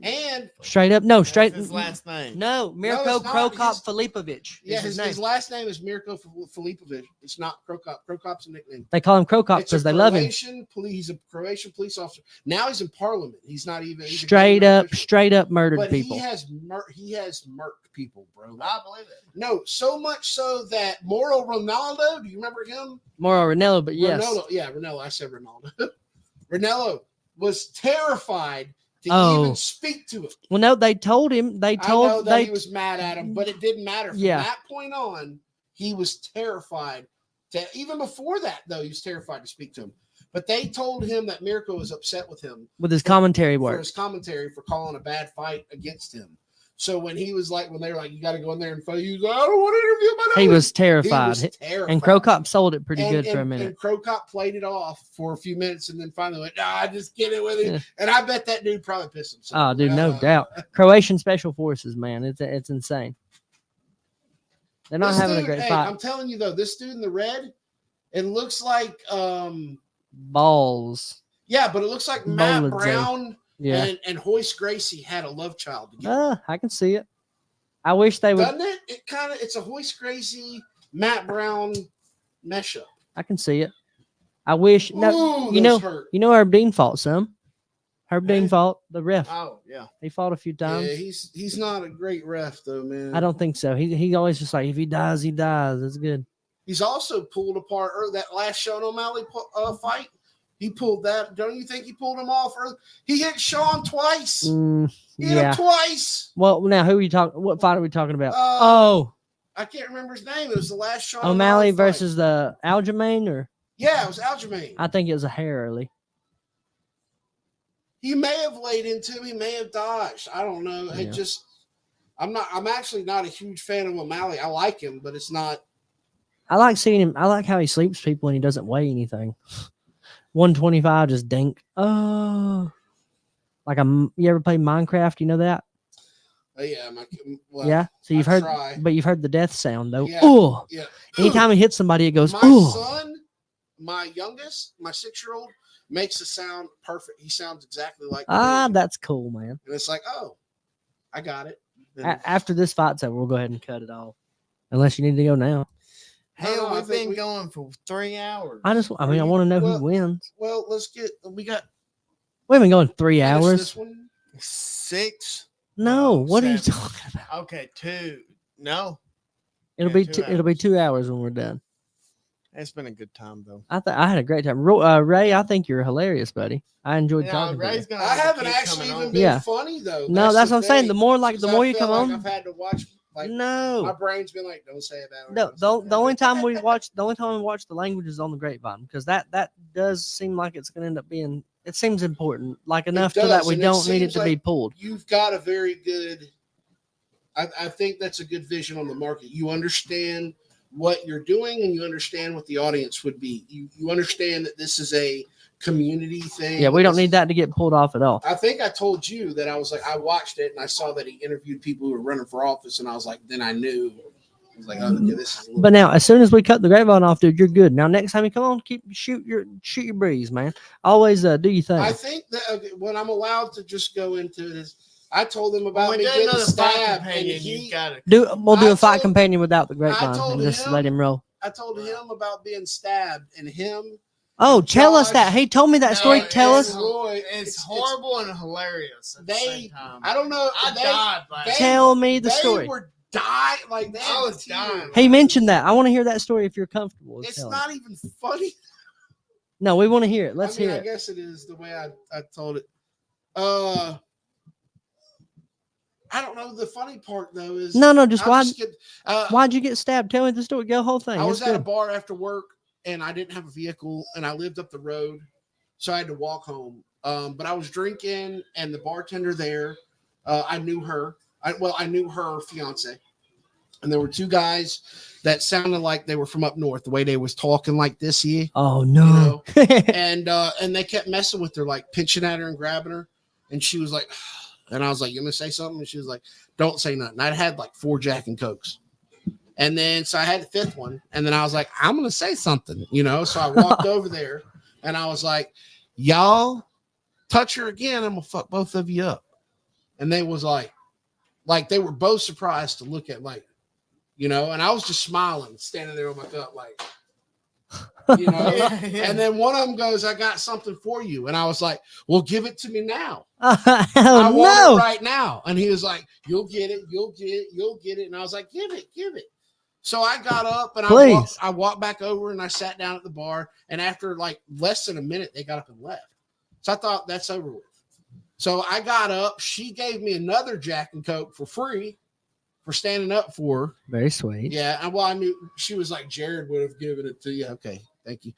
And Straight up. No, that's straight. his last name. No, Mirko it's not. Krokop Filipovic. Yeah, is his name. his last name is Mirko Filipovic. It's not Krokop. Krokop's a nickname. They call him Krokop It's a because they love him. He's a Croatian police officer. Now he's in Parliament. He's not even he's a Straight government up, official. straight up murdered But people. he has murked people, bro. I believe it. No, so much so that Moro Ronaldo. Do you remember him? Mauro Ranello, but yes. Ronaldo. Yeah, Ronaldo. I said Ronaldo. Ronaldo was terrified to Oh. even speak to him. Well, no, they told him. They I know told that they. he was mad at him, but it didn't matter. From Yeah. that point on, he was terrified. Even before that, though, he was terrified to speak to him. But they told him that Mirko was upset with him with his commentary for work. his commentary for calling a bad fight against him. So when he was like, when they were like, you got to go in there and fight, he was like, I don't want to interview my He name." was terrified. He was terrified. And Krokop sold it pretty And- good for a and- minute. And Krokop played it off for a few minutes and then finally went, nah, just get it with it. Yeah. And I bet that dude probably pissed himself. Oh, dude, no doubt. Croatian Special Forces, man. It's insane. They're not This having dude, a great hey, fight. I'm telling you though, this dude in the red, it looks like Balls. yeah, but it looks like Matt Bowling Brown Yeah. and Hoist Gracie had a love child together. I can see it. I wish they would. Doesn't it? It's a Hoist Gracie, Matt Brown mesh up. I can see it. I wish. No, Ooh, you those know, hurt. Herb Dean fought some. Herb Dean Hey. fought the ref. Oh, yeah. He fought a few times. Yeah, he's not a great ref though, man. I don't think so. He always just like, if he dies, he dies. That's good. He's also pulled apart that last Sean O'Malley fight. He pulled that. Don't you think he pulled him off? He hit Sean twice. He hit Yeah. him twice. Well, now who are you talking? What fight are we talking about? I can't remember his name. It was the last Sean O'Malley fight. versus the Aljamain, or Yeah, it was Aljamain. I think it was a hair early. He may have laid into him. He may have dodged. I don't know. Yeah. It just, I'm actually not a huge fan of O'Malley. I like him, but it's not. I like seeing him. I like how he sleeps people and he doesn't weigh anything. 125, just dink. Oh, like you ever play Minecraft? You know that? Yeah, well, Yeah. So you've I heard, try. but you've heard the death sound though. Yeah. Oh, Yeah. anytime he hits somebody, it goes. My Oh, son, my youngest, my 6-year-old, makes the sound perfect. He sounds exactly like me. that's cool, man. And it's like, oh, I got it. And After this fight's over, we'll go ahead and cut it off. Unless you need to go now. Hell, I we've think been going for 3 hours. I want to know Well, who wins. well, we got We've been going 3 finish hours. This one. 6. No, No, what are you 7. talking about? Okay, 2. No, It'll Yeah, be 2 it'll be hours. 2 hours when we're done. it's been a good time though. I had a great time. Ray, I think you're hilarious, buddy. I enjoyed talking to you. Ray's gonna I have to haven't keep actually coming even on. been Yeah. funny though. No, that's the what I'm saying. thing. The more you 'Cause I come feel like on, I've had to watch. Like my no. brain's been like, don't say that. No, the only time we watch the language is on the grapevine because that does seem like it's going to end up being. It seems important, like enough to that does, we and it don't need it seems to be like pulled. You've got a very good. I think that's a good vision on the market. You understand what you're doing, and you understand what the audience would be. You understand that this is a community thing. Yeah, we don't need that to get pulled off at all. I think I told you that I was like, I watched it and I saw that he interviewed people who were running for office, and I was like, then I knew. I was like, oh, okay, this is. A little But now, as soon as we cut the grapevine off, dude, you're good. Now, next time you come on, shoot your breeze, man. Always do your thing. I think that when I'm allowed to just go into this, I told him When about we me do getting another fight stabbed, and companion, he. you gotta. We'll do I a fight told- companion without the grapevine told and just him- let him roll. I told him about being stabbed, and him. Oh, tell us that. Josh- He told me that story. No, Tell it's- us. Roy, It's horrible and hilarious at the They- same time. I don't know. I died last they- Tell me the they story. were dying. Like they I had was tears. dying. He mentioned that. I want to hear that story if you're comfortable. with It's telling. not even funny. No, we want to hear it. Let's hear I it. guess it is the way I told it. I don't know. The funny part though is No, just I'll just get- why'd you get stabbed? Tell me the story. Go the whole thing. I It's was at a good. bar after work and I didn't have a vehicle and I lived up the road, so I had to walk home. But I was drinking and the bartender there, I knew her. I knew her fiance, and there were two guys that sounded like they were from up north. The way they was talking like this here, Oh no. and they kept messing with her, like pinching at her and grabbing her, and she was like. And I was like, you gonna say something? And she was like, don't say nothing. I'd had like 4 Jack and Cokes. And then, so I had the 5th one. And then I was like, I'm going to say something, So I walked over there and I was like, y'all touch her again. I'm going to fuck both of you up. And they was like they were both surprised to look at, like, you know, and I was just smiling, standing there on my cup, like, you know. And then one of them goes, I got something for you. And I was like, well, give it to me now. I want it right now. And he was like, you'll get it. You'll get it. You'll get it. And I was like, give it. So I got up and I walked back over and I sat down at the bar. And after like less than a minute, they got up and left. So I thought, that's over with. So I got up. She gave me another Jack and Coke for free for standing up for her. Very sweet. Yeah. And well, I knew she was like, Jared would have given it to you. Okay. Thank you.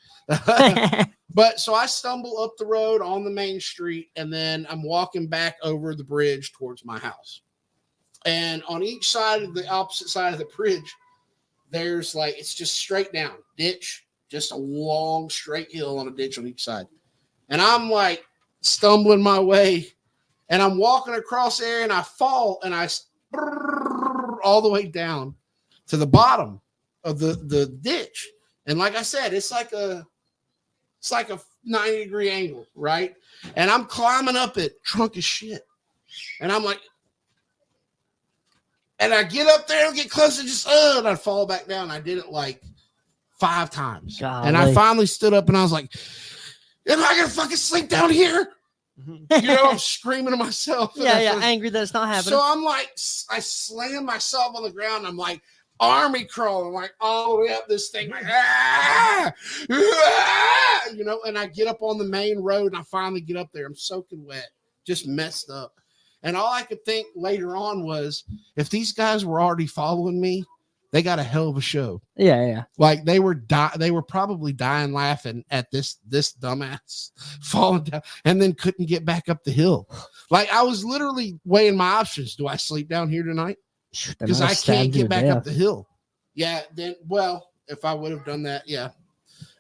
But so I stumble up the road on the main street, and then I'm walking back over the bridge towards my house. And on each side of the opposite side of the bridge, there's like, it's just straight down ditch, just a long straight hill on a ditch on each side. And I'm like stumbling my way, and I'm walking across there, and I fall, and I all the way down to the bottom of the ditch. And like I said, it's like a 90-degree angle, right? And I'm climbing up it, drunk as shit. And I'm like, and I get up there and get close to just, and I fall back down. I did it like 5 times. Golly. And I finally stood up and I was like, am I going to fucking sleep down here? You know, I'm screaming to myself. Yeah, angry that it's not happening. So I'm like, I slam myself on the ground. I'm like, army crawling, like all the way up this thing, like, you know, and I get up on the main road and I finally get up there. I'm soaking wet, just messed up. And all I could think later on was, if these guys were already following me, they got a hell of a show. Yeah. Like they were probably dying laughing at this dumbass falling down and then couldn't get back up the hill. Like I was literally weighing my options. Do I sleep down here tonight? Because I can't get back up the hill. Yeah, then well, if I would have done that, yeah.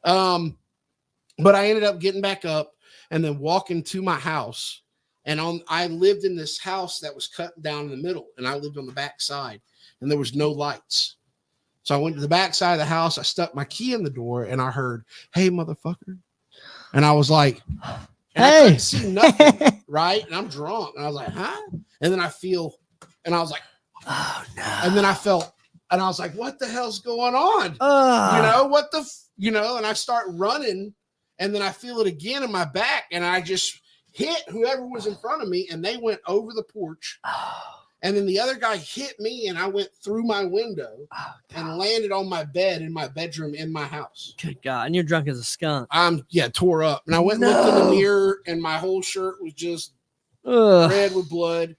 But I ended up getting back up and then walking to my house. And I lived in this house that was cut down in the middle, and I lived on the back side, and there was no lights. So I went to the back side of the house, I stuck my key in the door, and I heard, hey, motherfucker. And I was like, and I couldn't see nothing, right? And I'm drunk. And I was like, huh? And then I feel, and I was like, oh no. And then I felt, and I was like, what the hell's going on? You know, what the, you know, and I start running, and then I feel it again in my back, and I just hit whoever was in front of me, and they went over the porch. And then the other guy hit me, and I went through my window and landed on my bed in my bedroom in my house. Good God. And you're drunk as a skunk. Tore up. And I went and looked in the mirror, and my whole shirt was just red with blood.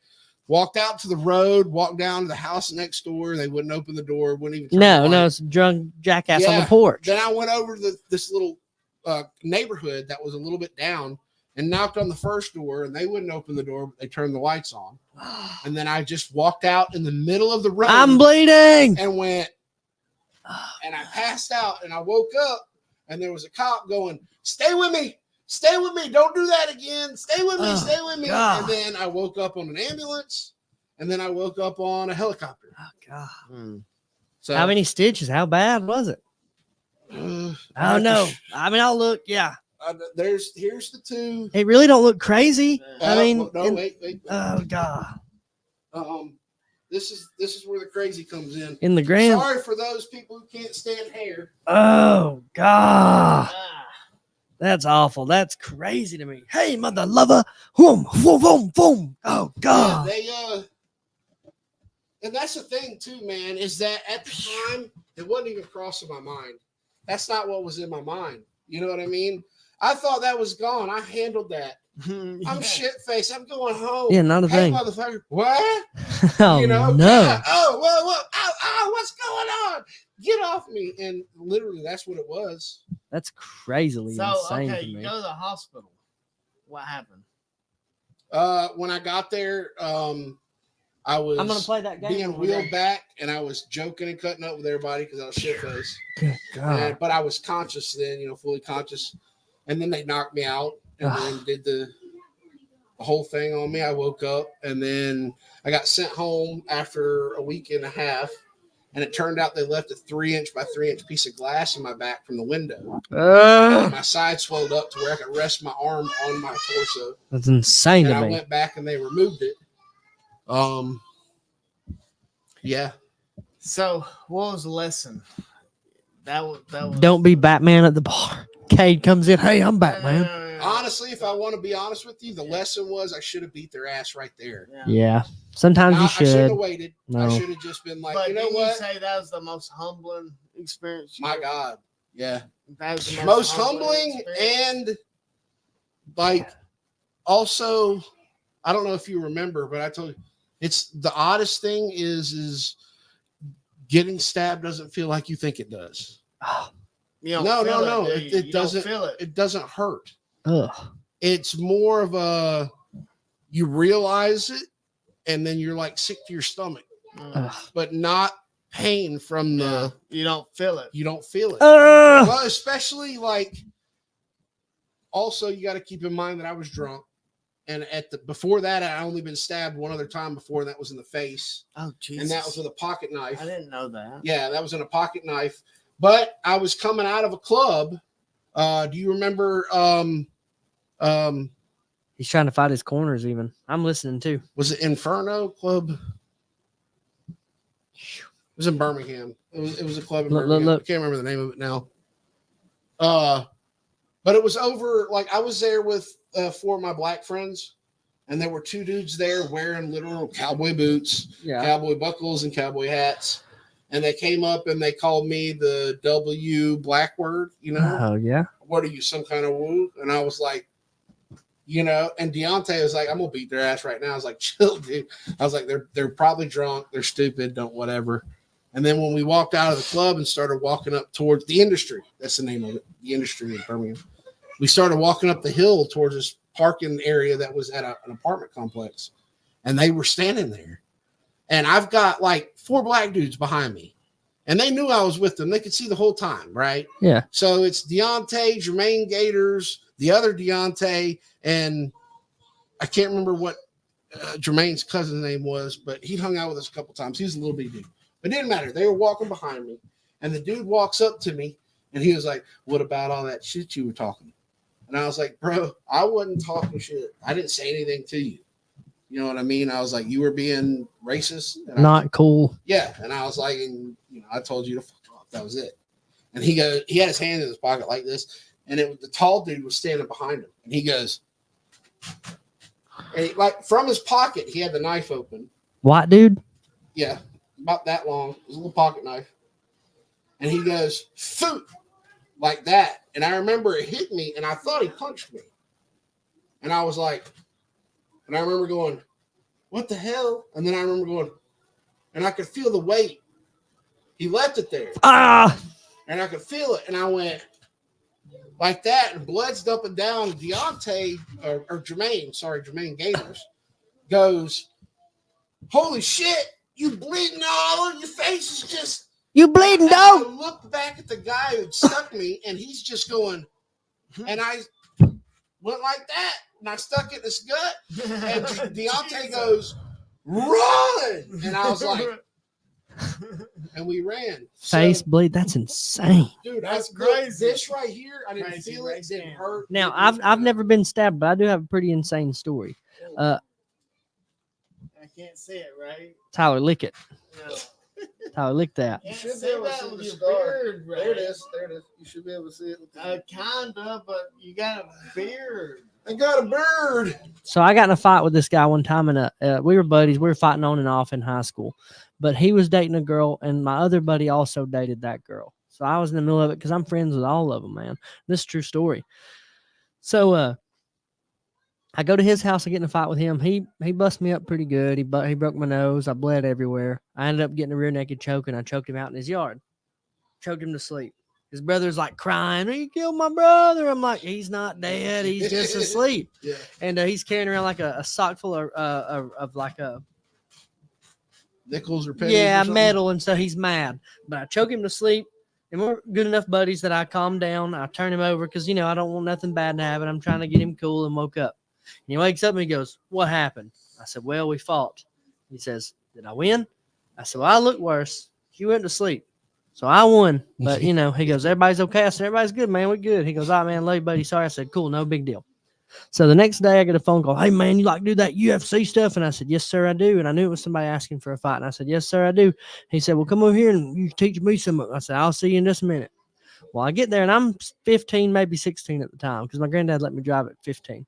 Walked out to the road, walked down to the house next door. They wouldn't open the door, wouldn't even turn the light. It's a drunk jackass on the porch. Then I went over to this little neighborhood that was a little bit down and knocked on the first door, and they wouldn't open the door, but they turned the lights on. And then I just walked out in the middle of the road. I'm bleeding. And went, and I passed out, and I woke up, and there was a cop going, stay with me. Stay with me. Don't do that again. Stay with me. Stay with me. God. And then I woke up on an ambulance, and then I woke up on a helicopter. Oh, God. So how many stitches? How bad was it? I don't know. I mean, I'll look. Yeah. Here's the 2. It really don't look crazy. I mean, no, wait. Oh God. This is where the crazy comes in. In the grand. Sorry for those people who can't stand hair. Oh God. That's awful. That's crazy to me. Hey, mother lover. Boom, boom, boom, boom. Oh God. Yeah, and that's the thing too, man, is that at the time it wasn't even crossing my mind. That's not what was in my mind. You know what I mean? I thought that was gone. I handled that. I'm shit faced. I'm going home. Yeah, not a thing. Motherfucker. What? Oh, you know? no. Yeah. Oh, well, ow, what's going on? Get off me. And literally, that's what it was. That's crazily insane to me. You go to the hospital. What happened? When I got there, I was I'm gonna play that game being wheeled back, and I was joking and cutting up with everybody because I was shit faced. Good God. But I was conscious then, fully conscious. And then they knocked me out and then did the whole thing on me. I woke up, and then I got sent home after a week and a half. And it turned out they left a 3-inch by 3-inch piece of glass in my back from the window. My side swelled up to where I could rest my arm on my torso. That's insane and to me. I went back and they removed it. Yeah. So, what was the lesson? That was. Don't be Batman at the bar. Cade comes in. Hey, I'm Batman. Honestly, if I want to be honest with you, the lesson was I should have beat their ass right there. Yeah. Sometimes you I shouldn't should. have waited. I No. should have just been like, But you know didn't what? you say that was the most humbling experience? My God. Yeah. That was the Most humbling experience? and like also, I don't know if you remember, but I told you it's the oddest thing is getting stabbed doesn't feel like you think it does. You don't No, feel no. do you? It You don't doesn't feel it. It doesn't hurt. Ugh. It's more of a you realize it and then you're like sick to your stomach, Ugh. but not pain from the You don't feel it. you don't feel it. Ugh. Well, especially like also you got to keep in mind that I was drunk. And before that, I only been stabbed one other time before, and that was in the face. Oh, Jesus. And that was with a pocket knife. I didn't know that. Yeah, that was in a pocket knife. But I was coming out of a club. Do you remember? He's trying to fight his corners. Even I'm listening too. Was it Inferno Club? It was in Birmingham. It was a club in Birmingham. I can't remember the name of it now. But it was over. Like I was there with 4 of my black friends, and there were 2 dudes there wearing literal cowboy boots, cowboy buckles, and cowboy hats. And they came up and they called me the W black word. You know? Oh yeah. What are you, some kind of woo? And I was like, you know. And Deontay was like, I'm gonna beat their ass right now. I was like, chill, dude. I was like, they're probably drunk, they're stupid, don't whatever. And then when we walked out of the club and started walking up towards the Industry, that's the name of it, the Industry in Birmingham. We started walking up the hill towards this parking area that was at an apartment complex, and they were standing there. And I've got like 4 black dudes behind me, and they knew I was with them. They could see the whole time, right? Yeah. So it's Deontay, Jermaine Gators, the other Deontay, and I can't remember what Jermaine's cousin's name was, but he hung out with us a couple times. He was a little bitty dude, but it didn't matter. They were walking behind me, and the dude walks up to me, and he was like, "What about all that shit you were talking?" And I was like, "Bro, I wasn't talking shit. I didn't say anything to you. You know what I mean?" I was like, "You were being racist. And Not cool. Yeah." And I was like, and, you know, I told you to fuck off. That was it. And he had his hand in his pocket like this. And the tall dude was standing behind him. And he goes, and like from his pocket, he had the knife open. White dude? Yeah. About that long. It was a little pocket knife. And he goes, "Foot," like that. And I remember it hit me, and I thought he punched me. And I was like, and I remember going, "What the hell?" And then I remember going, and I could feel the weight. He left it there. Ah! And I could feel it. And I went like that, and blood's dumping down. Deontay, or Jermaine Gators, goes, "Holy shit, you bleeding all over your face is just..." You bleeding, And I dog? looked back at the guy who stuck me, and he's just going, and I went like that, and I stuck it in his gut, and Deontay goes, "Run!" And I was like, and we ran. Face So, bleed. That's insane. dude, That's look, crazy. This right here, I didn't Crazy feel it, race didn't cam. hurt. Now didn't- I've never been stabbed, but I do have a pretty insane story. I can't see it, right? Tyler, lick it. No. Tyler, lick that. You You should should be be able able to to see see the the scar. beard. There it is. There it is. You should be able to see it. Kinda, but you got a beard. I got a bird. So I got in a fight with this guy one time, and we were buddies. We were fighting on and off in high school, but he was dating a girl, and my other buddy also dated that girl. So I was in the middle of it because I'm friends with all of them, man. This is a true story. So I go to his house. I get in a fight with him. He bust me up pretty good. He broke my nose. I bled everywhere. I ended up getting a rear naked choke, and I choked him out in his yard. Choked him to sleep. His brother's like crying, "He killed my brother." I'm like, "He's not dead. He's just asleep." Yeah. And he's carrying around like a sock full of like a Nickels or pennies. or yeah something? metal, and so he's mad. But I choke him to sleep, and we're good enough buddies that I calm down. I turn him over because I don't want nothing bad to happen. I'm trying to get him cool, and woke up. And he wakes up and he goes, "What happened?" I said, "Well, we fought." He says, "Did I win?" I said, "Well, I look worse. You went to sleep. So I won." But, he goes, "Everybody's okay?" I said, "Everybody's good, man. We're good." He goes, "All right, man. Love you, buddy. Sorry." I said, "Cool. No big deal." So the next day I get a phone call. Hey man, you like to do that UFC stuff? And I said, yes, sir, I do. And I knew it was somebody asking for a fight. And I said, yes, sir, I do. He said, well, come over here and you teach me some. I said, I'll see you in just a minute. Well, I get there and I'm 15, maybe 16 at the time because my granddad let me drive at 15.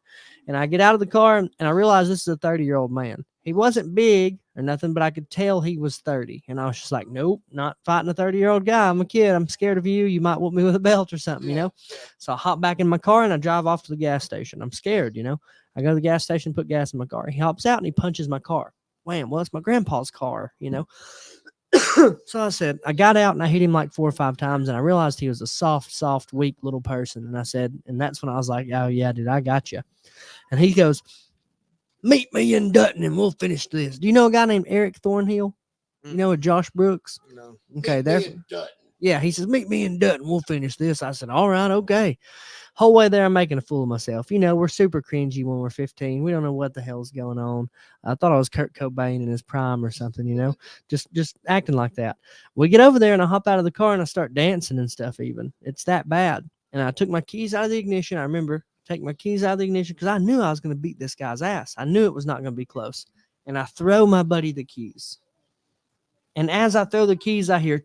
And I get out of the car and I realize this is a 30-year-old man. He wasn't big or nothing, but I could tell he was 30. And I was just like, nope, not fighting a 30-year-old guy. I'm a kid. I'm scared of you. You might whoop me with a belt or something, you know? So I hop back in my car and I drive off to the gas station. I'm scared, you know? I go to the gas station, put gas in my car. He hops out and he punches my car. Wham, well, it's my grandpa's car, you know? So I said, I got out and I hit him like 4 or 5 times and I realized he was a soft, weak little person. And I said, and that's when I was like, oh yeah, dude, I got you. And he goes, meet me in Dutton and we'll finish this. Do you know a guy named Eric Thornhill? You know a Josh Brooks? No. Okay, there's yeah, he says, meet me in Dutton, we'll finish this. I said, all right, okay. Whole way there, I'm making a fool of myself. You know, we're super cringy when we're 15. We don't know what the hell's going on. I thought I was Kurt Cobain in his prime or something, you know, just acting like that. We get over there and I hop out of the car and I start dancing and stuff even. It's that bad. And I took my keys out of the ignition. I remember taking my keys out of the ignition because I knew I was going to beat this guy's ass. I knew it was not going to be close. And I throw my buddy the keys. And as I throw the keys, I hear,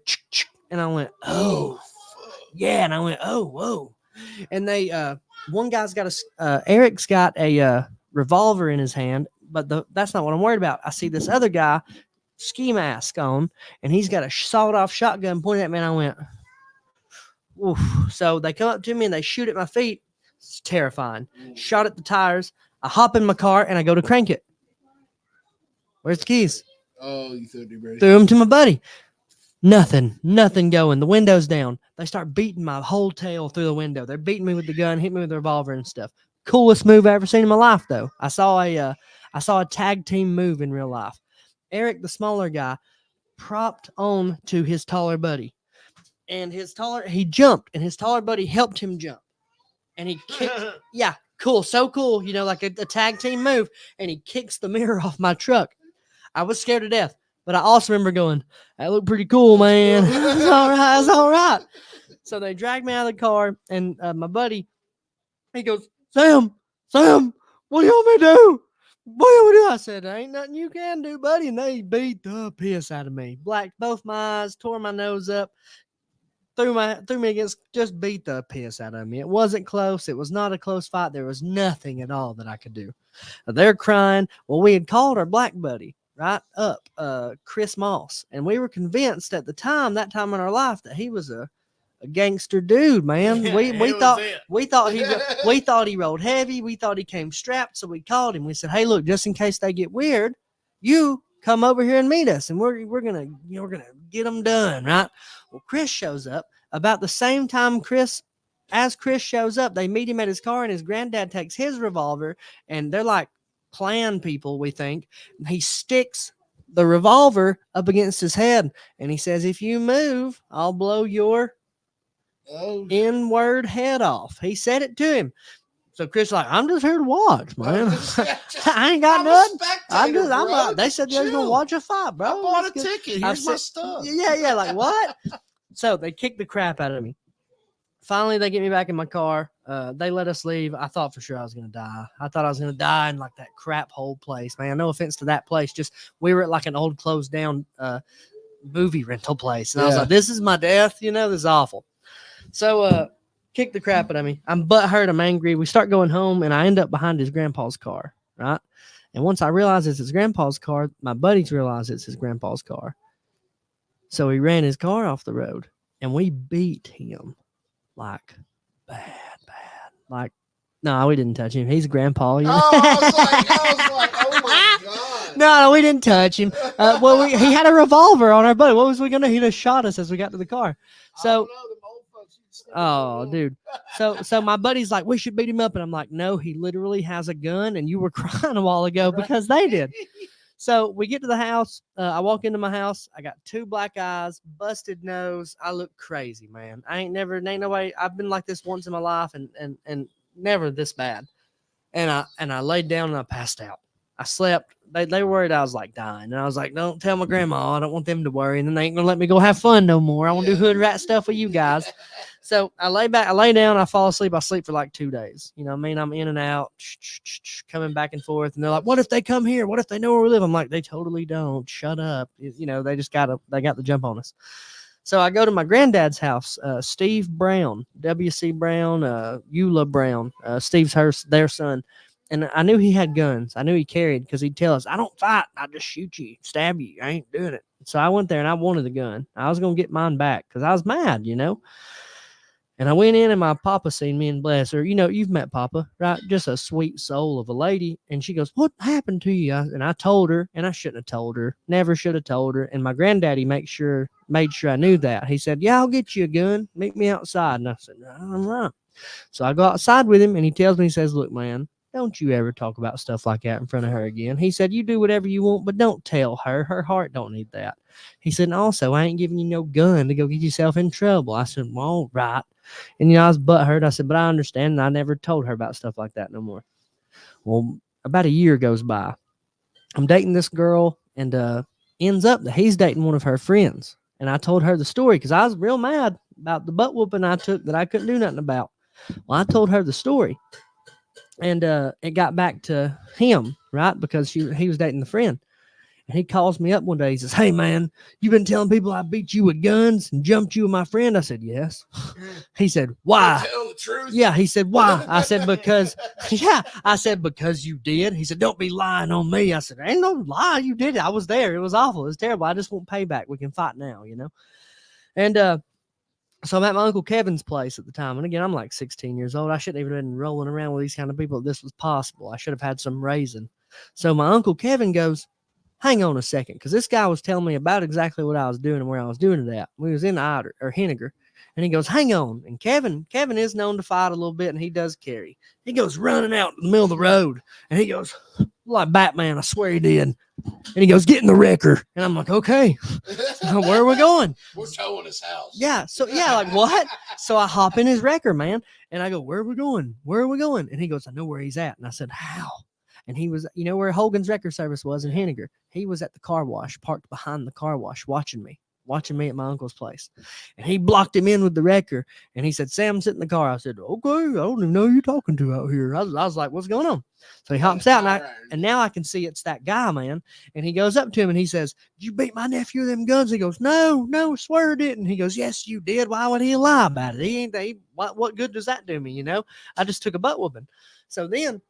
and I went, oh, yeah. And I went, oh, whoa. And they, one guy's got Eric's got a revolver in his hand, but that's not what I'm worried about. I see this other guy, ski mask on, and he's got a sawed-off shotgun pointed at me, and I went, oof. So they come up to me and they shoot at my feet. It's terrifying. Shot at the tires. I hop in my car and I go to crank it. Where's the keys? Oh, you threw it, Threw them to my buddy. Nothing going. The window's down. They start beating my whole tail through the window. They're beating me with the gun, hit me with the revolver and stuff. Coolest move I ever seen in my life, though. I saw a tag team move in real life. Eric, the smaller guy, propped on to his taller buddy, and he jumped, and his taller buddy helped him jump, and he kicked. Yeah, cool, so cool. You know, like a tag team move, and he kicks the mirror off my truck. I was scared to death. But I also remember going, that looked pretty cool, man. It's all right. So they dragged me out of the car, and my buddy, he goes, Sam, what do you want me to do? What do you want me to do? I said, there ain't nothing you can do, buddy. And they beat the piss out of me. Blacked both my eyes, tore my nose up, threw me against, just beat the piss out of me. It wasn't close. It was not a close fight. There was nothing at all that I could do. They're crying. Well, we had called our black buddy. Right up, Chris Moss, and we were convinced at the time, that time in our life, that he was a gangster dude, man. We thought he rode heavy. We thought he came strapped, so we called him. We said, "Hey, look, just in case they get weird, you come over here and meet us, and we're gonna get them done, right?" Well, Chris shows up about the same time. As Chris shows up, they meet him at his car, and his granddad takes his revolver, and they're like Klan people, we think. He sticks the revolver up against his head and he says, if you move, I'll blow your N-word head off. He said it to him. So Chris like, I'm just here to watch, man. I ain't got nothing. They said they was gonna watch a fight, bro. I bought a ticket. Here's my stuff. Yeah, like what? So they kicked the crap out of me. Finally, they get me back in my car. They let us leave. I thought for sure I was going to die. I thought I was going to die in like that crap hole place, man. No offense to that place. Just we were at like an old closed down movie rental place. And I was like, this is my death. You know, this is awful. So kick the crap out of me. I'm butthurt. I'm angry. We start going home and I end up behind his grandpa's car, right? And once I realize it's his grandpa's car, my buddies realize it's his grandpa's car. So he ran his car off the road and we beat him. Like bad. Like, no, we didn't touch him. He's a grandpa. You know? I was like, oh my god. No, we didn't touch him. He had a revolver on our buddy. What was we gonna? He just shot us as we got to the car. So, dude. So my buddy's like, we should beat him up, and I'm like, no, he literally has a gun, and you were crying a while ago because they did. So we get to the house. I walk into my house. I got 2 black eyes, busted nose. I look crazy, man. Ain't no way. I've been like this once in my life and never this bad. And I laid down and I passed out. I slept. They were worried I was like dying. And I was like, don't tell my grandma. I don't want them to worry. And then they ain't going to let me go have fun no more. I want to do hood rat stuff with you guys. So I lay down, I fall asleep. I sleep for like 2 days. You know what I mean? I'm in and out, coming back and forth. And they're like, what if they come here? What if they know where we live? I'm like, they totally don't. Shut up. You know, they got the jump on us. So I go to my granddad's house, Steve Brown, W.C. Brown, Eula Brown, Steve's their son. And I knew he had guns. I knew he carried because he'd tell us, I don't fight. I just shoot you, stab you. I ain't doing it. So I went there and I wanted the gun. I was going to get mine back because I was mad, you know. And I went in and my papa seen me and bless her. You know, you've met Papa, right? Just a sweet soul of a lady. And she goes, what happened to you? And I told her, and I shouldn't have told her. Never should have told her. And my granddaddy made sure I knew that. He said, yeah, I'll get you a gun. Meet me outside. And I said, all right. So I go outside with him and he tells me, he says, look, man, don't you ever talk about stuff like that in front of her again. He said, you do whatever you want, but don't tell her. Her heart don't need that. He said, and also, I ain't giving you no gun to go get yourself in trouble. I said, well, all right. And, you know, I was butthurt. I said, but I understand. And I never told her about stuff like that no more. Well, about a year goes by. I'm dating this girl and ends up that he's dating one of her friends. And I told her the story because I was real mad about the butt whooping I took that I couldn't do nothing about. Well, I told her the story. And it got back to him, right? Because he was dating the friend. And he calls me up one day. He says, hey, man, you've been telling people I beat you with guns and jumped you with my friend? I said, yes. He said, why? Tell the truth. Yeah. He said, why? I said, because, yeah. I said, because you did. He said, don't be lying on me. I said, ain't no lie. You did it. I was there. It was awful. It was terrible. I just want payback. We can fight now, you know? And so I'm at my Uncle Kevin's place at the time. And again, I'm like 16 years old. I shouldn't even have been rolling around with these kind of people if this was possible. I should have had some raising. So my Uncle Kevin goes, hang on a second, because this guy was telling me about exactly what I was doing and where I was doing it at. We was in Henniger, and he goes, hang on. And Kevin is known to fight a little bit, and he does carry. He goes running out in the middle of the road, and he goes, like Batman, I swear he did. And he goes, get in the wrecker. And I'm like, okay, where are we going? We're towing his house. Yeah. So, yeah, like what? So I hop in his wrecker, man, and I go, where are we going? Where are we going? And he goes, I know where he's at. And I said, how? And he was, you know, where Hogan's Record Service was in Henniger. He was at the car wash, parked behind the car wash, watching me at my uncle's place. And he blocked him in with the wrecker. And he said, Sam, sit in the car. I said, okay, I don't even know who you're talking to out here. I was like, what's going on? So he hops out, and now I can see it's that guy, man. And he goes up to him and he says, did you beat my nephew with them guns? He goes, no, swear I didn't. He goes, yes, you did. Why would he lie about it? What good does that do me? You know, I just took a butt whooping. So then,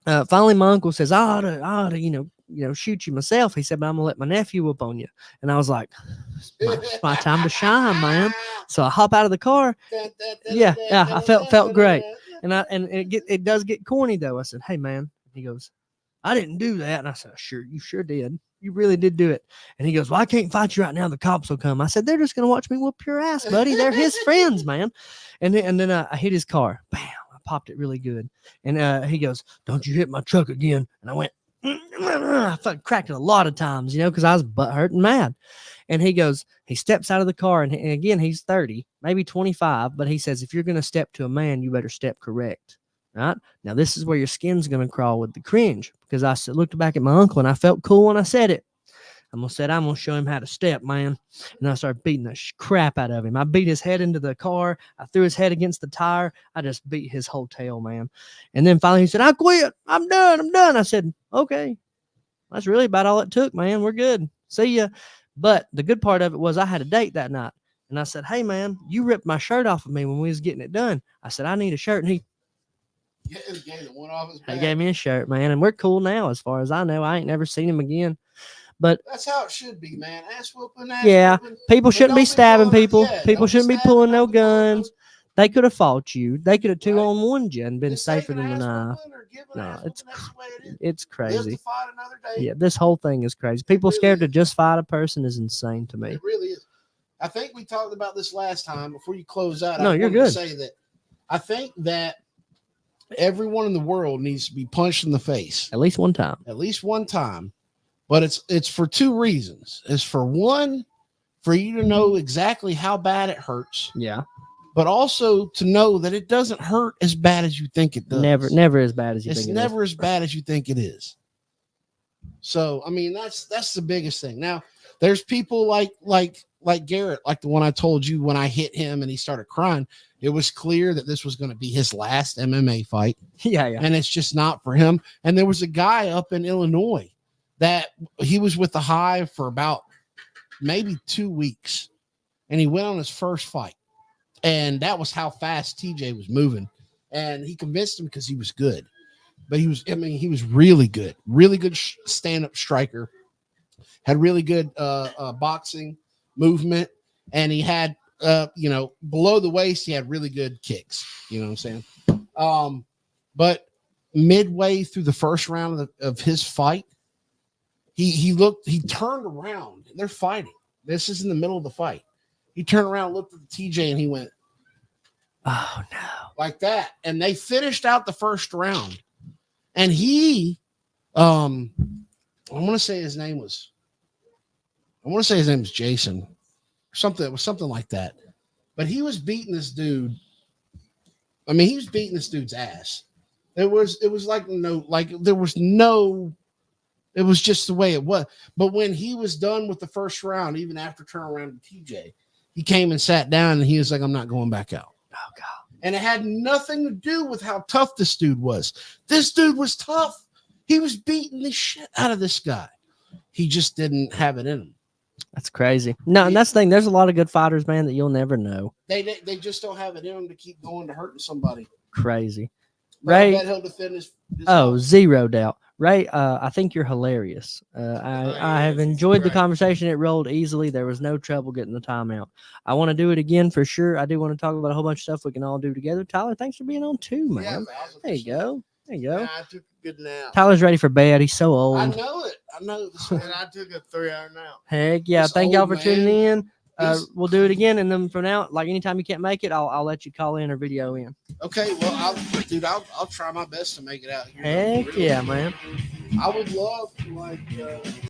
finally, my uncle says, I ought to, you know, shoot you myself. He said, but I'm gonna let my nephew whoop on you. And I was like, it's my time to shine, man. So I hop out of the car. Yeah, I felt great. And it does get corny though. I said, hey man. He goes, I didn't do that. And I said, sure, you sure did. You really did do it. And he goes, well, I can't fight you right now. The cops will come. I said, they're just gonna watch me whoop your ass, buddy. They're his friends, man. And then I hit his car. Bam. Popped it really good. And he goes, don't you hit my truck again. And I went, I fucking cracked it a lot of times, you know, because I was butthurt and mad. And he goes, he steps out of the car, and again, he's 30, maybe 25, but he says, if you're going to step to a man, you better step correct. Right? Now, this is where your skin's going to crawl with the cringe, because I looked back at my uncle, and I felt cool when I said it. I'm going to show him how to step, man. And I started beating the crap out of him. I beat his head into the car. I threw his head against the tire. I just beat his whole tail, man. And then finally he said, I quit. I'm done. I said, okay. That's really about all it took, man. We're good. See ya. But the good part of it was I had a date that night. And I said, hey, man, you ripped my shirt off of me when we was getting it done. I said, I need a shirt. And he gave me a shirt, man. And we're cool now as far as I know. I ain't never seen him again. But that's how it should be, man. Ass whooping. Yeah, people shouldn't be stabbing people. People shouldn't be pulling no guns. They could have fought you. They could have 2-on-1'd you and been safer than the knife. No, it's crazy. Yeah, this whole thing is crazy. People scared to just fight a person is insane to me. It really is. I think we talked about this last time. Before you close out, no, you're good. To say that I think that everyone in the world needs to be punched in the face at least one time. But it's for two reasons. It's for one, for you to know exactly how bad it hurts. Yeah. But also to know that it doesn't hurt as bad as you think it does. Never as bad as you think it is. It's never as bad as you think it is. So, I mean, that's the biggest thing. Now, There's people like Garrett, like the one I told you when I hit him and he started crying. It was clear that this was going to be his last MMA fight. Yeah. And it's just not for him. And there was a guy up in Illinois that he was with the Hive for about maybe 2 weeks. And he went on his first fight. And that was how fast TJ was moving. And he convinced him because he was good. But he was really good stand-up striker, had really good boxing movement, and he had below the waist he had really good kicks. You know what I'm saying? But midway through the first round of his fight, he turned around. They're fighting. This is in the middle of the fight. He turned around, looked at the TJ, and he went, "Oh no!" like that. And they finished out the first round. And he, I want to say his name was Jason, something. It was something like that. But he was beating this dude. I mean, he was beating this dude's ass. It was just the way it was. But when he was done with the first round, even after turning around to TJ, he came and sat down and he was like, "I'm not going back out." Oh God. And it had nothing to do with how tough this dude was. This dude was tough. He was beating the shit out of this guy. He just didn't have it in him. That's crazy. No, and that's the thing. There's a lot of good fighters, man, that you'll never know. They just don't have it in them to keep going to hurting somebody. Crazy. But I Ray, bet he'll defend his oh, zero doubt. Ray, I think you're hilarious. I have enjoyed the conversation. It rolled easily. There was no trouble getting the time out. I want to do it again for sure. I do want to talk about a whole bunch of stuff we can all do together. Tyler, thanks for being on too, man. Yeah, There you go. There you go. Yeah, I took a good nap. Tyler's ready for bed. He's so old. I know it. And I took a 3-hour nap. Heck yeah. This Thank y'all old for tuning in. He's- We'll do it again. And then from now, like anytime you can't make it, I'll let you call in or video in. Okay, well, I'll try my best to make it out here. Heck Really. yeah, man. I would love to